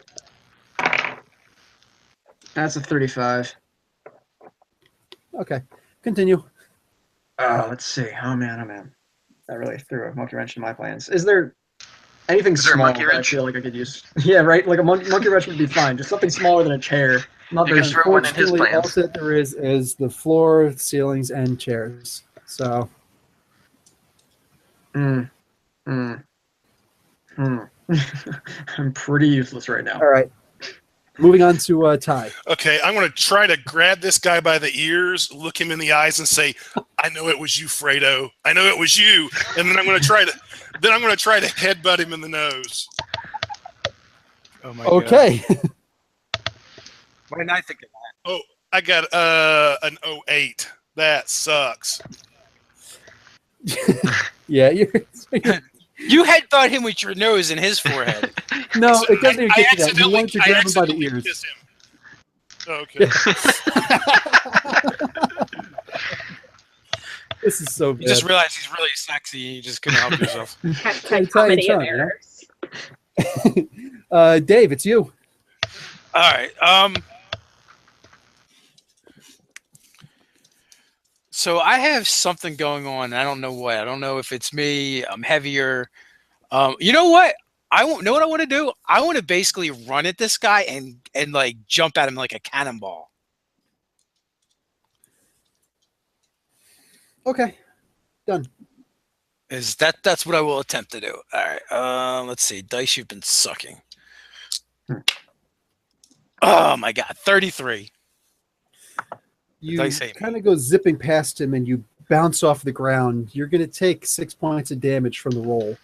[SPEAKER 3] That's a 35.
[SPEAKER 2] Okay, continue.
[SPEAKER 3] Let's see. Oh man. That really threw a monkey wrench in my plans. Is there anything
[SPEAKER 4] Is there a
[SPEAKER 3] small
[SPEAKER 4] monkey
[SPEAKER 3] that I
[SPEAKER 4] wrench?
[SPEAKER 3] feel like I could use? Yeah, right. Like a monkey wrench would be fine. Just something smaller than a chair. Not
[SPEAKER 4] You
[SPEAKER 3] very.
[SPEAKER 4] can throw one in his
[SPEAKER 2] Unfortunately, all
[SPEAKER 4] plans.
[SPEAKER 2] that there is the floor, ceilings, and chairs. So,
[SPEAKER 3] I'm pretty useless right now.
[SPEAKER 2] all right. Moving on to Ty.
[SPEAKER 6] Okay, I'm going to try to grab this guy by the ears, look him in the eyes, and say, "I know it was you, Fredo. I know it was you." And then I'm going to try to headbutt him in the nose.
[SPEAKER 1] Oh my
[SPEAKER 2] Okay.
[SPEAKER 1] god. Why didn't I think of that?
[SPEAKER 6] Oh, I got an 08. That sucks.
[SPEAKER 2] Yeah,
[SPEAKER 1] You headbutt him with your nose in his forehead.
[SPEAKER 2] no, it doesn't even
[SPEAKER 6] I
[SPEAKER 2] get to that. You want to
[SPEAKER 6] I
[SPEAKER 2] grab him by the
[SPEAKER 6] accidentally
[SPEAKER 2] ears.
[SPEAKER 6] kiss him. Okay.
[SPEAKER 2] This is so bad.
[SPEAKER 1] You just realized he's really sexy and you just couldn't help yourself.
[SPEAKER 2] Ty,
[SPEAKER 5] Comedy of
[SPEAKER 2] turn, yeah?
[SPEAKER 5] errors.
[SPEAKER 2] Dave, it's you.
[SPEAKER 1] All right. So I have something going on. I don't know what. I don't know if it's me. I'm heavier. You know what? Know what I want to do. I want to basically run at this guy and like jump at him like a cannonball.
[SPEAKER 2] Okay, done.
[SPEAKER 1] That's what I will attempt to do. All right. Let's see. Dice, you've been sucking. Oh my god, 33.
[SPEAKER 2] You
[SPEAKER 1] Dice hate me.
[SPEAKER 2] kind of go zipping past him and you bounce off the ground. You're going to take 6 points of damage from the roll.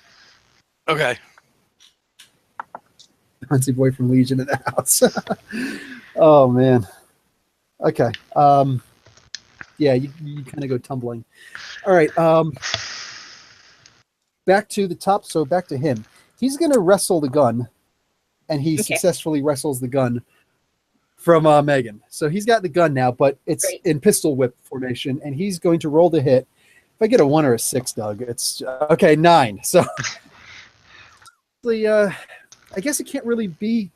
[SPEAKER 1] Okay.
[SPEAKER 2] Fancy boy from Legion in the house. Oh man. Okay. Yeah, you kind of go tumbling. All right. Back to the top. So back to him. He's going to wrestle the gun, and he successfully wrestles the gun from Megan. So he's got the gun now, but it's in pistol whip formation, and he's going to roll the hit. If I get a 1 or a 6, Doug, it's okay. 9. So I guess it can't really be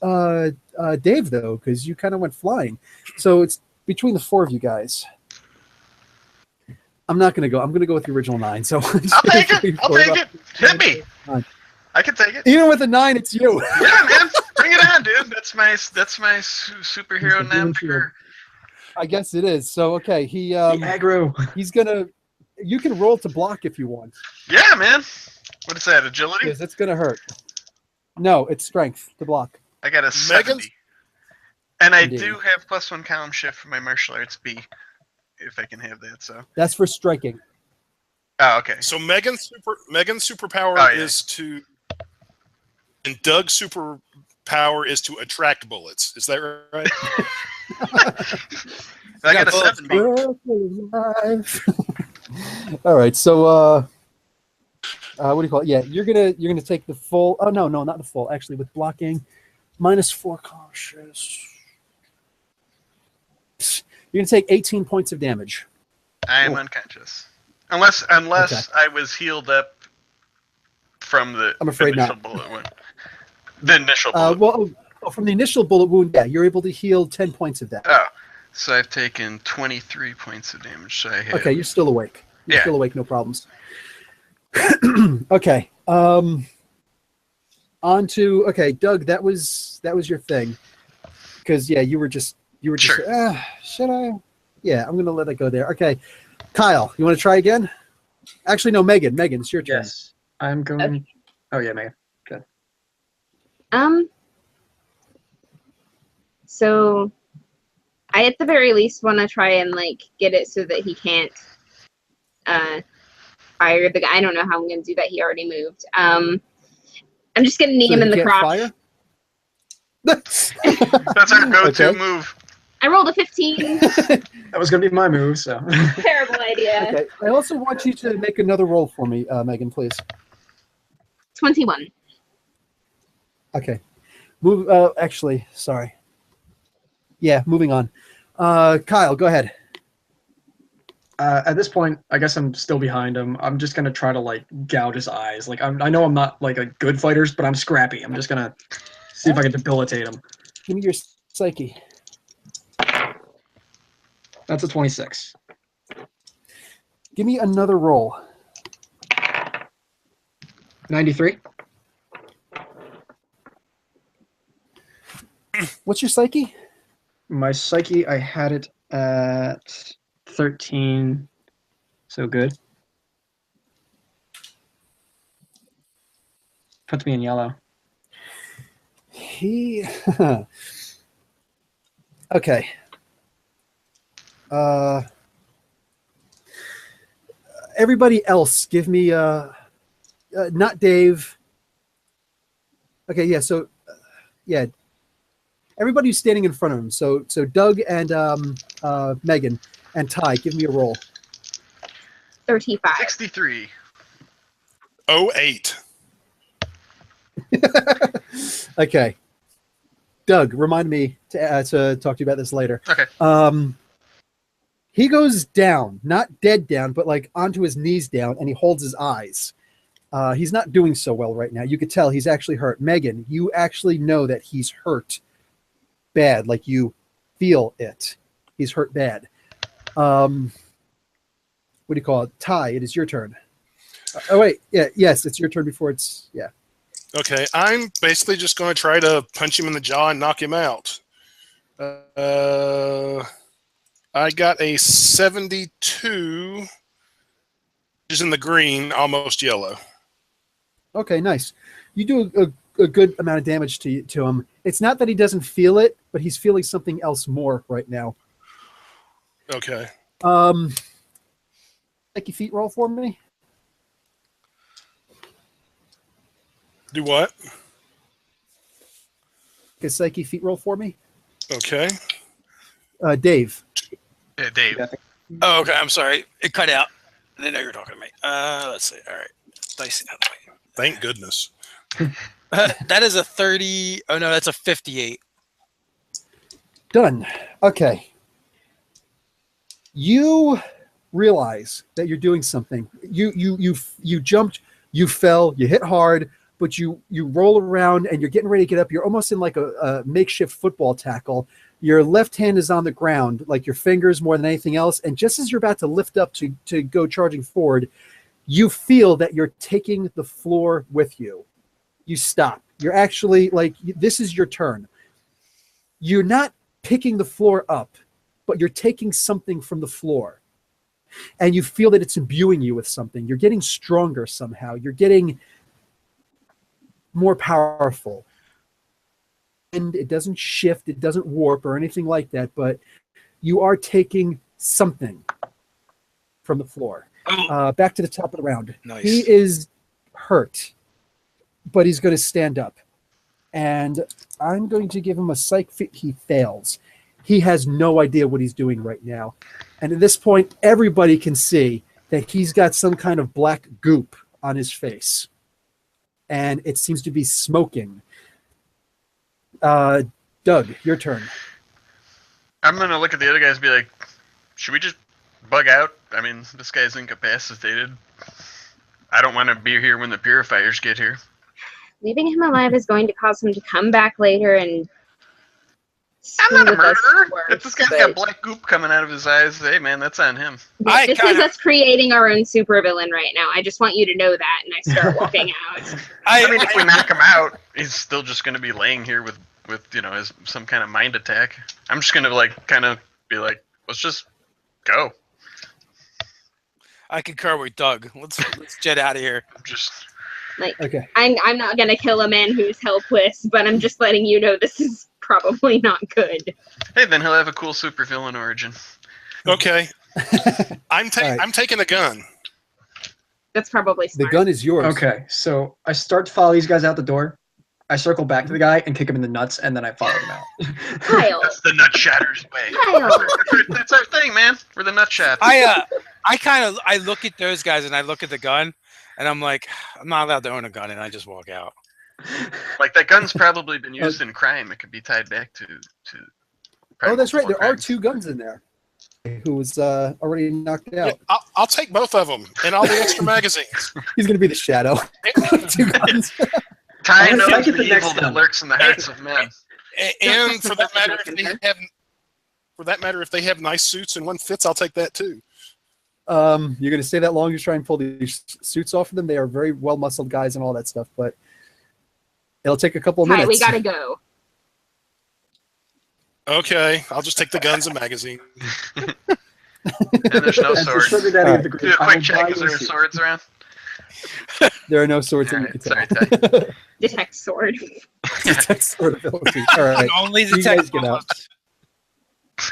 [SPEAKER 2] Dave though, because you kind of went flying. So it's between the 4 of you guys. I'm not going to go. I'm going to go with the original 9. So
[SPEAKER 4] I'll take it. I'll take it. Hit me. I can take it.
[SPEAKER 2] Even with a 9, it's you.
[SPEAKER 4] Yeah, man. Bring it on, dude. That's my superhero navigator.
[SPEAKER 2] I guess it is. So okay, he
[SPEAKER 3] aggro.
[SPEAKER 2] He's gonna. You can roll to block if you want.
[SPEAKER 4] Yeah, man. What is that? Agility?
[SPEAKER 2] Because it's gonna hurt. No, it's strength to block.
[SPEAKER 4] I got a 70. And I do have +1 column shift for my martial arts B, if I can have that. So
[SPEAKER 2] that's for striking.
[SPEAKER 4] Oh, okay.
[SPEAKER 6] So Megan's superpower is to, and Doug's superpower is to attract bullets. Is that right?
[SPEAKER 4] I got a 70.
[SPEAKER 2] All right. So what do you call it? Yeah, you're gonna take the full. Oh no, not the full. Actually, with blocking, -4 cautious. You're gonna take 18 points of damage.
[SPEAKER 4] I am unconscious, unless I was healed up from the initial bullet wound. The initial bullet.
[SPEAKER 2] From the initial bullet wound, yeah, you're able to heal 10 points of that.
[SPEAKER 4] Oh, so I've taken 23 points of damage. So I have...
[SPEAKER 2] Okay, you're still awake. You're still awake, no problems. Okay. On to Doug. That was your thing, because you were just
[SPEAKER 4] Sure.
[SPEAKER 2] Should I? Yeah, I'm gonna let it go there. Okay, Kyle, you want to try again? Actually, no, Megan, it's your turn.
[SPEAKER 3] Yes, I'm going. Okay. Oh yeah, Megan. Good.
[SPEAKER 5] So I at the very least want to try and get it so that he can't fire the guy. I don't know how I'm gonna do that. He already moved. I'm just gonna knee him in the crotch.
[SPEAKER 2] Fire?
[SPEAKER 4] That's our go-to move.
[SPEAKER 5] I rolled a 15.
[SPEAKER 3] That was gonna be my move, so.
[SPEAKER 5] Terrible idea.
[SPEAKER 2] Okay. I also want you to make another roll for me, Megan, please.
[SPEAKER 5] 21.
[SPEAKER 2] Okay. Move. Actually, sorry. Yeah, moving on. Kyle, go ahead.
[SPEAKER 3] At this point, I guess I'm still behind him. I'm just gonna try to gouge his eyes. I know I'm not a good fighter, but I'm scrappy. I'm just gonna see if I can debilitate him.
[SPEAKER 2] Give me your psyche.
[SPEAKER 3] That's a 26.
[SPEAKER 2] Give me another roll.
[SPEAKER 3] 93.
[SPEAKER 2] What's your psyche?
[SPEAKER 3] My psyche, I had it at 13. So good. Puts me in yellow. Okay. Everybody else, give me not Dave. Okay, yeah. So, everybody who's standing in front of him. So Doug and Megan and Ty, give me a roll.
[SPEAKER 5] 35.
[SPEAKER 4] 63.
[SPEAKER 6] 08.
[SPEAKER 2] Okay. Doug, remind me to talk to you about this later.
[SPEAKER 4] Okay.
[SPEAKER 2] He goes down, not dead down, but onto his knees down, and he holds his eyes. He's not doing so well right now. You could tell he's actually hurt. Megan, you actually know that he's hurt bad. You feel it. He's hurt bad. What do you call it? Ty, it is your turn. Oh wait, yes, it's your turn before it's
[SPEAKER 6] Okay, I'm basically just going to try to punch him in the jaw and knock him out. I got a 72, which is in the green, almost yellow.
[SPEAKER 2] Okay, nice. You do a good amount of damage to him. It's not that he doesn't feel it, but he's feeling something else more right now.
[SPEAKER 6] Okay.
[SPEAKER 2] Psyche feet roll for me.
[SPEAKER 6] Do what?
[SPEAKER 2] A psyche feet roll for me.
[SPEAKER 6] Okay.
[SPEAKER 2] Dave.
[SPEAKER 4] Yeah, Dave.
[SPEAKER 1] Oh, okay. I'm sorry. It cut out. I didn't know you were talking to me. Let's see. All right. Dice out of the way.
[SPEAKER 6] Thank goodness.
[SPEAKER 1] That is a 30. Oh, no, that's a 58.
[SPEAKER 2] Done. Okay. You realize that you're doing something. You jumped, you fell, you hit hard, but you roll around and you're getting ready to get up. You're almost in like a makeshift football tackle. Your left hand is on the ground, like your fingers more than anything else. And just as you're about to lift up to go charging forward, you feel that you're taking the floor with you. You stop. You're actually like, this is your turn. You're not picking the floor up, but you're taking something from the floor. And you feel that it's imbuing you with something. You're getting stronger somehow. You're getting more powerful. And it doesn't shift, it doesn't warp or anything like that, but you are taking something from the floor. Back to the top of the round.
[SPEAKER 1] Nice.
[SPEAKER 2] He is hurt, but he's going to stand up. And I'm going to give him a psych fit. He fails. He has no idea what he's doing right now. And at this point, everybody can see that he's got some kind of black goop on his face. And it seems to be smoking. Doug, your turn.
[SPEAKER 4] I'm gonna look at the other guys and be like, should we just bug out? I mean, this guy's incapacitated. I don't want to be here when the purifiers get here.
[SPEAKER 5] Leaving him alive is going to cause him to come back later and
[SPEAKER 4] I'm not a
[SPEAKER 5] screw with us
[SPEAKER 4] murderer.
[SPEAKER 5] worse,
[SPEAKER 4] If this guy's
[SPEAKER 5] but-
[SPEAKER 4] got black goop coming out of his eyes, hey man, that's on him.
[SPEAKER 1] I
[SPEAKER 5] This
[SPEAKER 1] kinda-
[SPEAKER 5] is us creating our own supervillain right now. I just want you to know that, and I start walking out.
[SPEAKER 4] I mean, if we knock him out, he's still just going to be laying here with some kind of mind attack. I'm just going to kind of be like, let's just go.
[SPEAKER 1] I concur with Doug. Let's jet out of here.
[SPEAKER 4] Just
[SPEAKER 2] Okay.
[SPEAKER 5] I'm not gonna kill a man who's helpless, but I'm just letting you know this is probably not good.
[SPEAKER 4] hey, then he'll have a cool supervillain origin.
[SPEAKER 6] Okay. I'm
[SPEAKER 2] right.
[SPEAKER 6] taking the gun.
[SPEAKER 5] That's probably
[SPEAKER 2] The
[SPEAKER 5] smart.
[SPEAKER 2] gun is yours.
[SPEAKER 3] Okay, so I start to follow these guys out the door. I circle back to the guy and kick him in the nuts, and then I follow him out.
[SPEAKER 5] Kyle.
[SPEAKER 4] That's the nut shatter's way.
[SPEAKER 5] Kyle.
[SPEAKER 4] That's our thing, man. We're the nut shatters.
[SPEAKER 1] I look at those guys and I look at the gun and I'm like, I'm not allowed to own a gun, and I just walk out.
[SPEAKER 4] Like that gun's probably been used in crime. It could be tied back to.
[SPEAKER 2] Oh, that's right. There are
[SPEAKER 4] crimes.
[SPEAKER 2] 2 guns in there. Who was already knocked out.
[SPEAKER 6] Yeah, I'll take both of them and all the extra magazines.
[SPEAKER 2] He's going to be the shadow. 2 guns.
[SPEAKER 4] Ty
[SPEAKER 3] I'm gonna
[SPEAKER 4] knows
[SPEAKER 3] take
[SPEAKER 4] the
[SPEAKER 3] it the next
[SPEAKER 4] evil that
[SPEAKER 3] time.
[SPEAKER 4] lurks in the hearts of men.
[SPEAKER 6] And for that matter, if they have nice suits and one fits, I'll take that too.
[SPEAKER 2] You're going to stay that long to try and pull these suits off of them. They are very well muscled guys and all that stuff, but it'll take a couple of
[SPEAKER 5] Hi,
[SPEAKER 2] minutes.
[SPEAKER 5] we gotta go.
[SPEAKER 6] Okay, I'll just take the guns and magazine.
[SPEAKER 4] And there's no
[SPEAKER 3] As the
[SPEAKER 4] swords.
[SPEAKER 3] sugar daddy of the
[SPEAKER 4] Do
[SPEAKER 3] group,
[SPEAKER 4] a
[SPEAKER 3] I will
[SPEAKER 4] quick check.
[SPEAKER 3] buy
[SPEAKER 4] Is
[SPEAKER 3] you a
[SPEAKER 4] there
[SPEAKER 3] suit.
[SPEAKER 4] swords around?
[SPEAKER 2] There are no swords that you
[SPEAKER 4] Alright,
[SPEAKER 2] can
[SPEAKER 4] sorry,
[SPEAKER 2] tell.
[SPEAKER 5] Detect sword.
[SPEAKER 2] Detect sword ability. All right.
[SPEAKER 1] Only
[SPEAKER 2] You
[SPEAKER 1] the
[SPEAKER 2] guys get out. All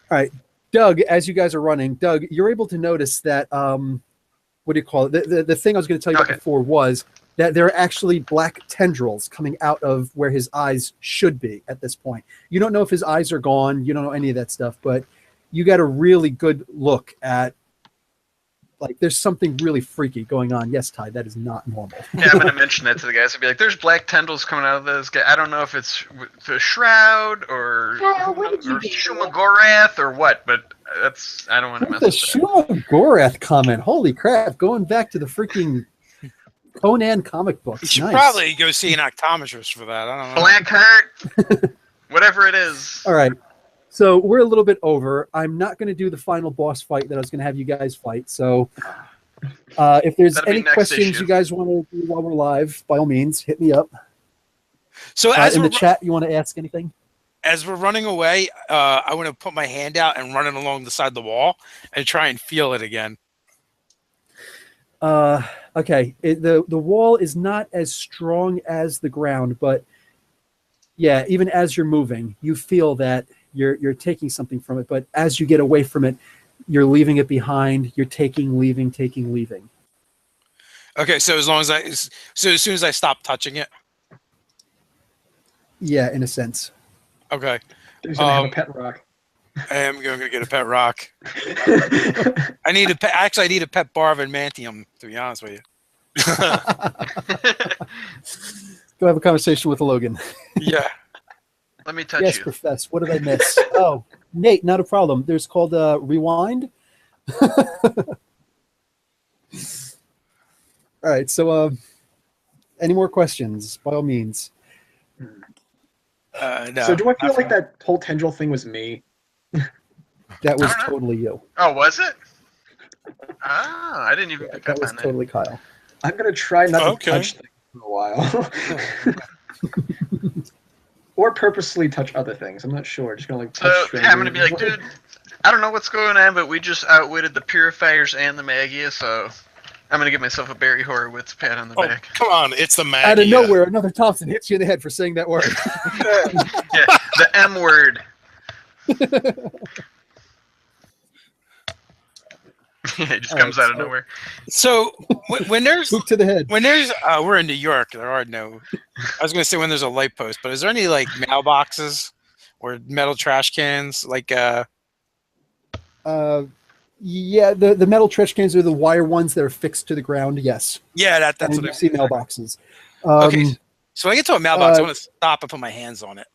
[SPEAKER 2] right. Doug, as you guys are running, Doug, you're able to notice that, what do you call it? The thing I was going to tell you
[SPEAKER 4] Okay.
[SPEAKER 2] about before was that there are actually black tendrils coming out of where his eyes should be at this point. You don't know if his eyes are gone. You don't know any of that stuff, but you got a really good look at, like, there's something really freaky going on. Yes, Ty, that is not normal.
[SPEAKER 4] Yeah, I'm gonna mention that to the guys. I'd be like, "There's black tendrils coming out of this guy. I don't know if it's the shroud or
[SPEAKER 5] Kyle, what did you do?
[SPEAKER 4] Shumagorath or what, but I don't want to mess
[SPEAKER 2] The
[SPEAKER 4] with that."
[SPEAKER 2] Shuma Gorath comment. Holy crap. Going back to the freaking Conan comic
[SPEAKER 1] You
[SPEAKER 2] books.
[SPEAKER 1] should
[SPEAKER 2] Nice.
[SPEAKER 1] probably go see an optometrist for that. I don't know.
[SPEAKER 4] Black heart, whatever it is.
[SPEAKER 2] All right. So we're a little bit over. I'm not going to do the final boss fight that I was going to have you guys fight. So if there's
[SPEAKER 4] That'll be
[SPEAKER 2] any
[SPEAKER 4] next
[SPEAKER 2] questions
[SPEAKER 4] issue.
[SPEAKER 2] you guys want to do while we're live, by all means, hit me up.
[SPEAKER 1] So as
[SPEAKER 2] In
[SPEAKER 1] we're
[SPEAKER 2] the chat, you want to ask anything?
[SPEAKER 1] as we're running away, I want to put my hand out and run it along the side of the wall and try and feel it again.
[SPEAKER 2] Okay. The wall is not as strong as the ground, but yeah, even as you're moving, you feel that you're taking something from it. But as you get away from it, you're leaving it behind. You're taking, leaving, taking, leaving.
[SPEAKER 1] Okay, so as soon as I stop touching it.
[SPEAKER 2] Yeah, in a sense.
[SPEAKER 1] Okay.
[SPEAKER 3] He's gonna have a pet rock.
[SPEAKER 1] I am going to get a pet rock. I need a pet. Actually, I need a pet bar of adamantium, to be honest with you.
[SPEAKER 2] Go have a conversation with Logan.
[SPEAKER 1] Yeah.
[SPEAKER 4] Let me touch
[SPEAKER 2] Yes,
[SPEAKER 4] you.
[SPEAKER 2] Profess. What did I miss? Oh, Nate, not a problem. There's called Rewind. All right. So, any more questions? By all means.
[SPEAKER 1] No.
[SPEAKER 3] So do I feel like that whole tendril thing was me?
[SPEAKER 2] That was
[SPEAKER 4] I don't know.
[SPEAKER 2] totally you.
[SPEAKER 4] Oh, was it? Ah, I didn't even
[SPEAKER 2] Yeah,
[SPEAKER 4] pick
[SPEAKER 2] that
[SPEAKER 4] up
[SPEAKER 2] was
[SPEAKER 4] on it.
[SPEAKER 2] totally Kyle.
[SPEAKER 3] I'm gonna try not
[SPEAKER 6] Okay.
[SPEAKER 3] to touch things for a while. Or purposely touch other things. I'm not sure. Just gonna like touch
[SPEAKER 4] So yeah, I'm gonna be like,
[SPEAKER 3] strangers.
[SPEAKER 4] dude, I don't know what's going on, but we just outwitted the Purifiers and the Magia, so I'm gonna give myself a Barry Horowitz pat on the
[SPEAKER 6] Oh,
[SPEAKER 4] back.
[SPEAKER 6] come on. It's the Magia.
[SPEAKER 2] Out of nowhere, another Thompson hits you in the head for saying that word.
[SPEAKER 4] Yeah, the M word. It just
[SPEAKER 2] All
[SPEAKER 4] comes
[SPEAKER 2] right,
[SPEAKER 4] out of
[SPEAKER 2] so-
[SPEAKER 4] nowhere.
[SPEAKER 1] So when there's
[SPEAKER 2] Boot to the head.
[SPEAKER 1] we're in New York, there are no. I was going to say when there's a light post, but is there any like mailboxes or metal trash cans? Like
[SPEAKER 2] Yeah, the metal trash cans are the wire ones that are fixed to the ground. Yes,
[SPEAKER 1] yeah, that's
[SPEAKER 2] and
[SPEAKER 1] what
[SPEAKER 2] you
[SPEAKER 1] I
[SPEAKER 2] see mailboxes.
[SPEAKER 1] Okay, so when I get to a mailbox, I
[SPEAKER 2] uh,
[SPEAKER 1] want to stop and put my hands on it.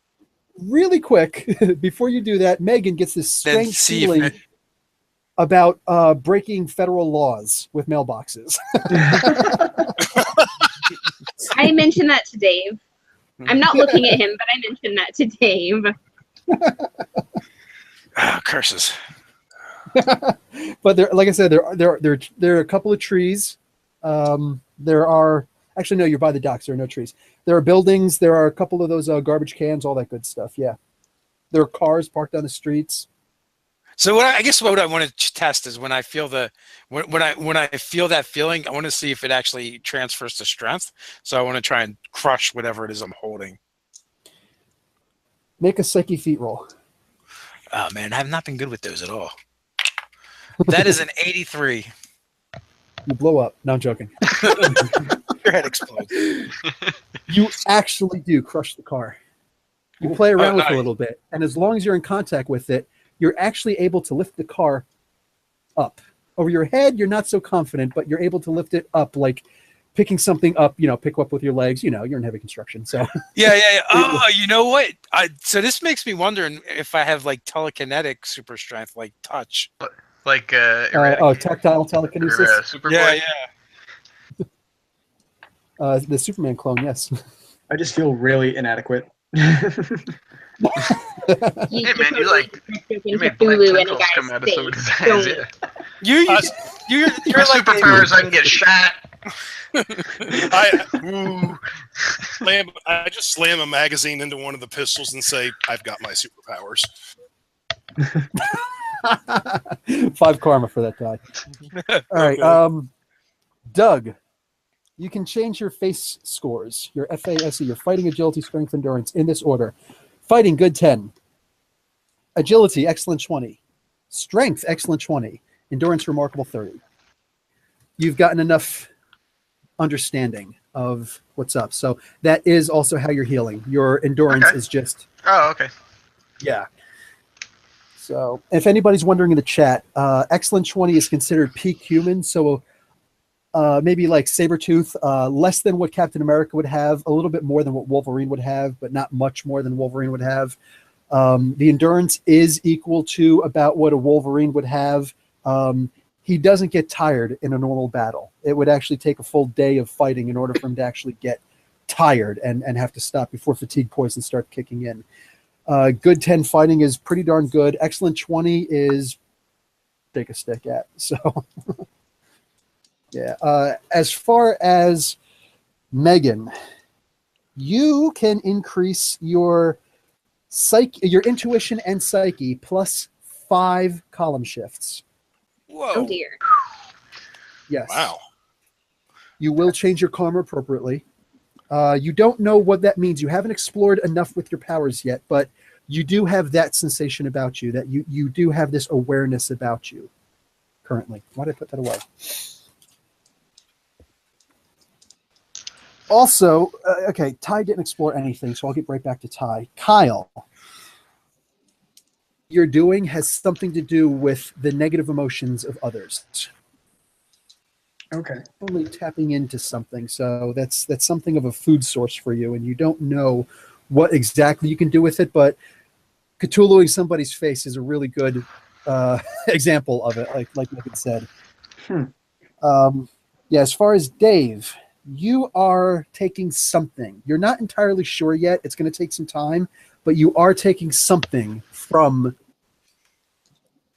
[SPEAKER 2] Really quick, before you do that, Megan gets this
[SPEAKER 1] Then
[SPEAKER 2] strange
[SPEAKER 1] see if
[SPEAKER 2] feeling
[SPEAKER 1] it-
[SPEAKER 2] about breaking federal laws with mailboxes.
[SPEAKER 5] I mentioned that to Dave. I'm not looking at him, but I mentioned that to Dave.
[SPEAKER 1] Ah, curses.
[SPEAKER 2] But there, like I said, there are a couple of trees. There are actually no, you're by the docks. There are no trees. There are buildings. There are a couple of those garbage cans, all that good stuff. Yeah, there are cars parked on the streets.
[SPEAKER 1] So I guess what I want to test is when I feel when I feel that feeling, I want to see if it actually transfers to strength. So I want to try and crush whatever it is I'm holding.
[SPEAKER 2] Make a psyche feat roll.
[SPEAKER 1] Oh man, I have not been good with those at all. That is an 83.
[SPEAKER 2] You blow up. No, I'm joking.
[SPEAKER 1] Your head explodes.
[SPEAKER 2] You actually do crush the car. You play around with it
[SPEAKER 1] nice.
[SPEAKER 2] a little bit, and as long as you're in contact with it, you're actually able to lift the car up. Over your head, you're not so confident, but you're able to lift it up, like picking something up, pick up with your legs. You're in heavy construction. So
[SPEAKER 1] Yeah. Oh, you know what? So this makes me wonder if I have like telekinetic super strength, like touch.
[SPEAKER 4] Like
[SPEAKER 2] tactile telekinesis.
[SPEAKER 4] Superboy.
[SPEAKER 2] The Superman clone, yes.
[SPEAKER 3] I just feel really inadequate.
[SPEAKER 4] Hey man, you made black
[SPEAKER 5] Cthulhu and
[SPEAKER 4] tentacles
[SPEAKER 5] guys
[SPEAKER 4] come out of somebody's
[SPEAKER 5] stay.
[SPEAKER 4] eyes.
[SPEAKER 5] Don't.
[SPEAKER 4] Yeah.
[SPEAKER 1] You're
[SPEAKER 4] My
[SPEAKER 1] like
[SPEAKER 4] superpowers, I can get shot.
[SPEAKER 6] I just slam a magazine into one of the pistols and say, I've got my superpowers.
[SPEAKER 2] 5 karma for that guy. All right. Doug, you can change your face scores, your FASE, your fighting, agility, strength, endurance, in this order. Fighting, good 10. Agility, excellent 20. Strength, excellent 20. Endurance, remarkable 30. You've gotten enough understanding of what's up. So that is also how you're healing. Your endurance
[SPEAKER 4] Okay.
[SPEAKER 2] is just,
[SPEAKER 4] Oh, okay.
[SPEAKER 2] yeah. So if anybody's wondering in the chat, excellent 20 is considered peak human. So maybe like Sabretooth, less than what Captain America would have, a little bit more than what Wolverine would have, but not much more than Wolverine would have. The endurance is equal to about what a Wolverine would have. He doesn't get tired in a normal battle. It would actually take a full day of fighting in order for him to actually get tired and have to stop before fatigue poisons start kicking in. Good 10 fighting is pretty darn good. Excellent 20 is take a stick at. So, yeah. As far as Megan, you can increase your intuition and psyche plus 5 column shifts.
[SPEAKER 1] Whoa.
[SPEAKER 5] Oh dear.
[SPEAKER 2] Yes.
[SPEAKER 6] Wow.
[SPEAKER 2] You will change your karma appropriately. You don't know what that means. You haven't explored enough with your powers yet, but you do have that sensation about you, that you do have this awareness about you currently. Why did I put that away? Also, okay, Ty didn't explore anything, so I'll get right back to Ty. Kyle, you're doing has something to do with the negative emotions of others.
[SPEAKER 3] Okay.
[SPEAKER 2] Only tapping into something, so that's something of a food source for you, and you don't know what exactly you can do with it, but Cthulhuing somebody's face is a really good example of it, like Megan said. Yeah, as far as Dave, you are taking something. You're not entirely sure yet. It's going to take some time, but you are taking something from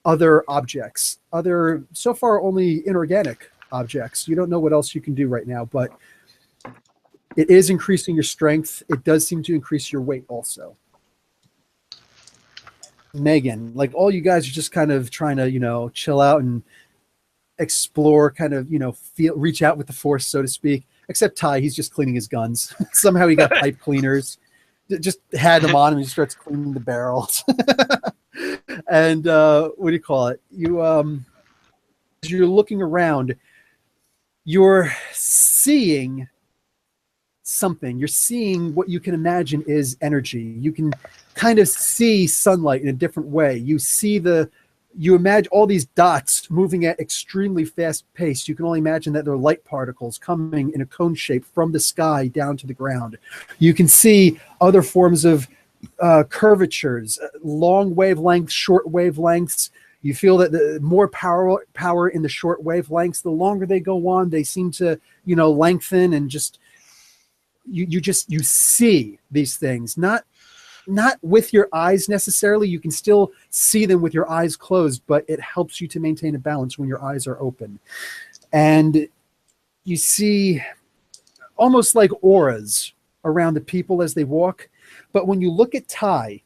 [SPEAKER 2] other objects, so far only inorganic objects. You don't know what else you can do right now, but it is increasing your strength. It does seem to increase your weight also. Megan, like all you guys are just kind of trying to, chill out and explore, kind of, reach out with the force, so to speak. Except Ty, he's just cleaning his guns. Somehow he got pipe cleaners. Just had them on him and he starts cleaning the barrels. And what do you call it? As you're looking around, you're seeing something. You're seeing what you can imagine is energy. You can kind of see sunlight in a different way. You imagine all these dots moving at extremely fast pace. You can only imagine that they're light particles coming in a cone shape from the sky down to the ground. You can see other forms of curvatures, long wavelengths, short wavelengths. You feel that the more power in the short wavelengths, the longer they go on, they seem to, lengthen, and just you see these things, not with your eyes necessarily. You can still see them with your eyes closed, but it helps you to maintain a balance when your eyes are open. And you see almost like auras around the people as they walk. But when you look at Ty,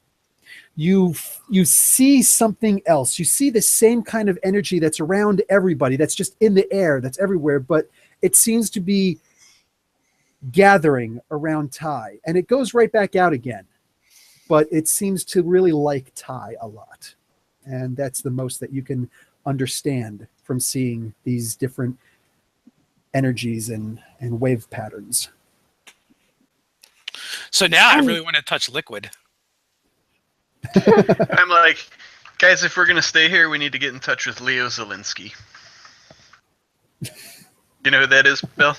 [SPEAKER 2] you see something else. You see the same kind of energy that's around everybody, that's just in the air, that's everywhere, but it seems to be gathering around Ty. And it goes right back out again. But it seems to really like Ty a lot. And that's the most that you can understand from seeing these different energies and wave patterns.
[SPEAKER 1] So now I really want to touch liquid.
[SPEAKER 4] I'm like, guys, if we're going to stay here, we need to get in touch with Leo Zelinsky. You know who that is, Bill?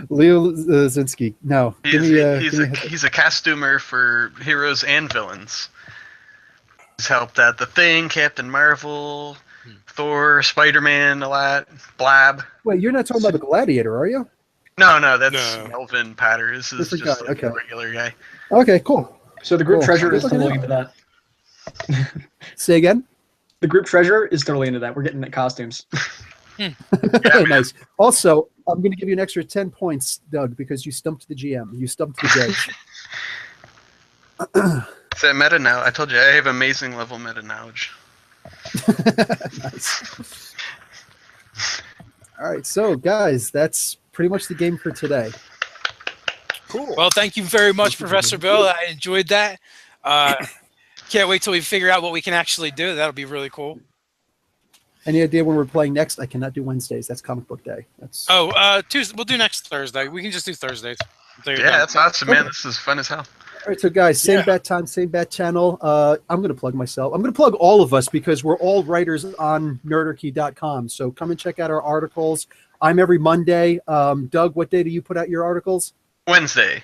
[SPEAKER 2] Leo Zinski. No.
[SPEAKER 4] He's a costumer for heroes and villains. He's helped out The Thing, Captain Marvel, Thor, Spider-Man a lot, Blab.
[SPEAKER 2] Wait, you're not talking about the Gladiator, are you?
[SPEAKER 4] No, that's Melvin Patter. This is
[SPEAKER 2] Different
[SPEAKER 4] just
[SPEAKER 2] guy,
[SPEAKER 4] like
[SPEAKER 2] okay.
[SPEAKER 4] a regular guy.
[SPEAKER 2] Okay, cool.
[SPEAKER 3] So the group
[SPEAKER 2] Cool.
[SPEAKER 3] treasurer is
[SPEAKER 2] Look at
[SPEAKER 3] totally
[SPEAKER 2] that.
[SPEAKER 3] into that.
[SPEAKER 2] Say again?
[SPEAKER 3] The group treasurer is totally into that. We're getting the costumes.
[SPEAKER 2] Nice. Also, I'm going to give you an extra 10 points, Doug, because you stumped the GM. You stumped the judge.
[SPEAKER 4] It's that meta now. I told you I have amazing level meta knowledge.
[SPEAKER 2] Nice. All right, so guys, that's pretty much the game for today.
[SPEAKER 6] Cool.
[SPEAKER 1] Well, thank you very much, Professor Bill. I enjoyed that. Can't wait till we figure out what we can actually do. That'll be really cool.
[SPEAKER 2] Any idea when we're playing next? I cannot do Wednesdays. That's comic book day. That's
[SPEAKER 1] Tuesday. We'll do next Thursday. We can just do Thursdays.
[SPEAKER 4] Yeah, that's awesome, man. This is fun as hell.
[SPEAKER 2] all right. So guys, same bat time, same bat channel. I'm going to plug myself. I'm going to plug all of us because we're all writers on nerdarchy.com. So come and check out our articles. I'm every Monday. Doug, what day do you put out your articles?
[SPEAKER 4] Wednesdays.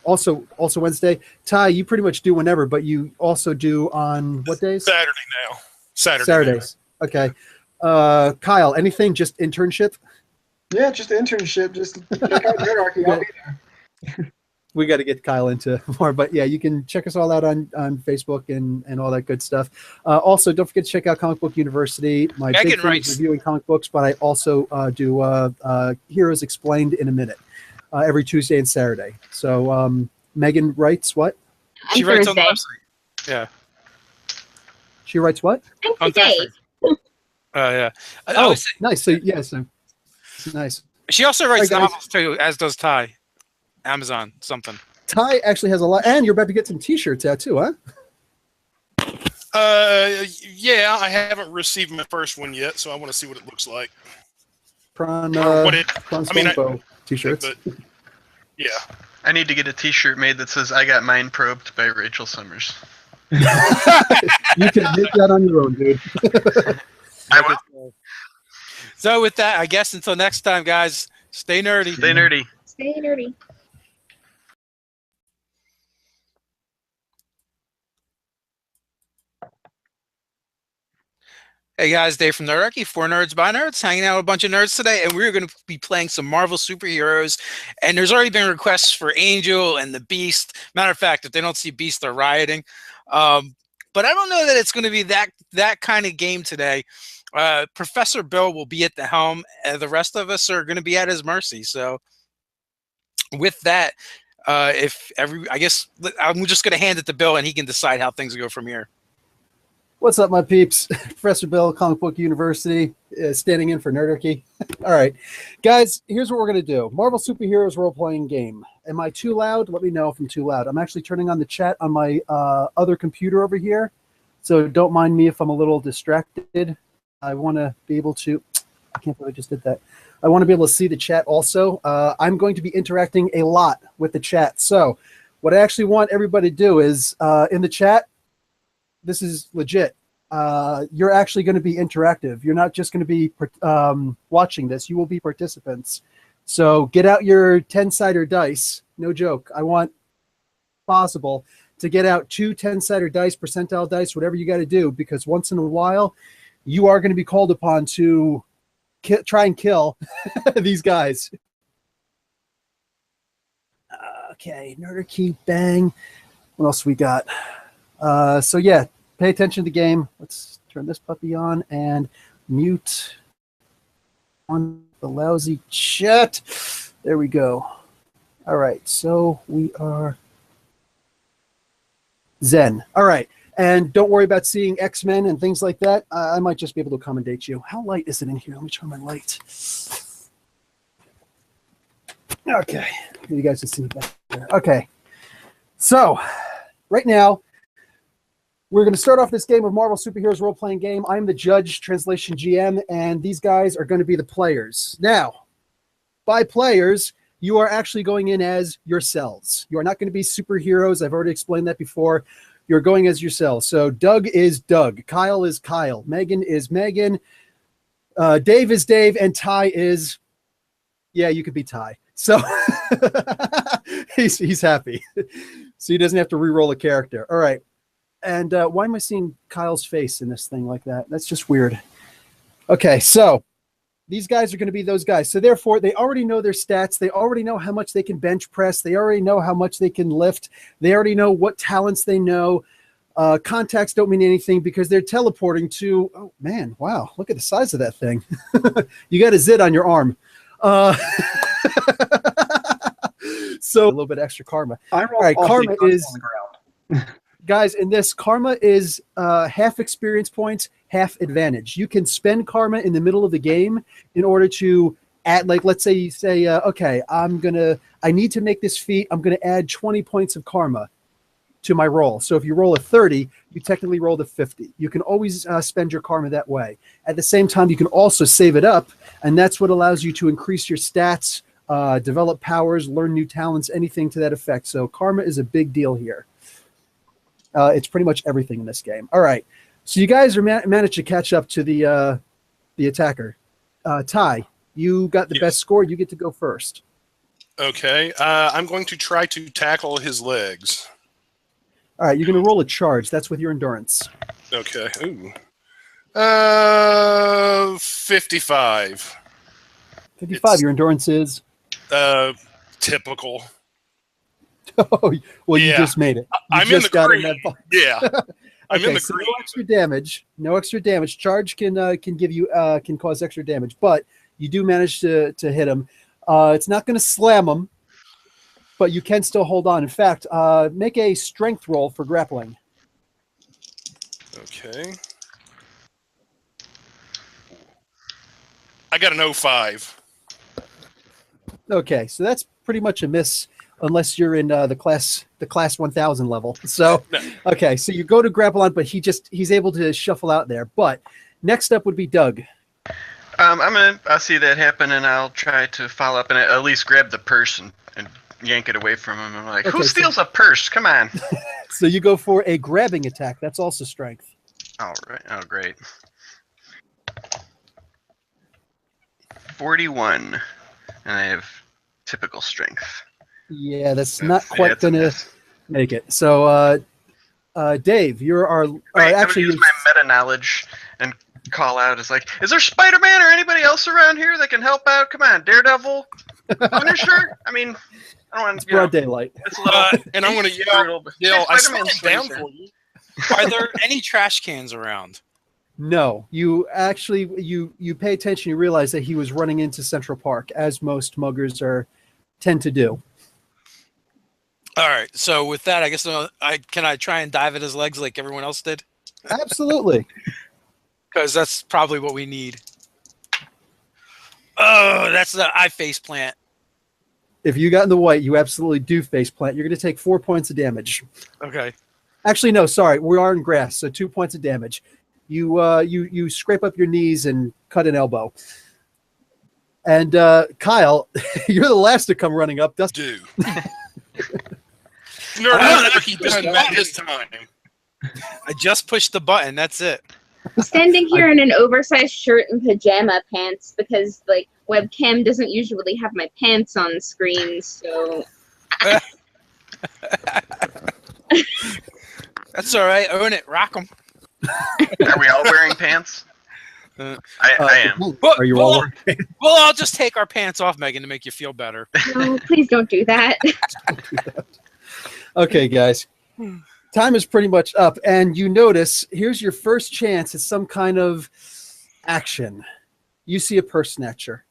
[SPEAKER 2] Also Wednesday. Ty, you pretty much do whenever, but you also do on what days?
[SPEAKER 6] Saturday now.
[SPEAKER 2] Saturdays. Okay. Kyle, anything? Just internship?
[SPEAKER 3] Yeah, just an internship. Just check out Nerdarchy. I'll be there.
[SPEAKER 2] We got to get Kyle into more, but yeah, you can check us all out on Facebook and all that good stuff. Also, don't forget to check out Comic Book University. My big
[SPEAKER 1] Megan
[SPEAKER 2] thing
[SPEAKER 1] writes.
[SPEAKER 2] is reviewing comic books, but I also do Heroes Explained in a Minute every Tuesday and Saturday. So Megan writes what?
[SPEAKER 1] She
[SPEAKER 5] On
[SPEAKER 1] writes on the
[SPEAKER 5] Thursday.
[SPEAKER 1] website. Yeah.
[SPEAKER 2] She writes what?
[SPEAKER 5] And
[SPEAKER 1] On
[SPEAKER 5] today.
[SPEAKER 1] Thursday. Yeah. I
[SPEAKER 2] Oh,
[SPEAKER 1] was saying-
[SPEAKER 2] nice. So yeah, so nice.
[SPEAKER 1] she also writes
[SPEAKER 2] All right, guys.
[SPEAKER 1] novels too, as does Ty. Amazon something.
[SPEAKER 2] Ty actually has a lot, and you're about to get some T-shirts out too, huh?
[SPEAKER 6] Yeah, I haven't received my first one yet, so I want to see what it looks like.
[SPEAKER 2] Prawn,
[SPEAKER 6] What it-
[SPEAKER 2] Prawn
[SPEAKER 6] I mean,
[SPEAKER 2] Swampo T-shirts.
[SPEAKER 6] But yeah,
[SPEAKER 4] I need to get a T-shirt made that says "I got mine probed" by Rachel Summers.
[SPEAKER 2] You can make that on your own, dude.
[SPEAKER 4] I will.
[SPEAKER 1] So with that, I guess until next time, guys, stay nerdy.
[SPEAKER 4] Stay nerdy.
[SPEAKER 5] Stay nerdy.
[SPEAKER 1] Hey guys, Dave from Nerdarchy, for Nerds by Nerds, hanging out with a bunch of nerds today, and we're going to be playing some Marvel superheroes. And there's already been requests for Angel and the Beast. Matter of fact, if they don't see Beast, they're rioting. But I don't know that it's going to be that kind of game today. Professor Bill will be at the helm, and the rest of us are going to be at his mercy. So with that, I guess I'm just going to hand it to Bill, and he can decide how things go from here.
[SPEAKER 2] What's up, my peeps? Professor Bill, Comic Book University, standing in for Nerdarchy. All right, guys, here's what we're going to do. Marvel Superheroes role-playing game. Am I too loud? Let me know if I'm too loud. I'm actually turning on the chat on my other computer over here, so don't mind me if I'm a little distracted. I want to be able to... I can't believe I just did that. I want to be able to see the chat also. I'm going to be interacting a lot with the chat. So what I actually want everybody to do is, in the chat, this is legit. You're actually going to be interactive. You're not just going to be watching this. You will be participants. So get out your 10-sider dice. No joke. I want possible to get out 2 10-sider dice, percentile dice, whatever you got to do, because once in a while, you are going to be called upon to try and kill these guys. Okay, Nerdarchy, bang. What else we got? So yeah, pay attention to the game. Let's turn this puppy on and mute on the lousy chat. There we go. All right, so we are Zen. All right, and don't worry about seeing X-Men and things like that. I might just be able to accommodate you. How light is it in here? Let me turn my light. Okay, you guys can see me back there. Okay, so right now, we're going to start off this game of Marvel Superheroes role-playing game. I'm the judge, translation GM, and these guys are going to be the players. Now, by players, you are actually going in as yourselves. You are not going to be superheroes. I've already explained that before. You're going as yourselves. So Doug is Doug. Kyle is Kyle. Megan is Megan. Dave is Dave. And Ty is... Yeah, you could be Ty. So he's happy. So he doesn't have to re-roll a character. All right. And why am I seeing Kyle's face in this thing like that? That's just weird. Okay, so these guys are going to be those guys. So therefore, they already know their stats. They already know how much they can bench press. They already know how much they can lift. They already know what talents they know. Contacts don't mean anything because they're teleporting to... Oh, man, wow. Look at the size of that thing. You got a zit on your arm. So a little bit extra karma.
[SPEAKER 3] I rolled
[SPEAKER 2] All right,
[SPEAKER 3] off
[SPEAKER 2] karma
[SPEAKER 3] the
[SPEAKER 2] is...
[SPEAKER 3] on the ground.
[SPEAKER 2] Guys, in this, karma is half experience points, half advantage. You can spend karma in the middle of the game in order to add, like, let's say you say, okay, I need to make this feat. I'm going to add 20 points of karma to my roll. So if you roll a 30, you technically rolled a 50. You can always spend your karma that way. At the same time, you can also save it up, and that's what allows you to increase your stats, develop powers, learn new talents, anything to that effect. So karma is a big deal here. It's pretty much everything in this game. All right, so you guys are managed to catch up to the attacker. Ty, you got the best score. You get to go first.
[SPEAKER 6] Okay, I'm going to try to tackle his legs.
[SPEAKER 2] All right, you're going to roll a charge. That's with your endurance.
[SPEAKER 6] Okay. Ooh. 55.
[SPEAKER 2] 55. Your endurance is
[SPEAKER 6] Typical.
[SPEAKER 2] Oh, well, you
[SPEAKER 6] Yeah.
[SPEAKER 2] just made it. You
[SPEAKER 6] I'm in
[SPEAKER 2] just
[SPEAKER 6] the
[SPEAKER 2] got in
[SPEAKER 6] green.
[SPEAKER 2] that box.
[SPEAKER 6] Yeah. I'm in
[SPEAKER 2] Okay,
[SPEAKER 6] the
[SPEAKER 2] so
[SPEAKER 6] green.
[SPEAKER 2] no extra damage. No extra damage. Charge can give you can cause extra damage, but you do manage to hit him. It's not going to slam him, but you can still hold on. In fact, make a strength roll for grappling.
[SPEAKER 6] Okay. I got an 05.
[SPEAKER 2] Okay, so that's pretty much a miss unless you're in the class 1000 level. So,
[SPEAKER 6] No.
[SPEAKER 2] okay, so you go to grapple on, but he's able to shuffle out there. But next up would be Doug.
[SPEAKER 4] I'll see that happen, and I'll try to follow up and at least grab the purse and yank it away from him. I'm like,
[SPEAKER 2] Okay,
[SPEAKER 4] who steals a purse? Come on.
[SPEAKER 2] So you go for a grabbing attack. That's also strength.
[SPEAKER 4] All right. Oh, great. 41, and I have typical strength.
[SPEAKER 2] Yeah, that's not quite
[SPEAKER 4] it's a
[SPEAKER 2] gonna
[SPEAKER 4] miss.
[SPEAKER 2] make it. So, Dave, you're our
[SPEAKER 4] Wait, I'm
[SPEAKER 2] actually
[SPEAKER 4] gonna use my meta knowledge and call out. It's like, is there Spider-Man or anybody else around here that can help out? Come on, Daredevil, Punisher. I mean, I don't want
[SPEAKER 2] it's
[SPEAKER 4] to. You know,
[SPEAKER 2] broad daylight.
[SPEAKER 4] it's a little.
[SPEAKER 6] And I'm going to yell,
[SPEAKER 4] brutal, but-
[SPEAKER 6] I
[SPEAKER 4] Spider-Man
[SPEAKER 6] slammed down
[SPEAKER 4] swings
[SPEAKER 6] for you.
[SPEAKER 1] Are there any trash cans around?
[SPEAKER 2] No, you actually you pay attention. You realize that he was running into Central Park, as most muggers tend to do.
[SPEAKER 1] All right. So with that, I guess can I try and dive at his legs like everyone else did?
[SPEAKER 2] Absolutely.
[SPEAKER 1] Because that's probably what we need. Oh, that's the I face plant.
[SPEAKER 2] If you got in the white, you absolutely do face plant. You're going to take 4 points of damage.
[SPEAKER 1] Okay.
[SPEAKER 2] Actually, no, sorry. We are in grass, so 2 points of damage. You scrape up your knees and cut an elbow. And Kyle, you're the last to come running up.
[SPEAKER 6] Do. Nerdarchy doesn't met his time.
[SPEAKER 1] I just pushed the button. That's it.
[SPEAKER 5] I'm standing here in an oversized shirt and pajama pants because like webcam doesn't usually have my pants on screen, so
[SPEAKER 1] That's all right. Own it. Rock them.
[SPEAKER 4] Are we all wearing pants? I am.
[SPEAKER 2] Are you all?
[SPEAKER 1] Well, I'll just take our pants off, Megan, to make you feel better.
[SPEAKER 5] no, please don't do that.
[SPEAKER 2] Okay, guys. Time is pretty much up, and you notice here's your first chance at some kind of action. You see a purse snatcher.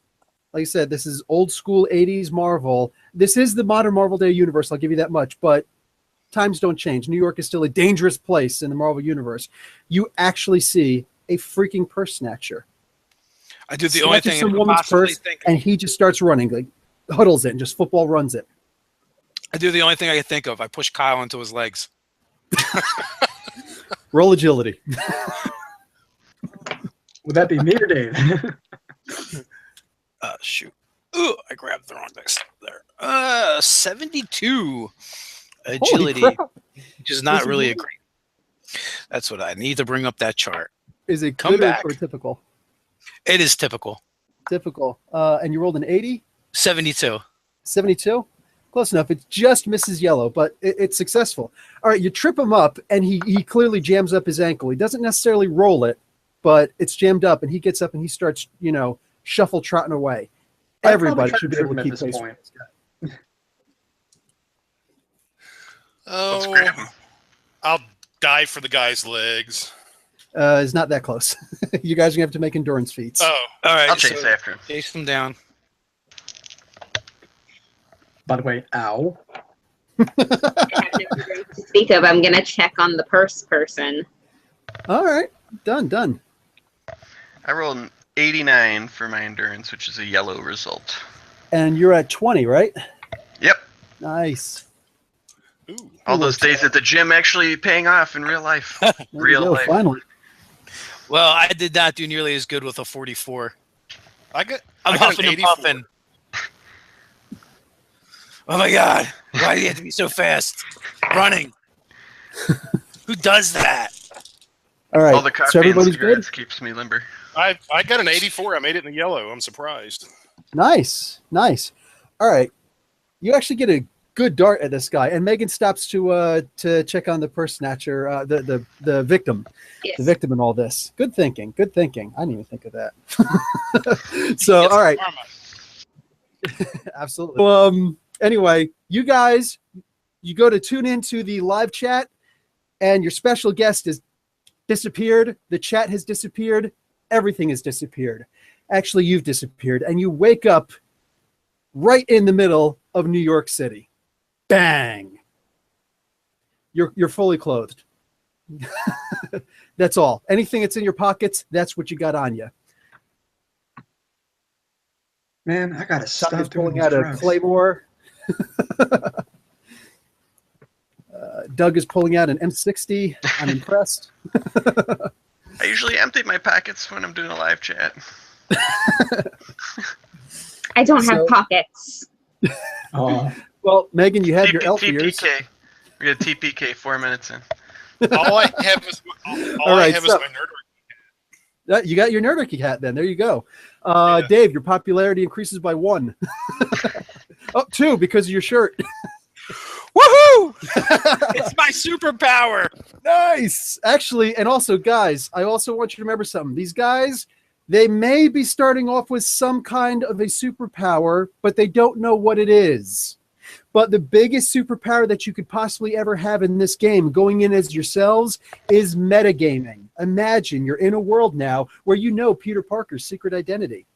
[SPEAKER 2] Like I said, this is old school 80s Marvel. This is the modern Marvel Day universe, I'll give you that much, but times don't change. New York is still a dangerous place in the Marvel universe. You actually see a freaking purse snatcher.
[SPEAKER 1] I do the only
[SPEAKER 2] Snatches
[SPEAKER 1] thing
[SPEAKER 2] some
[SPEAKER 1] I could
[SPEAKER 2] woman's
[SPEAKER 1] possibly
[SPEAKER 2] purse,
[SPEAKER 1] think.
[SPEAKER 2] and he just starts running, like huddles it and just football runs it.
[SPEAKER 1] I do the only thing I can think of. I push Kyle into his legs.
[SPEAKER 2] Roll agility.
[SPEAKER 3] Would that be me or Dave?
[SPEAKER 1] Shoot. Ooh, I grabbed the wrong dice there. 72 agility,
[SPEAKER 2] Holy crap.
[SPEAKER 1] which is not
[SPEAKER 2] Is it
[SPEAKER 1] really a
[SPEAKER 2] really?
[SPEAKER 1] great. That's what I need to bring up that chart.
[SPEAKER 2] Is it
[SPEAKER 1] Come
[SPEAKER 2] good
[SPEAKER 1] back.
[SPEAKER 2] or typical?
[SPEAKER 1] It is typical.
[SPEAKER 2] Typical. And you rolled an 80?
[SPEAKER 1] 72.
[SPEAKER 2] 72? Close enough. It just misses yellow, but it's successful. All right, you trip him up, and he clearly jams up his ankle. He doesn't necessarily roll it, but it's jammed up, and he gets up and he starts, shuffle trotting away.
[SPEAKER 3] I'd
[SPEAKER 2] Everybody
[SPEAKER 3] probably
[SPEAKER 2] should be
[SPEAKER 3] try to
[SPEAKER 2] able to
[SPEAKER 3] trip him
[SPEAKER 2] keep
[SPEAKER 3] at
[SPEAKER 2] pace.
[SPEAKER 3] this
[SPEAKER 2] with
[SPEAKER 3] point.
[SPEAKER 4] Let's
[SPEAKER 6] Oh,
[SPEAKER 4] grab him.
[SPEAKER 6] I'll dive for the guy's legs.
[SPEAKER 2] It's not that close. You guys are going to have to make endurance feats.
[SPEAKER 6] Oh,
[SPEAKER 1] All right.
[SPEAKER 4] I'll chase
[SPEAKER 1] so
[SPEAKER 4] after him.
[SPEAKER 1] chase him down.
[SPEAKER 3] By the way, ow.
[SPEAKER 5] I have no endurance to speak of. I'm gonna check on the purse person.
[SPEAKER 2] All right. Done.
[SPEAKER 4] I rolled an 89 for my endurance, which is a yellow result.
[SPEAKER 2] And you're at 20, right?
[SPEAKER 4] Yep.
[SPEAKER 2] Nice.
[SPEAKER 6] ooh.
[SPEAKER 4] All those days at the gym actually paying off in real life.
[SPEAKER 2] There you
[SPEAKER 4] Real
[SPEAKER 2] go,
[SPEAKER 4] life.
[SPEAKER 2] finally.
[SPEAKER 1] Well, I did not do nearly as good with a 44.
[SPEAKER 6] I got
[SPEAKER 1] I'm
[SPEAKER 6] I got
[SPEAKER 1] huffing
[SPEAKER 6] an
[SPEAKER 1] and
[SPEAKER 6] 84.
[SPEAKER 1] puffing. Oh my god! Why do you have to be so fast? Running. Who does that?
[SPEAKER 2] All right.
[SPEAKER 4] All the
[SPEAKER 2] So
[SPEAKER 4] coffee and
[SPEAKER 2] everybody's good?
[SPEAKER 4] cigarettes keeps me limber.
[SPEAKER 6] I got an 84. I made it in the yellow. I'm surprised.
[SPEAKER 2] Nice. All right. You actually get a good dart at this guy, and Megan stops to check on the purse snatcher, the victim,
[SPEAKER 5] Yes.
[SPEAKER 2] the victim in all this. Good thinking. I didn't even think of that. So, all right,
[SPEAKER 1] Karma.
[SPEAKER 2] absolutely. Anyway, you guys, You go to tune into the live chat, and your special guest has disappeared. The chat has disappeared. Everything has disappeared. Actually, you've disappeared, and you wake up right in the middle of New York City. Bang! You're fully clothed. That's all. Anything that's in your pockets, that's what you got on you.
[SPEAKER 3] Man, I gotta
[SPEAKER 2] Tuck
[SPEAKER 3] stop
[SPEAKER 2] is
[SPEAKER 3] doing
[SPEAKER 2] pulling
[SPEAKER 3] these
[SPEAKER 2] out a
[SPEAKER 3] drugs.
[SPEAKER 2] Claymore. Doug is pulling out an M60. I'm impressed.
[SPEAKER 4] I usually empty my pockets when I'm doing a live chat.
[SPEAKER 5] I don't have
[SPEAKER 2] So-
[SPEAKER 5] pockets.
[SPEAKER 3] Oh,
[SPEAKER 2] Well, Megan, you have your elf ears.
[SPEAKER 4] TPK. We got TPK 4 minutes in.
[SPEAKER 6] All I have is
[SPEAKER 2] All right,
[SPEAKER 6] is
[SPEAKER 2] so-
[SPEAKER 6] my Nerdarchy.
[SPEAKER 2] You got your Nerdarchy hat then. There you go.
[SPEAKER 6] Yeah.
[SPEAKER 2] Dave, your popularity increases by 1. Oh, 2 because of your shirt.
[SPEAKER 1] Woohoo! It's my superpower.
[SPEAKER 2] Nice. Actually, and also, guys, I also want you to remember something. These guys, they may be starting off with some kind of a superpower, but they don't know what it is. But the biggest superpower that you could possibly ever have in this game, going in as yourselves, is metagaming. Imagine you're in a world now where you know Peter Parker's secret identity.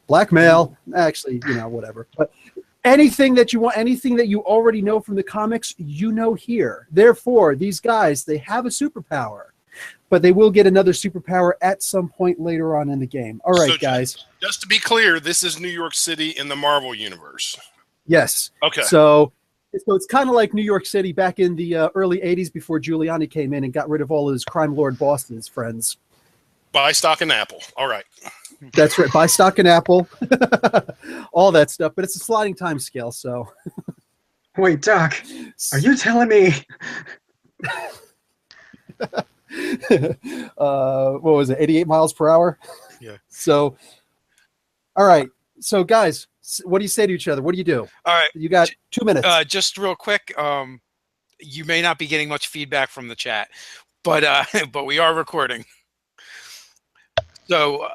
[SPEAKER 2] Blackmail. Actually, whatever. But anything that you want, anything that you already know from the comics, you know here. Therefore, these guys, they have a superpower. But they will get another superpower at some point later on in the game. All right,
[SPEAKER 6] So
[SPEAKER 2] guys.
[SPEAKER 6] Just to be clear, this is New York City in the Marvel universe.
[SPEAKER 2] Yes.
[SPEAKER 6] Okay.
[SPEAKER 2] So it's kind of like New York City back in the early 80s before Giuliani came in and got rid of all his crime lord Boston's friends.
[SPEAKER 6] Buy stock in Apple. All right.
[SPEAKER 2] That's right. Buy stock in Apple. All that stuff. But it's a sliding time scale. So
[SPEAKER 3] wait, Doc, are you telling me?
[SPEAKER 2] What was it? 88 miles per hour?
[SPEAKER 6] Yeah.
[SPEAKER 2] So, all right. So, guys, what do you say to each other? What do you do?
[SPEAKER 1] All right.
[SPEAKER 2] You got 2 minutes.
[SPEAKER 1] Just real quick, you may not be getting much feedback from the chat, but but we are recording. So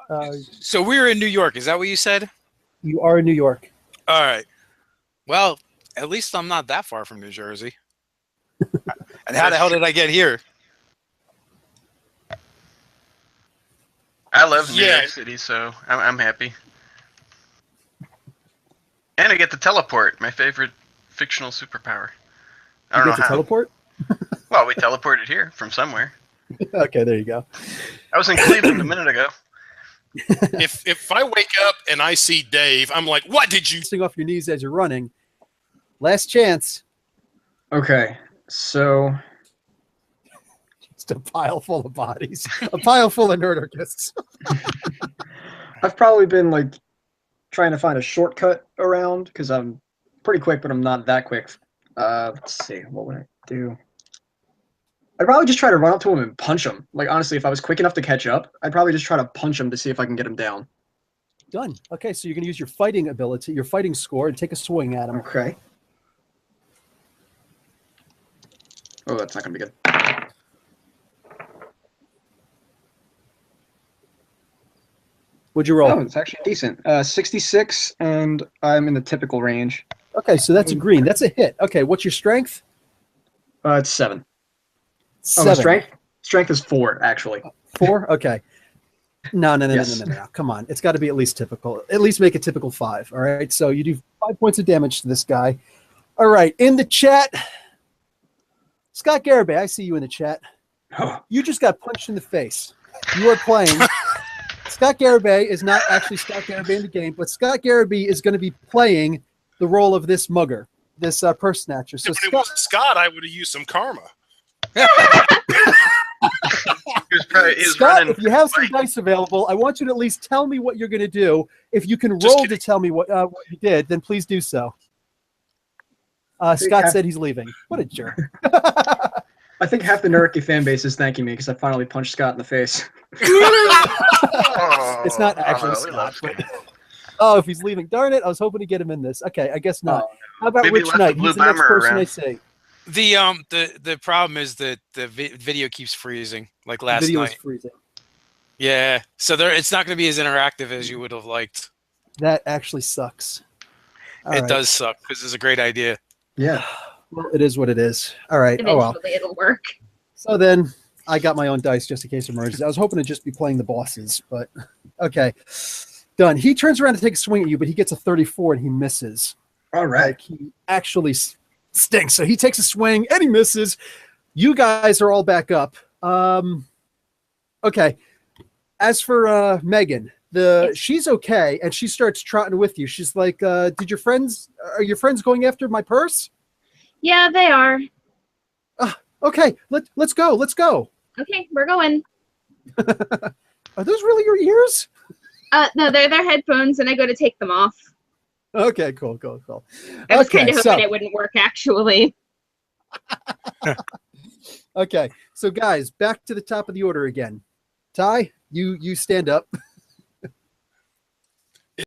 [SPEAKER 1] so we're in New York. Is that what you said?
[SPEAKER 2] You are in New York.
[SPEAKER 1] All right. Well, at least I'm not that far from New Jersey. And how the hell did I get here?
[SPEAKER 4] I love New
[SPEAKER 6] Yeah.
[SPEAKER 4] York City, so I'm happy. And I get to teleport, my favorite fictional superpower. I
[SPEAKER 2] You
[SPEAKER 4] don't know
[SPEAKER 2] get to
[SPEAKER 4] how.
[SPEAKER 2] teleport?
[SPEAKER 4] Well, we teleported here from somewhere.
[SPEAKER 2] Okay, there you go.
[SPEAKER 4] I was in Cleveland a minute ago.
[SPEAKER 6] If I wake up and I see Dave, I'm like, what did you?
[SPEAKER 2] Sing off your knees as you're running. Last chance.
[SPEAKER 3] Okay, so
[SPEAKER 2] Just a pile full of bodies. A pile full of nerdarchists.
[SPEAKER 3] I've probably been like trying to find a shortcut around because I'm pretty quick, but I'm not that quick. Let's see, what would I do? I'd probably just try to run up to him and punch him. Like honestly, if I was quick enough to catch up, I'd probably just try to punch him to see if I can get him down.
[SPEAKER 2] Done. Okay, so you're going to use your fighting ability, your fighting score, and take a swing at him.
[SPEAKER 3] Okay. Oh, that's not gonna be good.
[SPEAKER 2] Would you roll?
[SPEAKER 3] Oh, it's actually decent. 66, and I'm in the typical range.
[SPEAKER 2] Okay, so that's a green. That's a hit. Okay, what's your strength?
[SPEAKER 3] It's 7. Oh,
[SPEAKER 2] 7.
[SPEAKER 3] strength? Strength is 4, actually.
[SPEAKER 2] 4? Okay. No.
[SPEAKER 3] Yes.
[SPEAKER 2] Come on. It's got to be at least typical. At least make it typical 5. All right. So you do 5 points of damage to this guy. All right. In the chat, Scott Garibay, I see you in the chat. You just got punched in the face. You are playing. Scott Garibay is not actually Scott Garibay in the game, but Scott Garibay is going to be playing the role of this mugger, this purse snatcher. So
[SPEAKER 6] If it
[SPEAKER 2] Scott,
[SPEAKER 6] was Scott, I would have used some karma.
[SPEAKER 4] He was
[SPEAKER 2] Scott,
[SPEAKER 4] running.
[SPEAKER 2] if you have some dice available, I want you to at least tell me what you're going to do. If you can roll to
[SPEAKER 6] kidding.
[SPEAKER 2] tell me what you did, then please do so. Scott said he's leaving. What a jerk.
[SPEAKER 3] I think half the Nerdarchy fan base is thanking me because I finally punched Scott in the face.
[SPEAKER 4] Oh,
[SPEAKER 2] It's not actually
[SPEAKER 4] we
[SPEAKER 2] Scott.
[SPEAKER 4] love
[SPEAKER 2] But, oh, if he's leaving. Darn it. I was hoping to get him in this. Okay, I guess not.
[SPEAKER 3] Oh,
[SPEAKER 2] How about
[SPEAKER 4] Maybe he
[SPEAKER 2] Rich
[SPEAKER 4] left
[SPEAKER 2] Knight?
[SPEAKER 4] the blue
[SPEAKER 2] He's the next
[SPEAKER 4] bomber
[SPEAKER 2] person
[SPEAKER 4] around.
[SPEAKER 2] I say.
[SPEAKER 1] The problem is that the video keeps freezing, like last
[SPEAKER 2] Video is
[SPEAKER 1] night.
[SPEAKER 2] freezing.
[SPEAKER 1] Yeah, so it's not going to be as interactive as you would have liked.
[SPEAKER 2] That actually sucks. All
[SPEAKER 1] It
[SPEAKER 2] right.
[SPEAKER 1] does suck because it's a great idea.
[SPEAKER 3] yeah.
[SPEAKER 2] Well, it is what it is. All right. Oh well.
[SPEAKER 5] Eventually it'll work.
[SPEAKER 2] So then I got my own dice just in case of emergency. I was hoping to just be playing the bosses, but okay. Done. He turns around to take a swing at you, but he gets a 34 and he misses.
[SPEAKER 3] All right.
[SPEAKER 2] Like he actually stinks. So he takes a swing and he misses. You guys are all back up. Okay. As for Megan, she's okay, and she starts trotting with you. She's like, are your friends going after my purse?
[SPEAKER 5] Yeah, they are.
[SPEAKER 2] Okay, let's go. Let's go.
[SPEAKER 5] Okay, we're going.
[SPEAKER 2] Are those really your ears?
[SPEAKER 5] No, they're their headphones, and I go to take them off.
[SPEAKER 2] Okay, cool.
[SPEAKER 5] I was kind
[SPEAKER 2] Okay,
[SPEAKER 5] of hoping it wouldn't work, actually.
[SPEAKER 2] Okay, so guys, back to the top of the order again. Ty, you stand up.